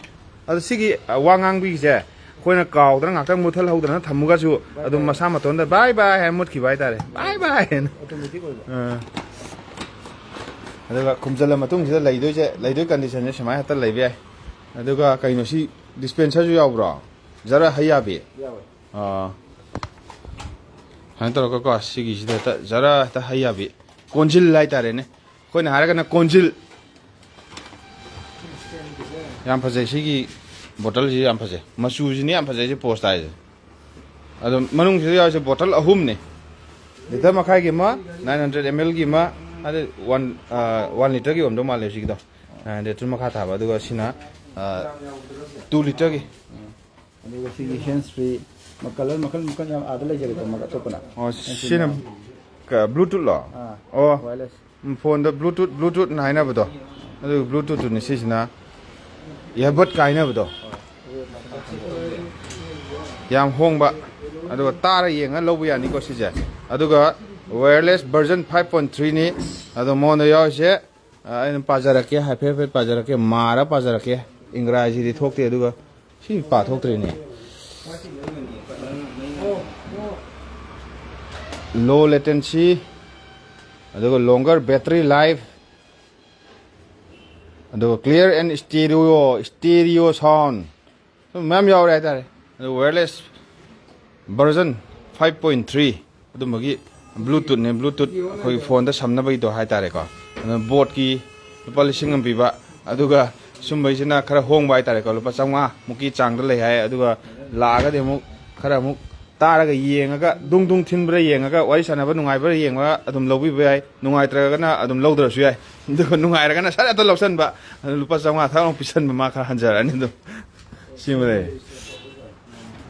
Speaker 1: adu sigi wangang bi je koina kaw dra ngak tang muthal hau dra thamuga chu adu masa maton da bye bye he mut ki bai tare bye bye
Speaker 2: automatic oi
Speaker 1: aduga kumjala matung sida laidoi condition je samai hatal laibe ai aduga kaino si dispenser ju yaw bro jara haya bi
Speaker 2: yaw
Speaker 1: han to ko sigi sida ta jara ta haya bi konjil lai tare ne koina haraga na konjil yam phajai sigi bottle ji yam phajai machu ji ni yam phajai ji post ai ado manung ji yaw je bottle ahum ne liter makhai gi ma 900 ml gi ma ade 1 liter gi omdo ma le ji do ade tu makha tha ba du sina 2 liter gi
Speaker 2: aduga sigi hands free makal yam adala jere ko maka topana
Speaker 1: sina ka bluetooth lo oh
Speaker 2: wireless
Speaker 1: phone da bluetooth na ina ba do adu bluetooth ni sina earbud kai na ba do yam hong ba aduga tara yenga lobu ya ni ko sije aduga wireless version 5.3 ni adu mon da yaw se ain pajara ke hafe pajara ke mara pajara ke इंग्राजी दी थोकते अदुगा सी पा थोकत्रे ने low latency अदुगा longer battery life अदुगा clear and stereo sound तो मैम याव रहता है wireless version 5.3 अदुमगी ब्लूटूथ ने ब्लूटूथ कोई फोन दा समनबई तो हाय तारे को बोट की लुपा लिसिंग अम पिबा अदुगा सुमबैसिना खरा होंग बाय तारे को लुपा चांगा मुकी चांग लै हाय अदुगा लागा दे मु खरा मु तारगा येंगा दुंग दुंग थिनब्रा येंगा वारि सानाबा नुंगाइबा येंगा अदुम लौबि बाय नुंगाइत्रगना अदुम लौद्रसु याय दुगा नुंगाइरगना सारा त लौसनबा लुपा चांगा थांग पिसनबा मा खरा हंजरानि दु सिमरे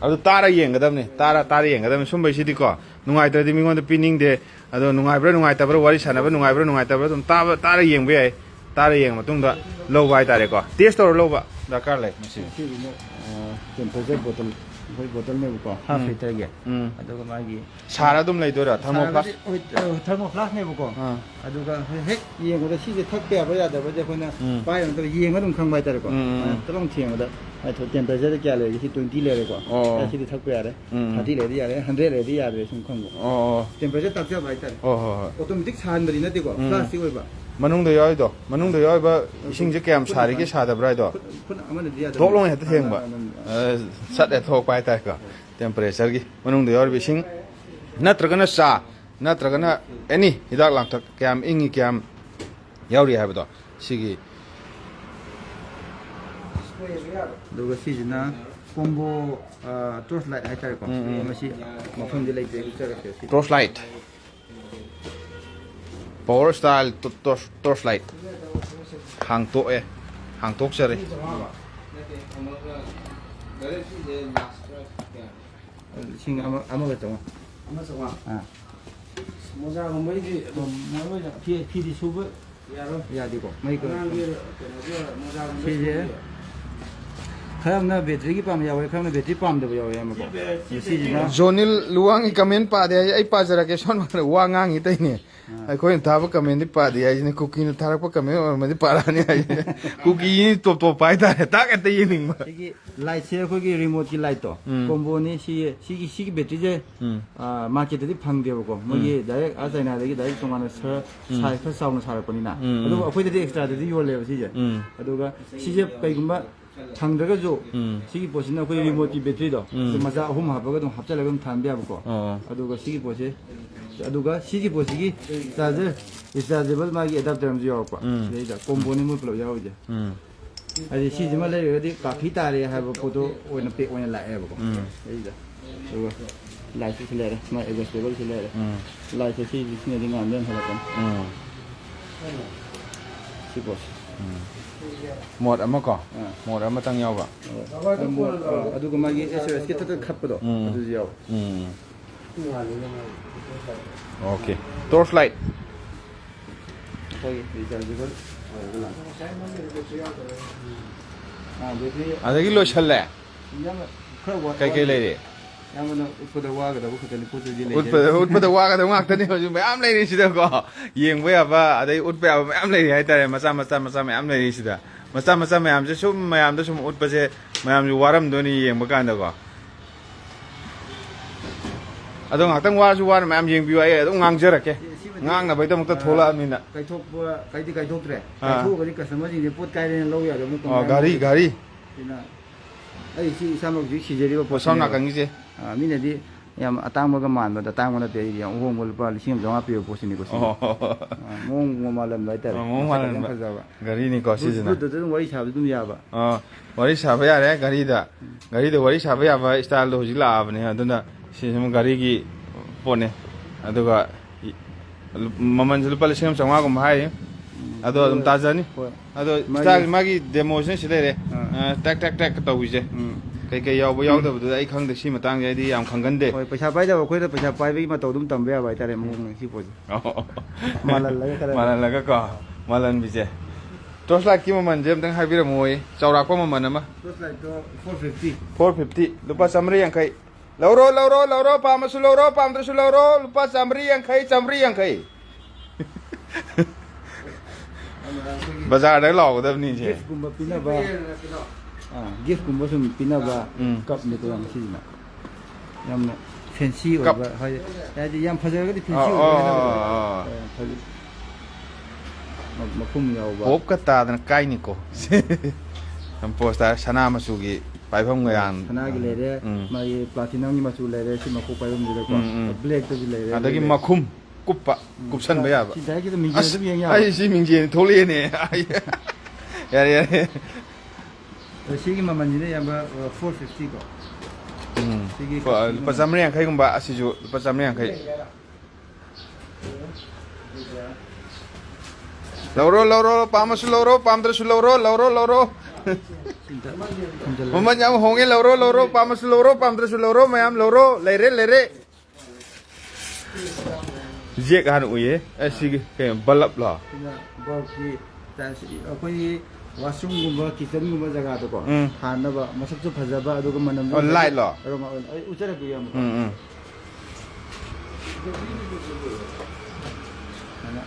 Speaker 1: अदु तारा येंगदबने तारा येंगदबने सुमबैसिदि को नुंगाइत्रदि मिगोंद पिनिंग दे अदो नुंगाइब्रा नुंगाइतब्रा वारि सानाबा नुंगाइब्रा नुंगाइतब्रा तुम तारा येंबा याय ꯇꯥꯔ ꯌꯦꯡꯕ ꯃꯇꯨꯡꯗ ꯂꯧꯕ ꯍꯥꯏꯇꯥꯔꯦꯀꯣ ꯇꯦꯁ ꯇꯧꯔ ꯂꯧꯕ ꯗꯔꯀꯥꯔ ꯂꯩ ꯃꯁꯤ
Speaker 2: ꯁꯤꯒꯤꯅ ꯇꯦꯝꯄꯔꯦꯆꯔ ꯕꯣꯇꯜ ꯑꯩꯈꯣꯏ ꯕꯣꯇꯜꯅꯦꯕꯀꯣ ꯍꯥꯐ ꯂꯤꯇꯔꯒꯤ ꯑꯗꯨꯒ ꯃꯥꯒꯤ
Speaker 1: ꯁꯥꯔ ꯑꯗꯨꯝ ꯂꯩꯗꯣꯏꯔꯥ ꯊꯔꯃꯣꯐ꯭ꯂꯥꯁ
Speaker 2: ꯊꯔꯃꯣꯐ꯭ꯂꯥꯁꯅꯦꯕꯀꯣ ꯑꯗꯨꯒ ꯍꯦꯛ ꯌꯦꯡꯕꯗ ꯁꯤꯁꯦ ꯊꯛꯄ ꯌꯥꯕ ꯌꯥꯗꯕꯁꯦ ꯑꯩꯈꯣꯏꯅ ꯄꯥꯏꯕ ꯃꯇꯝꯗ ꯌꯦꯡꯉ ꯑꯗꯨꯝ ꯈꯪꯕ ꯍꯥꯏꯇꯥꯔꯦꯀꯣ ꯇꯔꯪ ꯊꯦꯡꯕꯗ ꯇꯦꯝꯄꯔꯦꯆꯔꯗ ꯀꯌꯥ ꯂꯩꯔꯤ ꯁꯤ 20 ꯂꯩꯔꯦꯀꯣ ꯁꯤꯗꯤ ꯊꯛꯄ ꯌꯥꯔꯦ 30 ꯂꯩꯔꯗꯤ ꯌꯥꯔꯦ 100 ꯂꯩꯔꯗꯤ ꯌꯥꯗ꯭ꯔꯦ ꯁꯨꯝ ꯈꯪꯕ ꯇꯦꯝꯄꯔꯦꯆꯔ ꯇꯥꯛꯆꯕ ꯍꯥꯏꯇꯥꯔꯦ ꯑꯣꯇꯣꯃꯦꯇꯤꯛ ꯁꯥꯍꯟꯕꯗꯤ ꯅꯠꯇꯦꯀꯣ ꯐ꯭ꯂꯥꯁꯇꯤ ꯑꯣꯏꯕ
Speaker 1: ꯃꯅꯨꯡꯗ ꯌꯥꯎꯔꯤꯗꯣ ꯃꯅꯨꯡꯗ ꯌꯥꯎꯔꯤꯕ ꯏꯁꯤꯡꯁꯦ ꯀꯌꯥꯝ ꯁꯥꯔꯤꯒꯦ ꯁꯥꯗꯕ꯭ꯔꯥ ꯍꯥꯏꯗꯣ
Speaker 2: ꯈꯨꯠ ꯑꯃꯅꯗꯤ ꯌꯥꯗꯕ
Speaker 1: ꯊꯣꯛꯂꯣꯡ ꯍꯦꯛꯇ ꯊꯦꯡꯕ ꯁꯠ ꯍꯦꯛ ꯊꯣꯛꯄ ꯍꯥꯏꯇꯥꯔꯦꯀꯣ ꯇꯦꯝꯄꯔꯦꯆꯔꯒꯤ ꯃꯅꯨꯡꯗ ꯌꯥꯎꯔꯤꯕ ꯏꯁꯤꯡ ꯅꯠꯇ꯭ꯔꯒꯅ ꯆꯥ ꯅꯠꯇ꯭ꯔꯒꯅ ꯑꯦꯅꯤ ꯍꯤꯗꯥꯛ ꯂꯥꯡꯊꯛ ꯀꯌꯥꯝ ꯏꯪꯉꯤ ꯀꯌꯥꯝ ꯌꯥꯎꯔꯤ ꯍꯥꯏꯕꯗꯣ ꯁꯤꯒꯤ
Speaker 2: ꯑꯗꯨꯒ ꯁꯤꯁꯤꯅ ꯀꯣꯝꯕꯣ ꯇꯣꯔꯆ ꯂꯥꯏꯠ ꯍꯥꯏꯇꯥꯔꯦꯀꯣ ꯃꯁꯤ ꯃꯐꯝꯗꯤ ꯂꯩꯇꯦ ꯎꯠꯆꯔꯛꯀꯦ ꯁꯤ
Speaker 1: torch light power style torch light ꯍꯥꯡꯇꯣꯛꯑꯦ ꯍꯥꯡꯇꯣꯛꯆꯔꯦ
Speaker 2: ꯂꯤꯁꯤꯡ ꯑꯃꯒ ꯆꯥꯝꯃꯉꯥ
Speaker 3: ꯃꯣꯖꯥꯒꯨꯝꯕꯩꯗꯤ ꯑꯗꯨꯝ
Speaker 2: ꯐꯤꯗꯤ ꯁꯨꯕ ꯌꯥꯗꯦꯀꯣ ꯃꯩ ꯁꯤꯁꯦ ꯈꯔ ꯑꯃꯅ ꯕꯦꯇ꯭ꯔꯤꯒꯤ ꯄꯥꯝꯕ ꯌꯥꯎꯋꯦ ꯈꯔ ꯑꯃꯅ ꯕꯦꯇ꯭ꯔꯤ ꯄꯥꯝꯗꯕ ꯌꯥꯎꯋꯦ ꯑꯃꯀꯣ ꯁꯤꯁꯤꯅ
Speaker 1: ꯖꯣꯅꯤꯜ ꯂꯨꯋꯥꯡꯒꯤ ꯀꯃꯦꯟ ꯄꯥꯗꯦ ꯍꯥꯏ ꯑꯩ ꯄꯥꯖꯔꯛꯀꯦ ꯁꯣꯟ ꯋꯥ ꯉꯥꯡꯉꯤ ꯇꯩꯅꯦ ꯑꯩꯈꯣꯏꯅ ꯊꯥꯕ ꯀꯃꯦꯟꯗꯤ ꯄꯥꯗꯦ ꯍꯥꯏꯁꯤꯅꯦ ꯀꯨꯀꯤꯅ ꯊꯥꯔꯛꯄ ꯀꯃꯦꯟ ꯑꯣꯏꯔꯝꯃꯗꯤ ꯄꯥꯔꯛꯑꯅꯤ ꯍꯥꯏꯁꯤꯅꯦ ꯀꯨꯀꯤꯅꯤ ꯇꯣꯞ ꯇꯣꯞꯄ ꯍꯥꯏꯇꯥꯔꯦ ꯇꯥꯛ ꯍꯦꯛꯇ ꯌꯦꯡꯅꯤꯡꯕ
Speaker 2: ꯁꯤꯒꯤ ꯂꯥꯏꯠꯁꯦ ꯑꯩꯈꯣꯏꯒꯤ ꯔꯤꯃꯣꯠꯀꯤ ꯂꯥꯏꯠꯇꯣ ꯀꯣꯝꯕꯣꯅꯤ ꯁꯤꯒꯤ ꯕꯦꯇ꯭ꯔꯤꯁꯦ ꯃꯥꯔꯀꯦꯠꯇꯗꯤ ꯐꯪꯗꯦꯕꯀꯣ ꯃꯣꯏꯒꯤ ꯗꯥꯏꯔꯦꯛ ꯆꯥꯏꯅꯥꯗꯒꯤ ꯗꯥꯏꯔꯦꯛ ꯇꯣꯉꯥꯟꯅ ꯁꯥꯏꯖ ꯈꯔ ꯆꯥꯎꯅ ꯁꯥꯔꯛꯄꯅꯤꯅ ꯑꯗꯨꯕꯨ ꯑꯩꯈꯣꯏꯗꯗꯤ ꯑꯦꯛꯁꯇ꯭ꯔꯥꯗꯗꯤ ꯌꯣꯜꯂꯦꯕ ꯁꯤꯁꯦ ꯑꯗꯨꯒ ꯁꯤꯁꯦ ꯀꯩꯒꯨꯝꯕ ꯐꯪꯗ꯭ꯔꯒꯁꯨ ꯁꯤꯒꯤ ꯄꯣꯠꯁꯤꯅ ꯑꯩꯈꯣꯏ ꯔꯤꯃꯣꯠꯀꯤ ꯕꯦꯇ꯭ꯔꯤꯗꯣ ꯃꯆꯥ 3 ꯍꯥꯞꯄꯒ ꯑꯗꯨꯝ ꯍꯥꯞꯆꯤꯜꯂꯒ ꯑꯗꯨꯝ ꯊꯥꯟꯕ ꯌꯥꯕꯀꯣ ꯑꯗꯨꯒ ꯁꯤꯒꯤ ꯄꯣꯠꯁꯦ ꯑꯗꯨꯒ ꯁꯤꯒꯤ ꯄꯣꯠꯁꯤꯒꯤ ꯆꯥꯔꯖꯔ ꯔꯤꯆꯥꯔꯖꯦꯕꯜ ꯃꯥꯒꯤ ꯑꯦꯗꯥꯞꯇꯔ ꯑꯃꯁꯨ ꯌꯥꯎꯔꯛꯄ ꯁꯤꯗꯩꯗ ꯀꯣꯝꯕꯣꯅꯤ ꯃꯣꯏ ꯄꯨꯂꯞ ꯌꯥꯎꯔꯤꯁꯦ ꯍꯥꯏꯗꯤ ꯁꯤꯁꯤꯃ ꯂꯩꯔꯒꯗꯤ ꯀꯥꯐꯤ ꯇꯥꯔꯦ ꯍꯥꯏꯕ ꯄꯣꯠꯇꯣ ꯑꯣꯏꯅ ꯄꯦꯛ ꯑꯣꯏꯅ ꯂꯥꯛꯑꯦꯕꯀꯣ ꯁꯤꯗꯩꯗ ꯑꯗꯨꯒ ꯂꯥꯏꯠꯁꯨ ꯁꯤ ꯂꯩꯔꯦ ꯃꯥꯏ ꯑꯦꯗꯖꯁꯇꯦꯕꯜꯁꯨ ꯂꯩꯔꯦ ꯂꯥꯏꯠꯁꯦ ꯁꯤꯅꯗꯤ ꯉꯥꯟꯕ ꯍꯦꯜꯂꯛꯀꯅꯤ ꯁꯤ ꯄꯣꯠꯁꯦ
Speaker 1: ꯃꯣꯠ ꯑꯃ ꯀꯣ ꯃꯣꯠ ꯑꯃꯇꯪ ꯌꯥꯎꯕ
Speaker 2: ꯑꯗꯨꯒ ꯃꯥꯒꯤ SOS ꯀꯤ ꯊꯛꯇ ꯈꯠꯄꯗꯣ ꯑꯗꯨꯁꯨ ꯌꯥꯎꯋꯦ
Speaker 1: ꯑꯣꯀꯦ ꯇꯣꯔꯆ ꯂꯥꯏꯠ
Speaker 2: ꯑꯩꯈꯣꯏꯒꯤ ꯔꯤꯆꯥꯔꯖꯦꯕꯜ ꯕꯦꯇ꯭ꯔꯤ
Speaker 1: ꯑꯗꯒꯤ ꯂꯣꯏꯁꯜꯂꯦ
Speaker 2: ꯌꯥꯝꯅ ꯈꯔ
Speaker 1: ꯀꯩꯀꯩ ꯂꯩꯔꯤ
Speaker 2: ꯌꯥꯝꯅ ꯎꯠꯄꯗ ꯋꯥꯒꯗꯕ ꯈꯛꯇꯅꯤ ꯄꯣꯠꯆꯩꯗꯤ ꯂꯩꯇꯦ
Speaker 1: ꯎꯠꯄꯗ ꯋꯥꯒꯗꯕ ꯉꯥꯛꯇꯅꯤ ꯍꯧꯖꯤꯛ ꯃꯌꯥꯝ ꯂꯩꯔꯤ ꯁꯤꯗꯀꯣ ꯌꯦꯡꯕ ꯌꯥꯕ ꯑꯗꯩ ꯎꯠꯄ ꯌꯥꯕ ꯃꯌꯥꯝ ꯂꯩꯔꯤ ꯍꯥꯏꯇꯥꯔꯦ ꯃꯆꯥ ꯃꯌꯥꯝ ꯂꯩꯔꯤ ꯁꯤꯗ ꯃꯆꯥ ꯃꯌꯥꯝꯁꯦ ꯁꯨꯝ ꯃꯌꯥꯝꯗ ꯁꯨꯝ ꯎꯠꯄꯁꯦ ꯃꯌꯥꯝꯁꯨ ꯋꯥꯔꯝꯗꯣꯏꯅꯤ ꯌꯦꯡꯕ ꯀꯥꯟꯗꯀꯣ ꯑꯗꯣ ꯉꯥꯛꯇꯪ ꯋꯥꯔꯁꯨ ꯋꯥꯅ ꯃꯌꯥꯝ ꯌꯦꯡꯕꯤꯌꯨ ꯑꯩ ꯑꯗꯨꯝ ꯉꯥꯡꯖꯔꯛꯀꯦ ꯉꯥꯡꯅꯕꯒꯤꯗꯃꯛꯇ ꯊꯣꯛꯂꯛꯑꯕꯅꯤꯅ
Speaker 2: ꯀꯥꯏꯊꯣꯛꯄ ꯀꯥꯏꯊꯣꯛꯇ꯭ꯔꯦ ꯀꯥꯏꯊꯣꯛꯑꯒꯗꯤ ꯀꯁꯇꯃꯔꯁꯤꯡꯁꯦ ꯄꯣꯠ ꯀꯥꯏꯔꯦꯅ ꯂꯧ ꯌꯥꯗꯕ ꯑꯃꯨꯛ
Speaker 1: ꯒꯥꯔꯤ
Speaker 2: ꯁꯤꯅ ꯑꯩ ꯁꯤ ꯏꯁꯥꯃꯛ ꯍꯧꯖꯤꯛ ꯁꯤꯖꯔꯤꯕ ꯄꯣꯠ
Speaker 1: ꯁꯣꯝ ꯅꯥꯀꯟꯒꯤꯁꯦ
Speaker 2: ꯃꯤꯅꯗꯤ ꯌꯥꯝ ꯑꯇꯥꯡꯕꯒ ꯃꯥꯟꯕꯗ ꯑꯇꯥꯡꯕ ꯅꯠꯇꯦ ꯑꯩꯗꯤ ꯌꯥꯝ ꯑꯍꯣꯡꯕ ꯂꯨꯄꯥ 1,500 ꯄꯤꯕ ꯄꯣꯠꯁꯤꯅꯤꯀꯣ ꯁꯤ ꯃꯑꯣꯡ ꯃꯥꯜꯍꯟꯕ ꯍꯥꯏꯇꯥꯔꯦ ꯌꯥꯝ ꯐꯖꯕ
Speaker 1: ꯒꯥꯔꯤꯅꯤꯀꯣ ꯁꯤꯁꯤꯅ
Speaker 2: ꯕ꯭ꯂꯨꯇꯨꯠꯇ ꯑꯗꯨꯝ ꯋꯥꯔꯤ ꯁꯥꯕꯁꯨ ꯑꯗꯨꯝ ꯌꯥꯕ
Speaker 1: ꯋꯥꯔꯤ ꯁꯥꯕ ꯌꯥꯔꯦ ꯒꯥꯔꯤꯗ ꯋꯥꯔꯤ ꯁꯥꯕ ꯌꯥꯕ ꯁ꯭ꯇꯥꯏꯜꯗꯣ ꯍꯧꯖꯤꯛ ꯂꯥꯛꯑꯕꯅꯦ ꯑꯗꯨꯅ ꯁꯤꯁꯨ ꯒꯥꯔꯤꯒꯤ ꯄꯣꯠꯅꯦ ꯑꯗꯨꯒ ꯃꯃꯜꯁꯨ ꯂꯨꯄꯥ 1,500 ꯍꯥꯏꯔꯤ ꯑꯗꯣ ꯑꯗꯨꯝ ꯇꯥꯖꯅꯤ ꯑꯗꯣ ꯁ꯭ꯇꯥꯏꯜ ꯃꯥꯒꯤ ꯗꯦꯃꯣꯁꯤꯅ ꯁꯤ ꯂꯩꯔꯦ ꯇꯦꯛ ꯇꯧꯕꯤꯁꯦ ꯀꯩꯀꯩ ꯌꯥꯎꯕ ꯌꯥꯎꯗꯕꯗꯨꯗ ꯑꯩ ꯈꯪꯗꯦ ꯁꯤ ꯃꯇꯥꯡꯁꯦ ꯑꯩꯗꯤ ꯌꯥꯝ ꯈꯪꯒꯟꯗꯦ
Speaker 2: ꯍꯣꯏ ꯄꯩꯁꯥ ꯄꯥꯏꯗꯕ ꯑꯩꯈꯣꯏꯗ ꯄꯩꯁꯥ ꯄꯥꯏꯕꯒꯤ ꯃꯇꯧ ꯑꯗꯨꯝ ꯇꯝꯕ ꯌꯥꯕ ꯍꯥꯏꯇꯥꯔꯦ ꯃꯑꯣꯡ ꯁꯤ ꯄꯣꯠꯁꯦ
Speaker 1: ꯃꯥꯜꯍꯜꯂꯒ ꯀꯣ ꯃꯥꯜꯍꯟꯕꯤꯁꯦ ꯇꯣꯔꯆ ꯂꯥꯏꯠꯀꯤ ꯃꯃꯜꯁꯦ ꯑꯝꯇꯪ ꯍꯥꯏꯕꯤꯔꯝꯃꯣꯏ ꯆꯥꯎꯔꯥꯛꯄ ꯃꯃꯜ ꯑꯃ
Speaker 2: ꯇꯣꯔꯆ ꯂꯥꯏꯠꯇꯣ 450
Speaker 1: 450 ꯂꯨꯄꯥ 150 ꯂꯧꯔꯣ ꯄꯥꯝꯃꯁꯨ ꯂꯧꯔꯣ ꯄꯥꯝꯗ꯭ꯔꯁꯨ ꯂꯧꯔꯣ ꯂꯨꯄꯥ 150 ꯕꯖꯥꯔꯗ ꯂꯥꯎꯒꯗꯕꯅꯤ ꯁꯦ
Speaker 2: ꯒꯤꯐꯀꯨꯝꯕ ꯄꯤꯅꯕ ꯒꯤꯐꯀꯨꯝꯕ ꯁꯨꯝ ꯄꯤꯅꯕ ꯀꯞꯅꯤꯀꯣ ꯁꯤꯁꯤꯅ ꯌꯥꯝꯅ ꯐꯦꯟꯁꯤ ꯑꯣꯏꯕ ꯍꯥꯏꯗꯤ ꯌꯥꯝ ꯐꯖꯔꯒꯗꯤ ꯐꯦꯟꯁꯤ ꯑꯣꯏꯕ ꯃꯈꯨꯝ ꯌꯥꯎꯕ
Speaker 1: ꯄꯣꯞꯀ ꯇꯥꯗꯅ ꯀꯥꯏꯅꯤꯀꯣ ꯄꯣꯁꯇ ꯁꯅꯥ ꯃꯆꯨꯒꯤ ꯄꯥꯏꯐꯝꯒ ꯌꯥꯝ
Speaker 2: ꯁꯅꯥꯒꯤ ꯂꯩꯔꯦ ꯃꯥꯒꯤ ꯄ꯭ꯂꯥꯇꯤꯅꯝꯒꯤ ꯃꯆꯨ ꯂꯩꯔꯦ ꯁꯤ ꯃꯈꯣꯛ ꯄꯥꯏꯐꯝꯁꯤꯗꯀꯣ ꯕ꯭ꯂꯦꯛꯇꯁꯨ ꯂꯩꯔꯦ
Speaker 1: ꯑꯗꯒꯤ ꯃꯈꯨꯝ ꯀꯨꯞꯁꯟꯕ ꯌꯥꯕ
Speaker 2: ꯁꯤ ꯗꯥꯏꯔꯦꯛꯇ ꯃꯤꯡꯖꯦꯜ ꯑꯗꯨꯝ ꯌꯦꯡ ꯌꯥꯕ
Speaker 1: ꯑꯩ ꯁꯤ ꯃꯤꯡꯖꯦꯜ ꯊꯣꯛꯂꯛꯑꯦꯅꯦ ꯌꯥꯔꯦ
Speaker 2: ꯁꯤꯒꯤ ꯃꯃꯜꯁꯤꯅ ꯌꯥꯝꯕ 450 ꯀꯣ ꯁꯤꯒꯤ
Speaker 1: ꯂꯨꯄꯥ 150 ꯑꯁꯤꯁꯨ ꯂꯨꯄꯥ 150 ꯂꯧꯔꯣ ꯄꯥꯝꯃꯁꯨ ꯂꯧꯔꯣ ꯄꯥꯝꯗ꯭ꯔꯁꯨ ꯂꯧꯔꯣ ꯃꯃꯜ ꯌꯥꯝ ꯍꯣꯡꯉꯦ ꯂꯧꯔꯣ ꯄꯥꯝꯃꯁꯨ ꯂꯧꯔꯣ ꯄꯥꯝꯗ꯭ꯔꯁꯨ ꯂꯧꯔꯣ ꯃꯌꯥꯝ ꯂꯧꯔꯣ ꯂꯩꯔꯦ ꯖꯦꯛ ꯍꯥꯟꯅ ꯎꯏꯌꯦ ꯑꯁꯤꯒꯤ ꯀꯩꯅꯣ ꯕꯜꯂꯞ ꯂꯣ
Speaker 2: ꯕꯜꯕꯀꯤ ꯑꯩꯈꯣꯏꯒꯤ ꯋꯥꯁꯔꯨꯝꯒꯨꯝꯕ ꯀꯤꯆꯟꯒꯨꯝꯕ ꯖꯒꯥꯗꯀꯣ ꯊꯥꯅꯕ ꯃꯁꯛꯁꯨ ꯐꯖꯕ ꯑꯗꯨꯒ ꯃꯅꯝ
Speaker 1: ꯂꯥꯏꯠ ꯂꯣ
Speaker 2: ꯑꯩ ꯎꯠꯆꯔꯛꯀꯦ ꯌꯥꯝ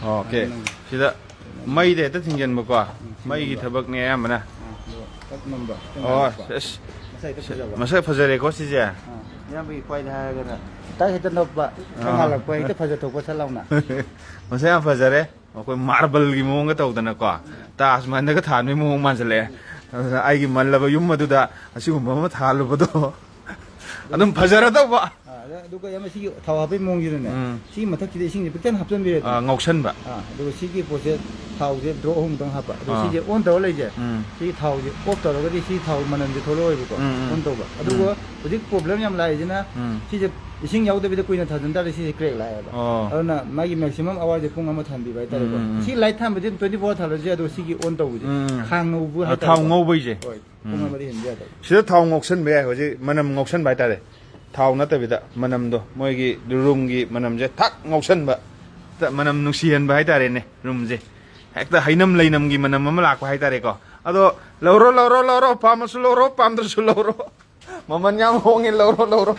Speaker 1: ꯑꯣꯀꯦ ꯁꯤꯗ ꯃꯩꯗ ꯍꯦꯛꯇ ꯊꯤꯡꯖꯤꯟꯕꯀꯣ ꯃꯩꯒꯤ ꯊꯕꯛꯅꯦ ꯑꯌꯥꯝꯕꯅ ꯑꯣ ꯃꯁꯛ ꯐꯖꯔꯦꯀꯣ ꯁꯤꯁꯦ
Speaker 2: ꯏꯌꯥꯝꯕꯒꯤ ꯈ꯭ꯋꯥꯏꯗ ꯍꯥꯏꯔꯒꯅ ꯇꯥꯛ ꯍꯦꯛꯇ ꯅꯞꯄ ꯈꯪꯍꯜꯂꯛꯄ ꯍꯦꯛꯇ ꯐꯖꯊꯣꯛꯄ ꯁꯠ ꯂꯥꯎꯅ
Speaker 1: ꯃꯁꯛ ꯌꯥꯝ ꯐꯖꯔꯦ ꯑꯩꯈꯣꯏ ꯃꯥꯔꯕꯜꯒꯤ ꯃꯑꯣꯡꯒ ꯇꯧꯗꯅꯀꯣ ꯇꯥꯖ ꯃꯍꯜꯗꯒ ꯊꯥꯟꯕꯒꯤ ꯃꯑꯣꯡ ꯃꯥꯟꯁꯤꯜꯂꯛꯑꯦ ꯑꯗꯨꯅ ꯑꯩꯒꯤ ꯃꯜꯂꯕ ꯌꯨꯝ ꯑꯗꯨꯗ ꯑꯁꯤꯒꯨꯝꯕ ꯑꯃ ꯊꯥꯜꯂꯨꯕꯗꯣ ꯑꯗꯨꯝ ꯐꯖꯔꯗꯧꯕ
Speaker 2: ꯑꯗꯨꯒ ꯌꯥꯝ ꯁꯤꯒꯤ ꯊꯥꯎ ꯍꯥꯞꯄꯒꯤ ꯃꯑꯣꯡꯁꯤꯗꯅꯦ ꯁꯤꯒꯤ ꯃꯊꯛꯁꯤꯗ ꯏꯁꯤꯡꯁꯦ ꯄꯤꯛꯇꯪ ꯍꯥꯞꯆꯤꯟꯕꯤꯔꯦ
Speaker 1: ꯉꯧꯁꯟꯕ
Speaker 2: ꯑꯗꯨꯒ ꯁꯤꯒꯤ ꯄꯣꯠꯁꯦ ꯊꯥꯎꯁꯦ ꯗ꯭ꯔꯣꯞ 3 ꯍꯥꯞꯄ ꯑꯗꯨꯒ ꯁꯤꯁꯦ ꯑꯣꯟ ꯇꯧꯔ ꯂꯩꯁꯦ ꯁꯤꯒꯤ ꯊꯥꯎꯁꯦ ꯑꯣꯐ ꯇꯧꯔꯒꯗꯤ ꯁꯤ ꯊꯥꯎ ꯃꯅꯝꯁꯦ ꯊꯣꯛꯂꯛꯑꯣꯏꯕꯀꯣ ꯑꯣꯟ ꯇꯧꯕ ꯑꯗꯨꯒ ꯍꯧꯖꯤꯛ ꯄ꯭ꯔꯣꯕ꯭ꯂꯦꯝ ꯌꯥꯝ ꯂꯥꯛꯏꯁꯤꯅ ꯁꯤꯁꯦ ꯏꯁꯤꯡ ꯌꯥꯎꯗꯕꯤꯗ ꯀꯨꯏꯅ ꯊꯥꯖꯤꯟ ꯇꯥꯔꯗꯤ ꯁꯤꯁꯦ ꯀ꯭ꯔꯦꯛ ꯂꯥꯛꯑꯦꯕ ꯑꯗꯨꯅ ꯃꯥꯒꯤ ꯃꯦꯛꯁꯤꯃꯝ ꯑꯋꯥꯔꯁꯦ ꯄꯨꯡ 1 ꯊꯥꯟꯕꯤꯕ ꯍꯥꯏꯇꯥꯔꯦꯀꯣ ꯁꯤ ꯂꯥꯏꯠ ꯊꯥꯟꯕꯗꯤ 24 ꯊꯥꯜꯂꯁꯦ ꯑꯗꯨꯒ ꯁꯤꯒꯤ ꯑꯣꯟ ꯇꯧꯕꯁꯦ ꯈꯥꯡ ꯉꯧꯕ ꯍꯥꯏꯇꯥꯔꯦ
Speaker 1: ꯊꯥꯎ ꯉꯧꯕꯩꯁꯦ
Speaker 2: ꯍꯣꯏ ꯄꯨꯡ 1 ꯍꯦꯟꯕ ꯌꯥꯗꯕ
Speaker 1: ꯁꯤꯗ ꯊꯥꯎ ꯉꯧꯁꯟꯕ ꯌꯥꯏ ꯍꯧꯖꯤꯛ ꯃꯅꯝ ꯉꯧꯁꯟꯕ ꯍꯥꯏꯇꯥꯔꯦ ꯊꯥꯎ ꯅꯠꯇꯕꯤꯗ ꯃꯅꯝꯗꯣ ꯃꯣꯏꯒꯤ ꯔꯨꯝꯒꯤ ꯃꯅꯝꯁꯦ ꯊꯛ ꯉꯧꯁꯟꯕ ꯃꯅꯝ ꯅꯨꯡꯁꯤꯍꯟꯕ ꯍꯥꯏꯇꯥꯔꯦꯅꯦ ꯔꯨꯝꯁꯦ ꯍꯦꯛꯇ ꯍꯩꯅꯝ ꯂꯩꯅꯝꯒꯤ ꯃꯅꯝ ꯑꯃ ꯂꯥꯛꯄ ꯍꯥꯏꯇꯥꯔꯦꯀꯣ ꯑꯗꯣ ꯂꯧꯔꯣ ꯄꯥꯝꯃꯁꯨ ꯂꯧꯔꯣ ꯄꯥꯝꯗ꯭ꯔꯁꯨ ꯂꯧꯔꯣ ꯃꯃꯜ ꯌꯥꯝ ꯍꯣꯡꯉꯦ ꯂꯧꯔꯣ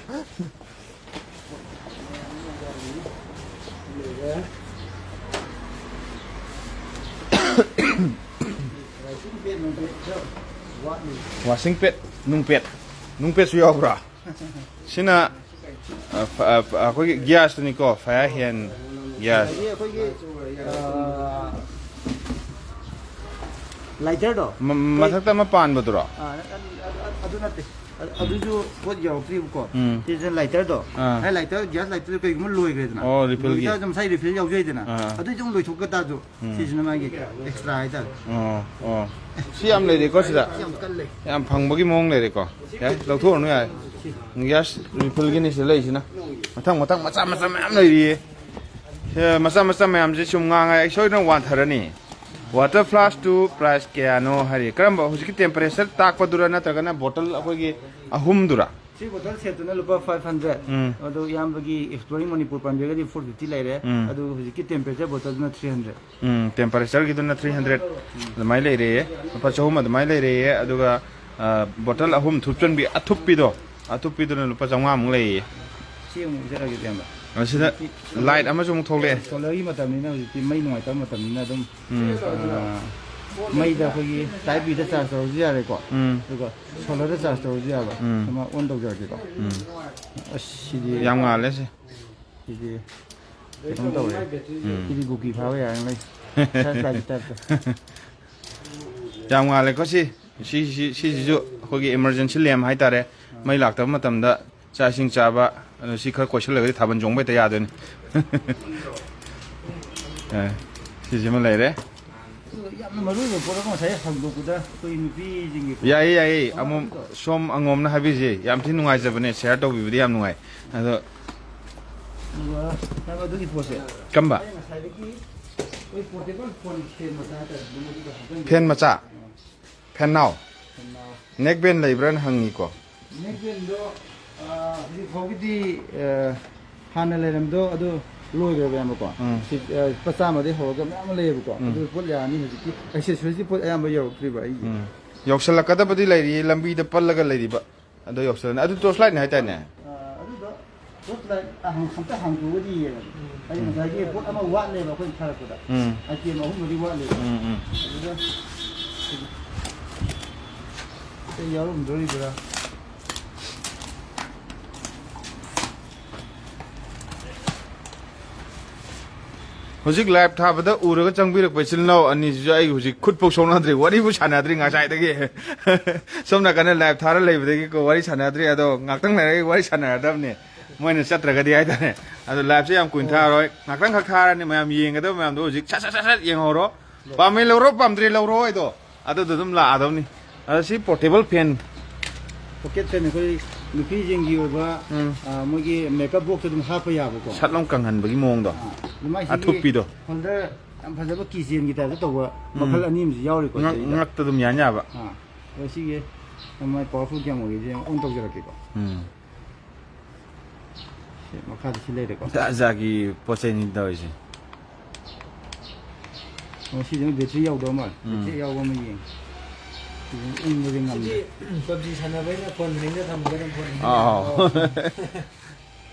Speaker 1: ꯋꯥꯁꯤꯡ ꯄꯦꯠ ꯅꯨꯡꯄꯦꯠꯁꯨ ꯌꯥꯎꯕ꯭ꯔꯥ ꯁꯤꯅ ꯑꯩꯈꯣꯏꯒꯤ ꯒ꯭ꯌꯥꯁꯇꯨꯅꯤꯀꯣ ꯐꯥꯌꯔ ꯍꯦꯟ ꯒ꯭ꯌꯥꯁ
Speaker 2: ꯑꯩꯈꯣꯏꯒꯤ ꯂꯥꯏꯇꯔꯗꯣ
Speaker 1: ꯃꯊꯛꯇ ꯑꯃ ꯄꯥꯟꯕꯗꯨꯔꯣ
Speaker 2: ꯑꯗꯨ ꯅꯠꯇꯦ ꯑꯗꯨꯁꯨ ꯄꯣꯠ ꯌꯧꯔꯛꯇ꯭ꯔꯤꯕꯀꯣ ꯁꯤꯁꯦ ꯂꯥꯏꯇꯔꯗꯣ ꯂꯥꯏꯇꯔ ꯒ꯭ꯌꯥꯁ ꯂꯥꯏꯇꯔ ꯀꯩꯒꯨꯝꯕ ꯂꯣꯏꯈ꯭ꯔꯦꯗꯅ
Speaker 1: ꯔꯤꯐꯤꯜꯒꯤ
Speaker 2: ꯉꯁꯥꯏ ꯔꯤꯐꯤꯜ ꯌꯥꯎꯖꯩꯗꯅ ꯑꯗꯨꯏꯁꯨ ꯑꯃꯨꯛ ꯂꯣꯏꯊꯣꯛꯀ ꯇꯥꯔꯁꯨ ꯁꯤꯁꯤꯅ ꯃꯥꯒꯤ ꯑꯦꯛꯁꯇ꯭ꯔꯥ ꯍꯥꯏꯇꯥꯔꯦ
Speaker 1: ꯁꯤ ꯌꯥꯝ ꯂꯩꯔꯦꯀꯣ ꯁꯤꯗ
Speaker 2: ꯌꯥꯝ ꯀꯜꯂꯦ
Speaker 1: ꯌꯥꯝ ꯐꯪꯕꯒꯤ ꯃꯑꯣꯡ ꯂꯩꯔꯦꯀꯣ ꯌꯥꯏ ꯂꯧꯊꯣꯛꯎꯔꯅꯨ ꯌꯥꯔꯦ ꯒ꯭ꯌꯥꯁ ꯔꯤꯐꯤꯜꯒꯤꯅꯤ ꯁꯤꯗ ꯂꯩꯔꯤꯁꯤꯅ ꯃꯊꯪ ꯃꯆꯥ ꯃꯌꯥꯝ ꯂꯩꯔꯤꯌꯦ ꯃꯆꯥ ꯃꯌꯥꯝꯁꯦ ꯁꯨꯝ ꯉꯥꯡꯉꯥꯏ ꯑꯩ ꯁꯣꯏꯗꯅ ꯋꯥꯟꯊꯔꯅꯤ ꯋꯥꯇꯔ ꯐ꯭ꯂꯥꯁꯇꯨ ꯄ꯭ꯔꯥꯏꯁ ꯀꯌꯥꯅꯣ ꯍꯥꯏꯔꯤ ꯀꯔꯝꯕ ꯍꯧꯖꯤꯛꯀꯤ ꯇꯦꯝꯄꯔꯦꯆꯔ ꯇꯥꯛꯄꯗꯨꯔꯥ ꯅꯠꯇ꯭ꯔꯒꯅ ꯕꯣꯇꯜ ꯑꯩꯈꯣꯏꯒꯤ ꯑꯍꯨꯝꯗꯨꯔꯥ
Speaker 2: ꯁꯤ ꯕꯣꯇꯜ ꯁꯦꯠꯇꯨꯅ ꯂꯨꯄꯥ 500 ꯑꯗꯣ ꯏꯌꯥꯝꯕꯒꯤ ꯑꯦꯛꯁꯄ꯭लोरिꯡ ꯃꯅꯤꯄꯨꯔ ꯄꯥꯟꯕꯤꯔꯒꯗꯤ 450 ꯂꯩꯔꯦ ꯑꯗꯨ ꯍꯧꯖꯤꯛꯀꯤ ꯇꯦꯝꯄꯔꯦꯆꯔ ꯕꯣꯇꯜꯗꯨꯅ 300
Speaker 1: ꯇꯦꯝꯄꯔꯦꯆꯔꯒꯤꯗꯨꯅ 300 ꯑꯗꯨꯃꯥꯏꯅ ꯂꯩꯔꯦꯌꯦ ꯂꯨꯄꯥ 300 ꯑꯗꯨꯃꯥꯏꯅ ꯂꯩꯔꯦꯌꯦ ꯑꯗꯨꯒ ꯕꯣꯇꯜ ꯑꯍꯨꯝ ꯊꯨꯞꯆꯟꯕꯤ ꯑꯊꯨꯞꯄꯤꯗꯨꯅ ꯂꯨꯄꯥ 500ꯃꯨꯛ ꯂꯩꯌꯦ
Speaker 2: ꯁꯤ ꯑꯃꯨꯛ ꯆꯠꯂꯒꯦ ꯏꯌꯥꯝꯕ
Speaker 1: ꯁꯤꯗ ꯂꯥꯏꯠ ꯑꯃꯁꯨ ꯑꯃꯨꯛ ꯊꯣꯛꯂꯛꯑꯦ
Speaker 2: ꯁꯣꯂꯔꯒꯤ ꯃꯇꯝꯅꯤꯅ ꯍꯧꯖꯤꯛꯇꯤ ꯃꯩ ꯅꯨꯡꯉꯥꯏꯇꯕ ꯃꯇꯝꯅꯤ나 ꯑꯗꯨꯝ ꯃꯩꯗ ꯑꯩꯈꯣꯏꯒꯤ ꯇꯥꯏꯞ Bꯗ ꯆꯥꯔꯖ ꯇꯧꯔꯁꯨ ꯌꯥꯔꯦꯀꯣ ꯑꯗꯨꯒ ꯁꯣꯂꯔꯗ ꯆꯥꯔꯖ ꯇꯧꯔꯁꯨ ꯌꯥꯕ ꯑꯃ ꯑꯣꯟ ꯇꯧꯖꯔꯒꯦꯀꯣ ꯑꯁ ꯁꯤꯗꯤ
Speaker 1: ꯌꯥꯝ ꯉꯥꯜꯂꯦ
Speaker 2: ꯁꯤꯗꯤ ꯀꯩꯅꯣ ꯇꯧꯔꯦ ꯁꯤꯗꯤ ꯒꯨꯀꯤ ꯐꯥꯕ ꯌꯥꯔꯦ ꯂꯩ
Speaker 1: ꯌꯥꯝ ꯉꯥꯜꯂꯦꯀꯣ ꯁꯤꯁꯤꯁꯨ ꯑꯩꯈꯣꯏꯒꯤ ꯏꯃꯔꯖꯦꯟꯁꯤ ꯂꯦꯝ ꯍꯥꯏꯇꯥꯔꯦ ꯃꯩ ꯂꯥꯛꯇꯕ ꯃꯇꯝꯗ ꯆꯥꯛ ꯏꯁꯤꯡ ꯆꯥꯕ ꯑꯗꯨ ꯁꯤ ꯈꯔ ꯀꯣꯏꯁꯤꯜꯂꯒꯗꯤ ꯊꯥꯕꯜ ꯆꯣꯡꯕ ꯍꯦꯛꯇ ꯌꯥꯗꯣꯏꯅꯤ ꯁꯤꯁꯤꯃ ꯂꯩꯔꯦ
Speaker 2: ꯌꯥꯝꯅ ꯃꯔꯨꯑꯣꯏꯕ ꯄꯣꯠ ꯑꯃ ꯉꯁꯥꯏ ꯍꯪꯗꯣꯛꯄꯗ ꯑꯩꯈꯣꯏ ꯅꯨꯄꯤꯁꯤꯡꯒꯤ
Speaker 1: ꯌꯥꯏꯌꯦ ꯁꯣꯝ ꯑꯉꯣꯝꯅ ꯍꯥꯏꯕꯤꯁꯦ ꯌꯥꯝ ꯊꯤ ꯅꯨꯡꯉꯥꯏꯖꯕꯅꯦ ꯁꯤꯌꯔ ꯇꯧꯕꯤꯕꯗꯤ ꯌꯥꯝ ꯅꯨꯡꯉꯥꯏ ꯑꯗꯣ
Speaker 2: ꯑꯗꯨꯒꯤ ꯄꯣꯠꯁꯦ
Speaker 1: ꯀꯝꯕ
Speaker 2: ꯉꯁꯥꯏꯗꯒꯤ ꯑꯩꯈꯣꯏ ꯄꯣꯔꯇꯦꯕꯜ ꯐꯣꯟ ꯐꯦꯟ ꯃꯆꯥ ꯍꯥꯏꯇꯥꯔꯦ
Speaker 1: ꯐꯦꯟ ꯃꯆꯥ ꯐꯦꯟꯅꯥꯎ ꯅꯦꯛ ꯕꯦꯟ ꯂꯩꯕ꯭ꯔꯥꯅ ꯍꯪꯉꯤꯀꯣ
Speaker 2: ꯅꯦꯛ ꯕꯦꯟꯗꯣ ꯍꯧꯖꯤꯛ ꯐꯥꯎꯒꯤꯗꯤ ꯍꯥꯟꯅ ꯂꯩꯔꯝꯗꯣ ꯑꯗꯨ ꯂꯣꯏꯈ꯭ꯔꯕ ꯌꯥꯝꯕꯀꯣ ꯂꯨꯄꯥ 100ꯗꯩ ꯍꯧꯔꯒ ꯃꯌꯥꯝ ꯑꯃ ꯂꯩꯌꯦꯕꯀꯣ ꯑꯗꯨ ꯄꯣꯠ ꯌꯥꯔꯅꯤ ꯍꯧꯖꯤꯛꯀꯤ ꯑꯦꯛꯁꯦꯁꯔꯤꯁꯀꯤ ꯄꯣꯠ ꯑꯌꯥꯝꯕ ꯌꯧꯔꯛꯇ꯭ꯔꯤꯕ ꯑꯩꯒꯤ
Speaker 1: ꯌꯧꯁꯜꯂꯛꯀꯗꯕꯗꯤ ꯂꯩꯔꯤꯌꯦ ꯂꯝꯕꯤꯗ ꯄꯜꯂꯒ ꯂꯩꯔꯤꯕ ꯑꯗꯣ ꯌꯧꯁꯜꯂꯅꯤ ꯑꯗꯨ ꯇꯣꯔꯆ ꯂꯥꯏꯠꯅꯤ ꯍꯥꯏꯇꯥꯔꯦꯅꯦ
Speaker 2: ꯑꯗꯨꯗꯣ ꯄꯣꯠ ꯑꯝꯇ ꯍꯥꯡꯗꯣꯛꯑꯗꯤ ꯌꯦꯡꯉꯒꯦ ꯑꯩ ꯉꯁꯥꯏꯒꯤ ꯄꯣꯠ ꯑꯃ ꯋꯥꯠꯂꯦꯕ ꯑꯩꯈꯣꯏꯅ ꯊꯥꯔꯛꯄꯗ ꯑꯥꯏꯇꯦꯝ 3 ꯋꯥꯠꯂꯦꯕ ꯑꯗꯨꯗ ꯌꯥꯎꯔꯝꯗꯣꯔꯤꯕ꯭ꯔꯥ
Speaker 1: ꯍꯧꯖꯤꯛ ꯂꯥꯏꯚ ꯊꯥꯕꯗ ꯎꯔꯒ ꯆꯪꯕꯤꯔꯛꯄ ꯏꯆꯤꯜ ꯏꯅꯥꯎ ꯑꯅꯤꯁꯤꯁꯨ ꯑꯩ ꯍꯧꯖꯤꯛ ꯈꯨꯠꯐꯥꯎ ꯁꯣꯛꯅꯗ꯭ꯔꯤ ꯋꯥꯔꯤꯕꯨ ꯁꯥꯟꯅꯗ꯭ꯔꯤ ꯉꯁꯥꯏꯗꯒꯤ ꯁꯣꯝ ꯅꯥꯀꯟꯗ ꯂꯥꯏꯚ ꯊꯥꯔ ꯂꯩꯕꯗꯒꯤꯀꯣ ꯋꯥꯔꯤ ꯁꯥꯟꯅꯗ꯭ꯔꯤ ꯑꯗꯣ ꯉꯥꯛꯇꯪ ꯂꯩꯔꯒ ꯋꯥꯔꯤ ꯁꯥꯟꯅꯔꯗꯕꯅꯤ ꯃꯣꯏꯅ ꯆꯠꯇ꯭ꯔꯒꯗꯤ ꯍꯥꯏꯇꯥꯔꯦ ꯑꯗꯣ ꯂꯥꯏꯚꯁꯦ ꯌꯥꯝ ꯀꯨꯏꯅ ꯊꯥꯔꯣꯏ ꯉꯥꯛꯇꯪ ꯈꯛ ꯊꯥꯔꯅꯤ ꯃꯌꯥꯝ ꯌꯦꯡꯒꯗꯕ ꯃꯌꯥꯝꯗꯣ ꯍꯧꯖꯤꯛ ꯁꯠ ꯌꯦꯡꯍꯧꯔꯣ ꯄꯥꯝꯃꯦ ꯂꯧꯔꯣ ꯄꯥꯝꯗ꯭ꯔꯦ ꯂꯧꯔꯣ ꯍꯥꯏꯗꯣ ꯑꯗꯨꯗꯣ ꯑꯗꯨꯝ ꯂꯥꯛꯑꯗꯧꯅꯤ ꯑꯗꯣ ꯁꯤ ꯄꯣꯔꯇꯦꯕꯜ ꯐꯦꯟ
Speaker 2: ꯄꯣꯀꯦꯠ ꯐꯦꯟ ꯑꯩꯈꯣꯏ ꯅꯨꯄꯤꯁꯤꯡꯒꯤ ꯑꯣꯏꯕ ꯃꯣꯏꯒꯤ ꯃꯦꯀꯞ ꯕꯣꯛꯁ ꯑꯗꯨꯝ ꯍꯥꯞꯄ ꯌꯥꯕꯀꯣ
Speaker 1: ꯁꯠꯂꯥꯎ ꯀꯪꯍꯟꯕꯒꯤ ꯃꯑꯣꯡꯗꯣ ꯑꯊꯨꯞꯄꯤꯗꯣ
Speaker 2: ꯍꯣꯜꯗꯔ ꯌꯥꯝ ꯐꯖꯕ ꯀꯤꯆꯦꯟꯒꯤ ꯇꯥꯏꯞꯇ ꯇꯧꯕ ꯃꯈꯜ ꯑꯅꯤ ꯑꯃꯁꯨ ꯌꯥꯎꯔꯤꯀꯣ
Speaker 1: ꯉꯛꯇ ꯑꯗꯨꯝ ꯌꯥꯕ
Speaker 2: ꯑꯗꯣ ꯁꯤꯒꯤ ꯃꯥꯏ ꯄꯋꯥꯔꯐꯨꯜ ꯀꯌꯥꯝ ꯑꯣꯏꯒꯦꯁꯦ ꯑꯣꯟ ꯇꯧꯖꯔꯛꯀꯦꯀꯣ ꯃꯈꯥꯗ ꯁꯤ ꯂꯩꯔꯦꯀꯣ
Speaker 1: ꯖꯥꯒꯤ ꯄꯣꯠ ꯆꯩꯅꯤ ꯇꯧꯔꯤꯁꯦ
Speaker 2: ꯁꯤꯗꯅ ꯕꯦꯇ꯭ꯔꯤ ꯌꯥꯎꯗꯧ ꯃꯥꯜꯂꯦ ꯕꯦꯇ꯭ꯔꯤ ꯌꯥꯎꯕ ꯑꯃ ꯌꯦꯡ ꯎꯪꯕꯗꯤ ꯉꯝꯗꯦ
Speaker 3: ꯄꯕꯖꯤ ꯁꯥꯟꯅꯕꯩꯅ ꯐꯣꯟ ꯍꯦꯡꯗ ꯊꯝꯃꯒ ꯑꯗꯨꯝ ꯐꯣꯟ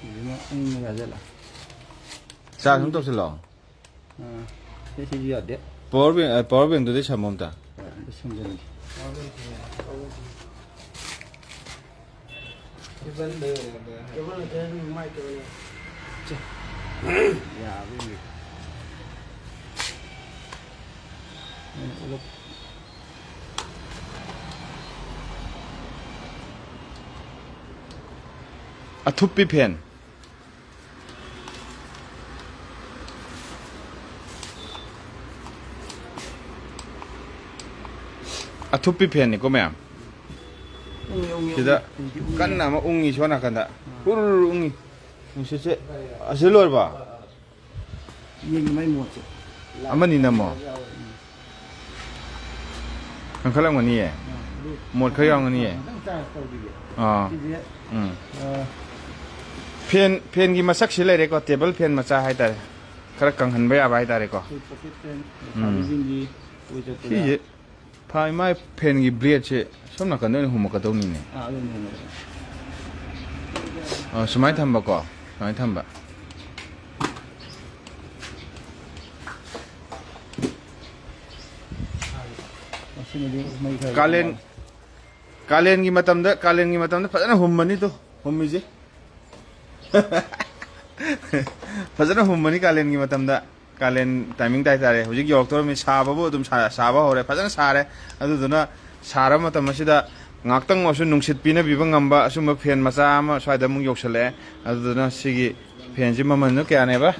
Speaker 2: ꯁꯤꯗꯅ ꯎꯪꯕ ꯌꯥꯖꯜꯂ
Speaker 1: ꯆꯥꯔꯖ ꯁꯨꯝ ꯇꯧꯁꯤꯜꯂꯣ
Speaker 2: ꯁꯤꯁꯨ ꯌꯥꯗꯦ
Speaker 1: ꯄꯋꯥꯔ ꯕꯦꯡꯛꯗꯨꯗꯤ ꯁꯝꯃꯣ ꯑꯝꯇ
Speaker 2: ꯁꯝꯖꯜꯂꯒꯦ ꯌꯥꯕ
Speaker 1: ꯑꯊꯨꯞꯄꯤ ꯐꯦꯟ ꯑꯊꯨꯞꯄꯤ ꯐꯦꯟꯅꯤꯀꯣ ꯃꯌꯥꯝ ꯁꯤꯗ ꯀꯟꯅ ꯑꯃ ꯎꯪꯉꯤ ꯁꯣꯟ ꯅꯥꯀꯟꯗ ꯍꯨꯔꯨꯔꯨ ꯎꯪꯉꯤ ꯅꯨꯡꯁꯤꯠꯁꯦ ꯑꯁꯤ ꯂꯣꯏꯔꯕ
Speaker 2: ꯌꯦꯡꯒꯤ ꯃꯩ ꯃꯣꯠꯁꯦ
Speaker 1: ꯑꯃꯅꯤ ꯅꯝꯃꯣ ꯀꯟꯈꯠꯂꯝꯒꯅꯤꯌꯦ ꯃꯣꯠ ꯈꯔ ꯌꯥꯎꯔꯝꯒꯅꯤꯌꯦ ꯐꯦꯟꯒꯤ ꯃꯁꯛꯁꯤ ꯂꯩꯔꯦꯀꯣ ꯇꯦꯕꯜ ꯐꯦꯟ ꯃꯆꯥ ꯍꯥꯏꯇꯥꯔꯦ ꯈꯔ ꯀꯪꯍꯟꯕ ꯌꯥꯕ ꯍꯥꯏꯇꯥꯔꯦꯀꯣ ꯁꯤꯁꯦ ꯃꯥꯏ ꯐꯦꯟꯒꯤ ꯕ꯭ꯂꯦꯗꯁꯦ ꯁꯣꯝ ꯅꯥꯀꯟꯗ ꯑꯣꯏꯅ ꯍꯨꯝꯃꯛꯀꯗꯧꯅꯤꯅꯦ ꯁꯨꯃꯥꯏꯅ ꯊꯝꯕꯀꯣ ꯁꯨꯃꯥꯏꯅ ꯊꯝꯕ कालेन की मतम फजन हुम्मनी तो हुम्मीजे फजन हुम्मनी कालेन की मतम कालेन टाइमिंग ताई तारे हुजिक योक्तोर में साबाबो अदुम साबा होरे फजन सारे अदुदुना सारा मतम असिदा ngakhtang osu nungsit pina biba ngamba asuma fen macha ama swaida mung yoksale aduna sigi fen ji maman no kya ne ba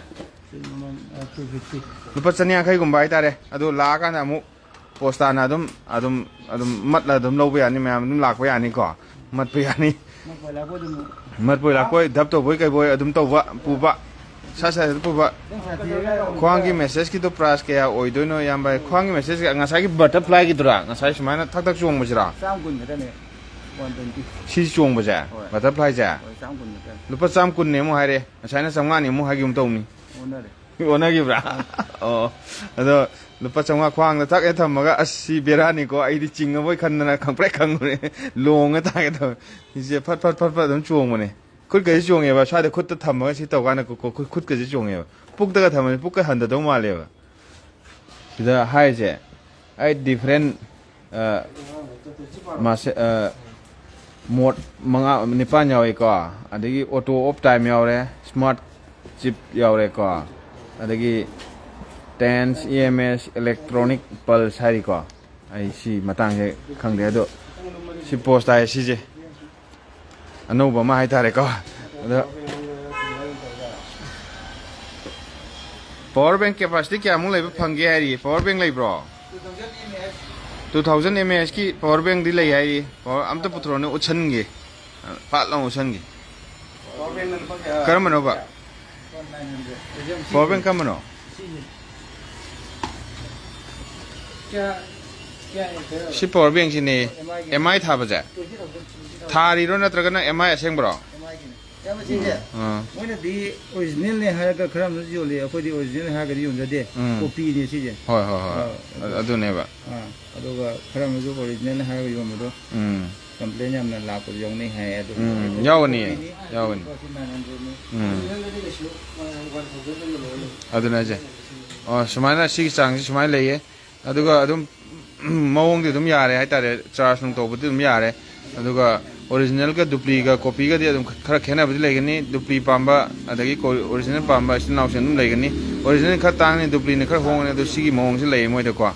Speaker 1: lupa chania khai gumba ai tare adu la ka na mu postana adum matla adum lobe yani mayam adum lakpa yani ko mat pe yani mat poi lakoi dap to boy kai boy adum to wa pu ba sa sa pu ba khwang gi message ki to price kya oi do no yam bai khwang gi message nga sa gi butterfly gi dura nga sa sumaina thak thak chong bajira
Speaker 2: sam kun da ne 120
Speaker 1: si chong baja butterfly ja
Speaker 2: sam kun da
Speaker 1: lupa sam kun ne mo haire asaina samga ni mo hagim to ni ona gi bra oh ado lupa chonga khwang da thak e thamaga asi berani ko ai di chinga boy khanna khangpre khangure longa ta ge to ise phat dum chong mo ne khut ga chong ye ba swa de khut ta thamaga si to ga na ko khut ga ji chong ye puk da ga thama puk ka han da do ma le ba sida hai je ai different mase mode manga nipan yawe ko adagi auto off time yawre smart chip yawre ko adagi tense EMS electronic pulse hari ko ai si matang je khangde ado si post ai si je anouba ma hai tare ko ado power bank capacity kya mu leba phangge hari power bank lai bro 2000 mAh की power bank दी लई आई और am तो पुत्रों ने उछन गे पात लो उछन गे कर मनो बा पावर बैंक का मनो सी पावर बैंक सी ने MI था बजा थारी रो नत्रगन MI असेंग ब्रो
Speaker 2: मोइना दी ओरिजिनल ने हागा खराम न जोले अखोदी ओरिजिनल हागा दी उनजदे कॉपी ने सिजे
Speaker 1: होय अदु ने बा
Speaker 2: अदुगा खराम न जो ओरिजिनल हागा योमदो कंप्लेन यामना लापो योंगने हाय अदु
Speaker 1: यावनी अदु ना जे सुमाइना सिगी चांग सुमाइ लेये अदुगा अदुम मवोंग दि दुम यारे हाय तारे चार्ज नुं तोबदि दुम यारे अदुगा ओरिजिनल का डुप्ली का कॉपी का दिया खरा खेना बदि लेगनी डुप्ली पांबा अदगी ओरिजिनल पांबा स्टिनाउ सेन लेगनी ओरिजिनल खर तांग ने डुप्ली ने खर होंगने दो सिगी मोंग से लेय मोइदो को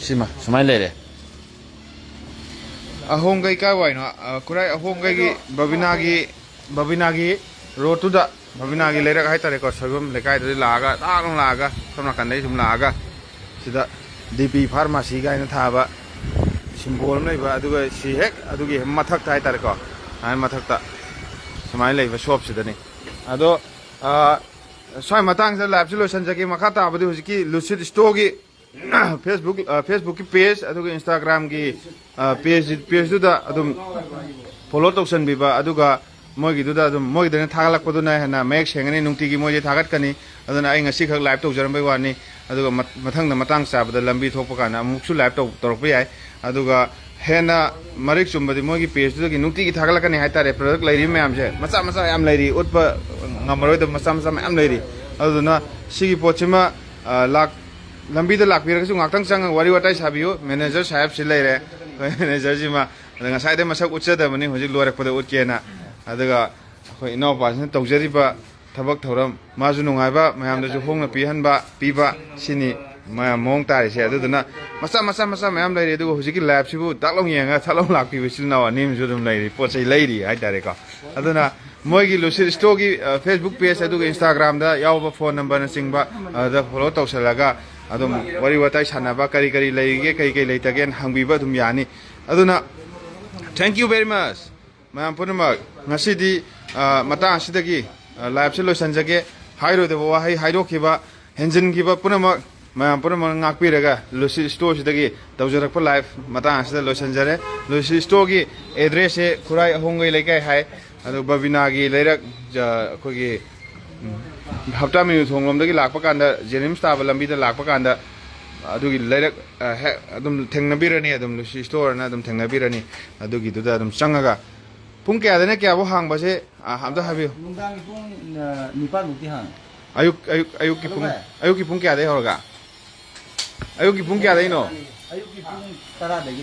Speaker 1: सिमा समाय लेरे अहोंग गई का वाइनो कुराई अहोंग गई बबिना की रोड टू द बबिना की लेरक हाय तारे को सगम लेकाय दि लागा तांग लागा समना कन्दै सुम लागा सिदा डीपी फार्मेसी गायना थाबा सिम्बोल लेबा अदुगा सि हेक अदुगी मथक थाय तारे को हाय मथक ता समाय लेबा शॉप सिदनी अदो स्वाय मतंग से लाइव सोल्यूशन जकी मखा ताबदि हुजिकी लुसिड स्टोर की फेसबुक की पेज अदुगा इंस्टाग्राम की पेज दुदा अदुम फॉलो तौसन बिबा अदुगा मोगी दुदा अदुम मोगी दने थागलक पदुना हेना मेक सेंगनी नुंगती की मोजे थागत कनी अदुना आई ngasi खक लाइव तौजरम बै वानी ꯑꯗꯨꯒ ꯃꯊꯪꯗ ꯃꯇꯥꯡ ꯆꯥꯕꯗ ꯂꯝꯕꯤ ꯊꯣꯛꯄ ꯀꯥꯟꯗ ꯑꯃꯨꯛꯁꯨ ꯂꯥꯏꯚ ꯇꯧꯔꯛꯄ ꯌꯥꯏ ꯑꯗꯨꯒ ꯍꯦꯟꯅ ꯃꯔꯤꯛ ꯆꯨꯝꯕꯗꯤ ꯃꯣꯏꯒꯤ ꯄꯦꯖꯇꯨꯗꯒꯤ ꯅꯨꯡꯇꯤꯒꯤ ꯊꯥꯒꯠꯂꯛꯀꯅꯤ ꯍꯥꯏꯇꯥꯔꯦ ꯄ꯭ꯔꯗꯛ ꯂꯩꯔꯤꯕ ꯃꯌꯥꯝꯁꯦ ꯃꯆꯥ ꯃꯆꯥ ꯌꯥꯝ ꯂꯩꯔꯤ ꯎꯠꯄ ꯉꯝꯃꯔꯣꯏꯗꯕ ꯃꯆꯥ ꯃꯆꯥ ꯃꯌꯥꯝ ꯂꯩꯔꯤ ꯑꯗꯨꯗꯨꯅ ꯁꯤꯒꯤ ꯄꯣꯠꯁꯤꯃ ꯂꯝꯕꯤꯗ ꯂꯥꯛꯄꯤꯔꯒꯁꯨ ꯉꯥꯛꯇꯪ ꯆꯪꯉꯒ ꯋꯥꯔꯤ ꯋꯥꯇꯥꯏ ꯁꯥꯕꯤꯌꯨ ꯃꯦꯅꯦꯖꯔ ꯁꯥꯍꯦꯕꯁꯤ ꯂꯩꯔꯦ ꯃꯦꯅꯦꯖꯔꯁꯤꯃ ꯑꯗ ꯉꯁꯥꯏꯗꯩ ꯃꯁꯛ ꯎꯠꯆꯗꯕꯅꯤ ꯍꯧꯖꯤꯛ ꯂꯣꯏꯔꯛꯄꯗ ꯎꯠꯀꯦꯅ ꯑꯗꯨꯒ ꯑꯩꯈꯣꯏ ꯏꯅꯥꯎꯄꯥꯁꯤꯅ ꯇꯧꯖꯔꯤꯕ ꯊꯕꯛ ꯊꯧꯔꯝ ꯃꯥꯁꯨ ꯅꯨꯡꯉꯥꯏꯕ ꯃꯌꯥꯝꯗꯁꯨ ꯍꯣꯡꯅ ꯄꯤꯕ ꯁꯤꯅꯤ ꯃꯑꯣꯡ ꯇꯥꯔꯤꯁꯦ ꯑꯗꯨꯗꯨꯅ ꯃꯆꯥ ꯃꯌꯥꯝ ꯂꯩꯔꯤ ꯑꯗꯨꯒ ꯍꯧꯖꯤꯛꯀꯤ ꯂꯥꯏꯐꯁꯤꯕꯨ ꯇꯥꯛꯂꯧ ꯌꯦꯡꯉꯒ ꯊꯠꯂꯧ ꯂꯥꯛꯄꯤꯕ ꯏꯆꯤꯜ ꯏꯅꯥꯎ ꯑꯅꯤꯝꯁꯨ ꯑꯗꯨꯝ ꯂꯩꯔꯤ ꯄꯣꯠ ꯆꯩ ꯂꯩꯔꯤ ꯍꯥꯏꯇꯥꯔꯦꯀꯣ ꯑꯗꯨꯅ ꯃꯣꯏꯒꯤ ꯂꯨꯁꯤꯠ ꯁ꯭ꯇꯣꯔꯒꯤ ꯐꯦꯁꯕꯨꯛ ꯄꯦꯖ ꯑꯗꯨꯒ ꯏꯟꯁꯇꯥꯒ꯭ꯔꯥꯝꯗ ꯌꯥꯎꯕ ꯐꯣꯟ ꯅꯝꯕꯔꯅꯆꯤꯡꯕ ꯑꯗꯨꯗ ꯐꯣꯂꯣ ꯇꯧꯁꯜꯂꯒ ꯑꯗꯨꯝ ꯋꯥꯔꯤ ꯋꯥꯇꯥꯏ ꯁꯥꯟꯅꯕ ꯀꯔꯤ ꯂꯩꯔꯤꯒꯦ ꯀꯔꯤ ꯂꯩꯇꯒꯦꯅ ꯍꯪꯕꯤꯕ ꯑꯗꯨꯝ ꯌꯥꯅꯤ ꯑꯗꯨꯅ ꯊꯦꯡꯛ ꯌꯨ ꯚꯦꯔꯤ ꯃꯆ ꯃꯌꯥꯝ ꯄꯨꯝꯅꯃꯛ ꯉꯁꯤꯗꯤ ꯃꯇꯥꯡ ꯑꯁꯤꯗꯒꯤ ꯂꯥꯏꯚꯁꯦ ꯂꯣꯏꯁꯤꯟꯖꯒꯦ ꯍꯥꯏꯔꯣꯏꯗꯕ ꯋꯥꯍꯩ ꯍꯥꯏꯗꯣꯛꯈꯤꯕ ꯍꯦꯟꯖꯤꯟꯈꯤꯕ ꯄꯨꯝꯅꯃꯛ ꯃꯌꯥꯝ ꯄꯨꯝꯅꯃꯛ ꯉꯥꯛꯄꯤꯔꯒ ꯂꯨꯁꯤ ꯁ꯭ꯇꯣꯔꯁꯤꯗꯒꯤ ꯇꯧꯖꯔꯛꯄ ꯂꯥꯏꯚ ꯃꯇꯥꯡ ꯑꯁꯤꯗ ꯂꯣꯏꯁꯤꯟꯖꯔꯦ ꯂꯨꯁꯤ ꯁ꯭ꯇꯣꯔꯒꯤ ꯑꯦꯗ꯭ꯔꯦꯁꯁꯦ ꯈꯨꯔꯥꯏ ꯑꯍꯣꯡꯒꯩ ꯂꯩꯀꯥꯏ ꯍꯥꯏ ꯑꯗꯨ ꯕꯕꯤꯅꯥꯒꯤ ꯂꯩꯔꯛ ꯑꯩꯈꯣꯏꯒꯤ ꯍꯞꯇꯥ ꯃꯤꯅꯨ ꯊꯣꯡꯂꯣꯝꯗꯒꯤ ꯂꯥꯛꯄ ꯀꯥꯟꯗ ꯖꯦꯅꯤꯝꯁ ꯇꯥꯕ ꯂꯝꯕꯤꯗ ꯂꯥꯛꯄ ꯀꯥꯟꯗ ꯑꯗꯨꯒꯤ ꯂꯩꯔꯛ ꯍꯦꯛ ꯑꯗꯨꯝ ꯊꯦꯡꯅꯕꯤꯔꯅꯤ ꯑꯗꯨꯝ ꯂꯨꯁꯤ ꯁ꯭ꯇꯣꯔꯅ ꯑꯗꯨꯝ ꯊꯦꯡꯅꯕꯤꯔꯅꯤ ꯑꯗꯨꯒꯤꯗꯨꯗ ꯑꯗꯨꯝ ꯆꯪꯉꯒ ꯄꯨꯡ ꯀꯌꯥꯗꯅ ꯀꯌꯥꯐꯥꯎ ꯍꯥꯡꯕꯁꯦ ꯑꯝꯇ ꯍꯥꯏꯕꯤꯌꯨ
Speaker 2: ꯅꯨꯡꯗꯥꯡꯒꯤ ꯄꯨꯡ 9ꯃꯨꯛꯇꯤ ꯍꯥꯡꯉꯦ
Speaker 1: ꯑꯌꯨꯛꯀꯤ ꯄꯨꯡ ꯀꯌꯥꯗꯩ ꯍꯧꯔꯒ ꯑꯌꯨꯛꯀꯤ ꯄꯨꯡ ꯀꯌꯥꯗꯩꯅꯣ
Speaker 2: ꯑꯌꯨꯛꯀꯤ ꯄꯨꯡ 10ꯗꯒꯤ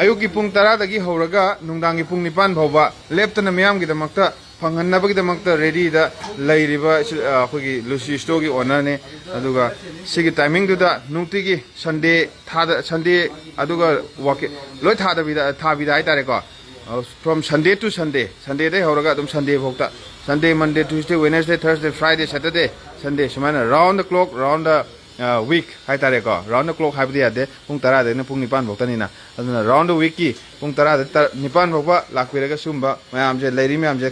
Speaker 1: ꯑꯌꯨꯛꯀꯤ ꯄꯨꯡ 10ꯗꯒꯤꯍꯧꯔꯒ ꯅꯨꯡꯗꯥꯡꯒꯤ ꯄꯨꯡ 9 ꯐꯥꯎꯕ ꯂꯦꯞꯇꯅ ꯃꯤꯌꯥꯝꯒꯤꯗꯃꯛꯇ ꯐꯪꯍꯟꯅꯕꯒꯤꯗꯃꯛꯇ ꯔꯦꯗꯤꯗ ꯂꯩꯔꯤꯕ ꯑꯩꯈꯣꯏꯒꯤ ꯂꯨꯁꯤ ꯁ꯭ꯇꯣꯔꯒꯤ ꯑꯣꯅꯔꯅꯤ ꯑꯗꯨꯒ ꯁꯤꯒꯤ ꯇꯥꯏꯃꯤꯡꯗꯨꯗ ꯅꯨꯡꯇꯤꯒꯤ ꯁꯟꯗꯦ ꯑꯗꯨꯒ ꯂꯣꯏ ꯊꯥꯕꯤꯗ ꯍꯥꯏꯇꯥꯔꯦꯀꯣ from Sunday to Sunday Sunday hораga adum Sunday bhokta Sunday Monday Tuesday Wednesday Thursday Friday Saturday Sunday sumana round the clock round the week haitare ko round the clock haibdi ade pung 10 de na pung 9 bhokta ni na aduna round the week ki pung 10 de 9 bhokba lakpiraga sumba mayam je leiri mayam je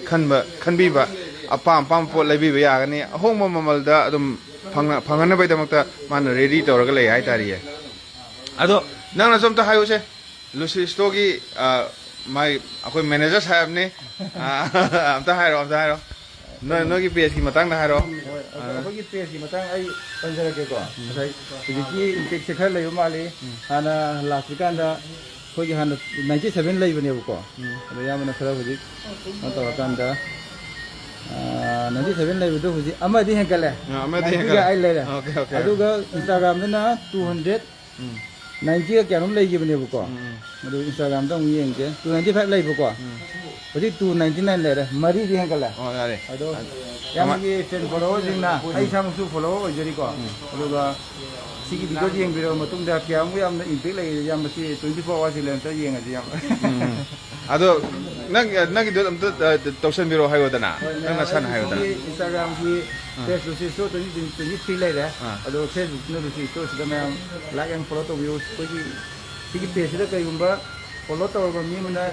Speaker 1: khanbi ba apam pot lebi ba yagani ahongma mamal da adum phangana bai damakta man ready toraga lei haitari ye ado nangna somta hayuse Lucy Stogi my akoy manager sahab ne amta hairo no gi page ki matang na hairo
Speaker 2: ꯑꯩꯈꯣꯏꯒꯤ ꯄꯦꯖꯀꯤ ꯃꯇꯥꯡ ꯑꯩ ꯄꯟꯖꯔꯛꯀꯦꯀꯣ ꯉꯁꯥꯏ ꯍꯧꯖꯤꯛꯀꯤ ꯏꯟꯇꯦꯛꯁꯦ ꯈꯔ ꯂꯩꯕ ꯃꯥꯜꯂꯤ ꯍꯥꯟꯅ ꯂꯥꯛꯇ꯭ꯔꯤꯀꯥꯟꯗ ꯑꯩꯈꯣꯏꯒꯤ ꯍꯥꯟꯅ 97 ꯂꯩꯕꯅꯦꯕꯀꯣ ꯑꯗꯣ ꯌꯥꯝꯅ ꯈꯔ ꯍꯧꯖꯤꯛ ꯀꯩꯅꯣ ꯇꯧꯔꯀꯥꯟꯗ 97 ꯂꯩꯕꯗꯣ ꯍꯧꯖꯤꯛ ꯑꯃꯗꯤ ꯍꯦꯟꯒꯠꯂꯦ ꯑꯩ ꯂꯩꯔꯦ ꯑꯗꯨꯒ ꯏꯟꯁꯇꯥꯒ꯭ꯔꯥꯝꯗꯅ 290ꯒ ꯀꯌꯥꯅꯣꯝ ꯂꯩꯈꯤꯕꯅꯦꯕꯀꯣ ꯑꯗꯨ ꯏꯟꯁꯇꯥꯒ꯭ꯔꯥꯝꯗ ꯑꯃꯨꯛ ꯌꯦꯡꯒꯦ 295 ꯂꯩꯕꯀꯣ ꯍꯧꯖꯤꯛ 299 ꯂꯩꯔꯦ ꯃꯔꯤꯗꯤ ꯍꯦꯟꯒꯠꯂꯦ
Speaker 1: ꯌꯥꯔꯦ
Speaker 2: ꯑꯗꯣ ꯌꯥꯝꯅꯒꯤ ꯐꯦꯟ ꯐꯣꯂꯣꯋꯔꯁꯤꯡꯅ ꯑꯩ ꯏꯁꯥꯃꯛꯁꯨ ꯐꯣꯂꯣꯋꯔ ꯑꯣꯏꯖꯔꯤꯀꯣ ꯑꯗꯨꯒ ꯁꯤꯒꯤ ꯚꯤꯗꯤꯑꯣ ꯌꯦꯡꯕꯤꯔꯕ ꯃꯇꯨꯡꯗ ꯀꯌꯥꯃꯨꯛ ꯌꯥꯝꯅ ꯏꯝꯄꯦꯛ ꯂꯩ ꯌꯥꯝ ꯃꯁꯤ 24 ꯑꯋꯥꯔ ꯁꯤꯂꯦꯟꯁꯇ ꯌꯦꯡꯉꯗꯤ ꯌꯥꯝ
Speaker 1: ado nagi do amta tawsan biro hayodana nang nasan hayodana
Speaker 2: Instagramki page Lucy Store 2023 ꯂꯩꯔꯦ ꯑꯗꯣ Facebook Lucy Store sida mayam like and follow ꯇꯧꯕꯤꯌꯨ ꯑꯩꯈꯣꯏꯒꯤ ꯁꯤꯒꯤ page ꯁꯤꯗ ꯀꯩꯒꯨꯝꯕ follow ꯇꯧꯔꯕ ꯃꯤ ꯑꯃꯅ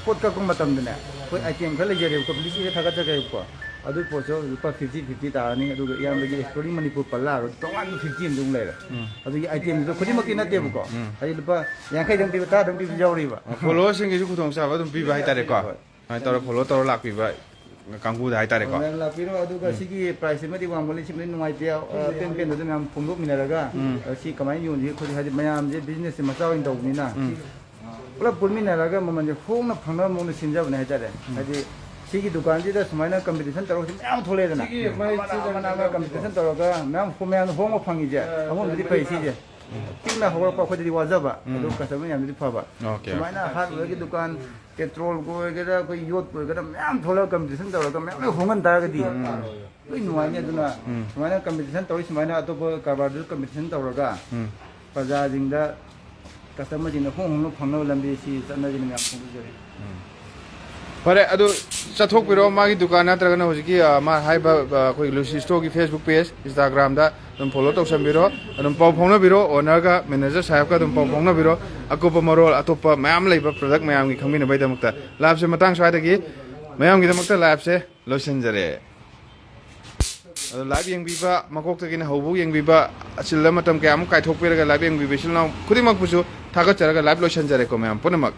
Speaker 2: ꯄꯣꯠ ꯀꯛꯄ ꯃꯇꯝꯗꯅꯦ ꯑꯩꯈꯣꯏ ꯑꯥꯏꯇꯦꯝ ꯈꯔ ꯂꯩꯖꯔꯦꯕꯀꯣ ꯄꯕ꯭ꯂꯤꯁꯤꯗ ꯊꯥꯒꯠꯆꯒꯦꯕꯀꯣ ꯑꯗꯨ ꯄꯣꯠꯁꯨ ꯂꯨꯄꯥ 50 ꯇꯥꯔꯅꯤ ꯑꯗꯨꯒ ꯏꯌꯥꯝꯕꯒꯤ ꯑꯦꯛꯁꯄ꯭ꯂꯣꯔꯤꯡ ꯃꯅꯤꯄꯨꯔ ꯄꯜꯂꯥꯔꯣ ꯇꯣꯉꯥꯟꯕ 50 ꯑꯃꯗꯨꯝ ꯂꯩꯔꯦ ꯑꯗꯨꯒꯤ ꯑꯥꯏꯇꯦꯝꯗꯨ ꯈꯨꯗꯤꯡꯃꯛꯀꯤ ꯅꯠꯇꯦꯕꯀꯣ ꯍꯥꯏꯗꯤ ꯂꯨꯄꯥ 50ꯗꯪ ꯄꯤꯕ 10ꯗꯪ ꯄꯤꯕ ꯌꯥꯎꯔꯤꯕ
Speaker 1: follower singisu khudong chaba dum piba haitare ko hai tor follow tor lakpiba kanggu da haitare ko
Speaker 2: lakpiro aduga sigi price madi wangoli simni nuaite pen do nam phungdok minaraga si kamai yonji khodi hadi mayam je business se macha win dawni na pula pulminaraga mamanje hongna phangna mongna sinjabne haitare hadi sigi dukan ji da sumaina competition taro sim yam thole dana mana competition taro ga mam khomyan hongma phangi je amon di pai si je tingna hor pa khodi wajaba adu customer yam di phaba sumaina har gi dukan petrol go gera ko yot go gera mam thola competition taro ga mam hongan ta ga di loi nuai ne duna sumaina competition taro sumaina atopo karbar competition taro ga praja jingda customer jing hong phangno lambi si chana jing mam phong je
Speaker 1: fare adu chathok biro magi dukan natragana hojiki ma haiba koi Lucy Store ki Facebook page Instagram da dum follow tawsan biro adum pau phongna biro owner ga manager sahab ka dum pau phongna biro akopa marol atopa mayam leiba product mayam gi khangmina bai damakta lab se matang swai dagi mayam gi damakta lab se loisanjare adu live yeng biba makok ta gina hobu yeng biba achilla matam kya am kai thok piraga live yeng biba silna khudimak busu thagat charaga live loisanjare ko mayam punamak